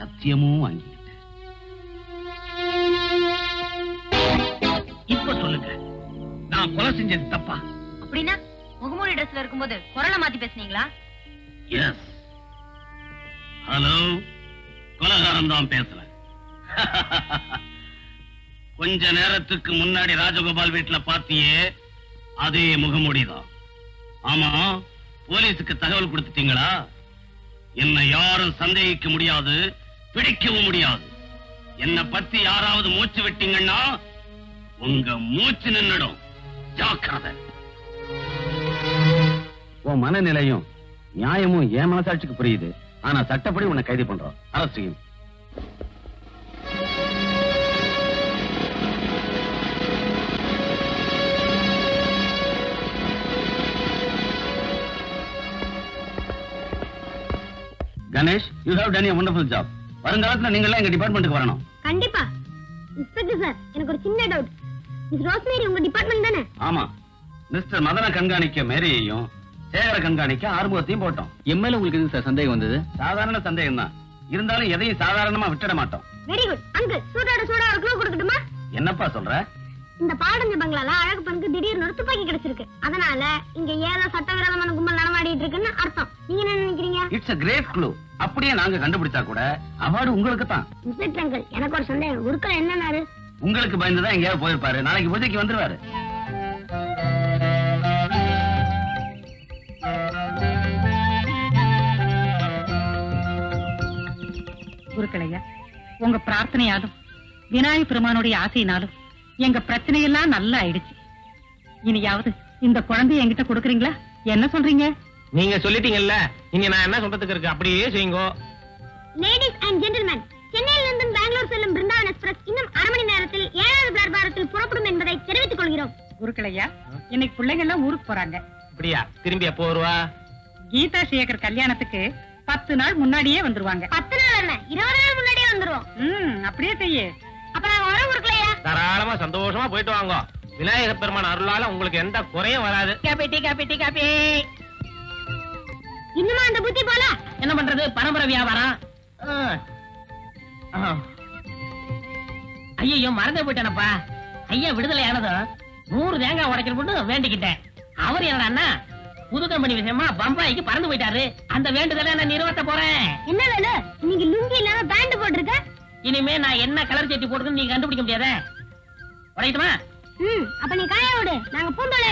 Speaker 10: சத்தியமும் வாங்கிக்கிட்டேன்.
Speaker 13: இப்ப சொல்லுங்க, நான் கொலை செஞ்சது தப்பா?
Speaker 12: அப்படின்னா முகமூடி ட்ரெஸ்ல இருக்கும்போது குரலை மாத்தி பேசுனீங்களா?
Speaker 10: எஸ். ஹலோ, கொலகாரம் தான் பேசுறேன். கொஞ்ச நேரத்துக்கு முன்னாடி ராஜகோபால் வீட்டுல பாத்தியே, அதே முகமூடிதான். ஆமா, போலீஸுக்கு தகவல் கொடுத்துட்டீங்களா? என்ன யாரும் சந்தேகிக்க முடியாது, பிடிக்கவும் முடியாது. என்ன பத்தி யாராவது மூச்சு விட்டீங்கன்னா உங்க மூச்சு நின்னுடும். ஜாக்கிரதை. உன் மனநிலையும் நியாயமும் என் மனசாட்சிக்கு புரியுது. ஆனா சட்டப்படி உன்னை கைது பண்றோம். அரசு Ganesh, you have done a wonderful job. வருங்காலத்துல நீங்க எல்லாம் எங்க டிபார்ட்மெண்ட்டுக்கு வரணும்.
Speaker 6: கண்டிப்பா. இன்ஸ்பெக்டர் சார், எனக்கு ஒரு சின்ன டவுட். மிஸ் ரோஸ்மேரி உங்க டிபார்ட்மெண்ட் தானே?
Speaker 10: ஆமா. மிஸ்டர் மதன கண்காணிக்க மேரியையும் சேகர கண்காணிக்க ஆறுமுகத்தையும் போட்டோம்.
Speaker 7: எம்எல்ஏ உங்களுக்கு எதுக்கு சார் சந்தேகம் வந்தது?
Speaker 10: சாதாரண சந்தேகம் தான், இருந்தாலும் எதையும் சாதாரணமா விட்டுட மாட்டோம்.
Speaker 6: வெரி குட் அங்கு சூடோட சூடா ஒரு க்ளூ கொடுக்கட்டுமா?
Speaker 10: என்னப்பா சொல்ற?
Speaker 6: இந்த பாடஞ்ச பங்களால அழகப்பனுக்கு திடீர்னு ஒரு துப்பாக்கி கிடைச்சிருக்கு. அதனால இங்க ஏதோ சட்டவிரோதமான கும்பல் நடமாடிட்டு இருக்குன்னு அர்த்தம். நீங்க என்ன நினைக்கிறீங்க?
Speaker 10: It's a great clue. அப்படியே நாங்க கண்டுபிடிச்சா கூட அவார்டு உங்களுக்கு தான்.
Speaker 6: இன்ஸ்பெக்டர் அங்கிள், எனக்கு ஒரு சந்தேகம். உருக்கல என்னன்னாரு?
Speaker 10: உங்களுக்கு பயந்துதான் எங்கேயாவது போயிருப்பாரு. நாளைக்கு பூஜைக்கு வந்துருவாரு.
Speaker 3: குருக்களையா, உங்க பிரார்த்தனையாலும் விநாயக பெருமானுடைய ஆசையினாலும் எங்க பிரச்சனையெல்லாம் நல்லா ஆயிடுச்சு. இனியாவது இந்த குழந்தைய என்கிட்ட கொடுக்குறீங்களா? என்ன சொல்றீங்க?
Speaker 5: நீங்க சொல்லிட்டீங்கல்ல, இங்க நான் என்ன சொல்றதுக்கு இருக்கு, அப்படியே செய்யுங்க.
Speaker 6: லேடிஸ் அண்ட் ஜென்டில்மேன், சென்னையில் இருந்து பெங்களூர் செல்லும் பிருந்தாவன் எக்ஸ்பிரஸ் இன்னும் 1/2 மணி நேரத்தில் 7வது பிளாட்பாரத்தில் புறப்படும் என்பதை தெரிவித்துக் கொள்கிறோம்.
Speaker 3: குருக்களையா, இன்னைக்கு பிள்ளைங்க எல்லாம் ஊருக்கு போறாங்க.
Speaker 5: அப்படியா? திரும்பி எப்போ வருவா?
Speaker 3: கீதா சேகர் கல்யாணத்துக்கு 10 நாள் முன்னாடியே வந்துருவாங்க.
Speaker 6: 10 நாள் என்ன, 20 நாள் முன்னாடியே வந்துருவோம்.
Speaker 3: அப்படியே செய்ய.
Speaker 6: அப்ப நாங்க வர குருக்களையா?
Speaker 5: தாராளமா சந்தோஷமா போயிட்டு வாங்க. விநாயக பெருமான் அருளால உங்களுக்கு எந்த குறையும் வராது.
Speaker 1: காப்பி.
Speaker 6: இன்னுமா அந்த புத்தி போல?
Speaker 1: என்ன பண்றது, பரம்பரை வியாபாரம். ஐயோ மறந்தே போயிட்டானப்பா. ஐயா விடுதலை ஆனதும் 100 தேங்காய் உடைக்கணும்னு வேண்டிக்கிட்டேன். அவர் என்னடா புது கம்பெனி விஷயமா பம்பாய்க்கு பறந்து போயிட்டாரு. அந்த வேண்டுதலை நான் நிறைவேற்ற போறேன்.
Speaker 6: என்ன வேலை? நீங்க லுங்கி இல்லாம பேண்ட் போட்டிருக்க.
Speaker 1: இனிமே நான் என்ன கலர் சட்டி போடுறதுன்னு நீங்க கண்டுபிடிக்க முடியாத. உடைக்கட்டுமா?
Speaker 6: அப்ப நீ காய விடு, நாங்க பூந்தோலை.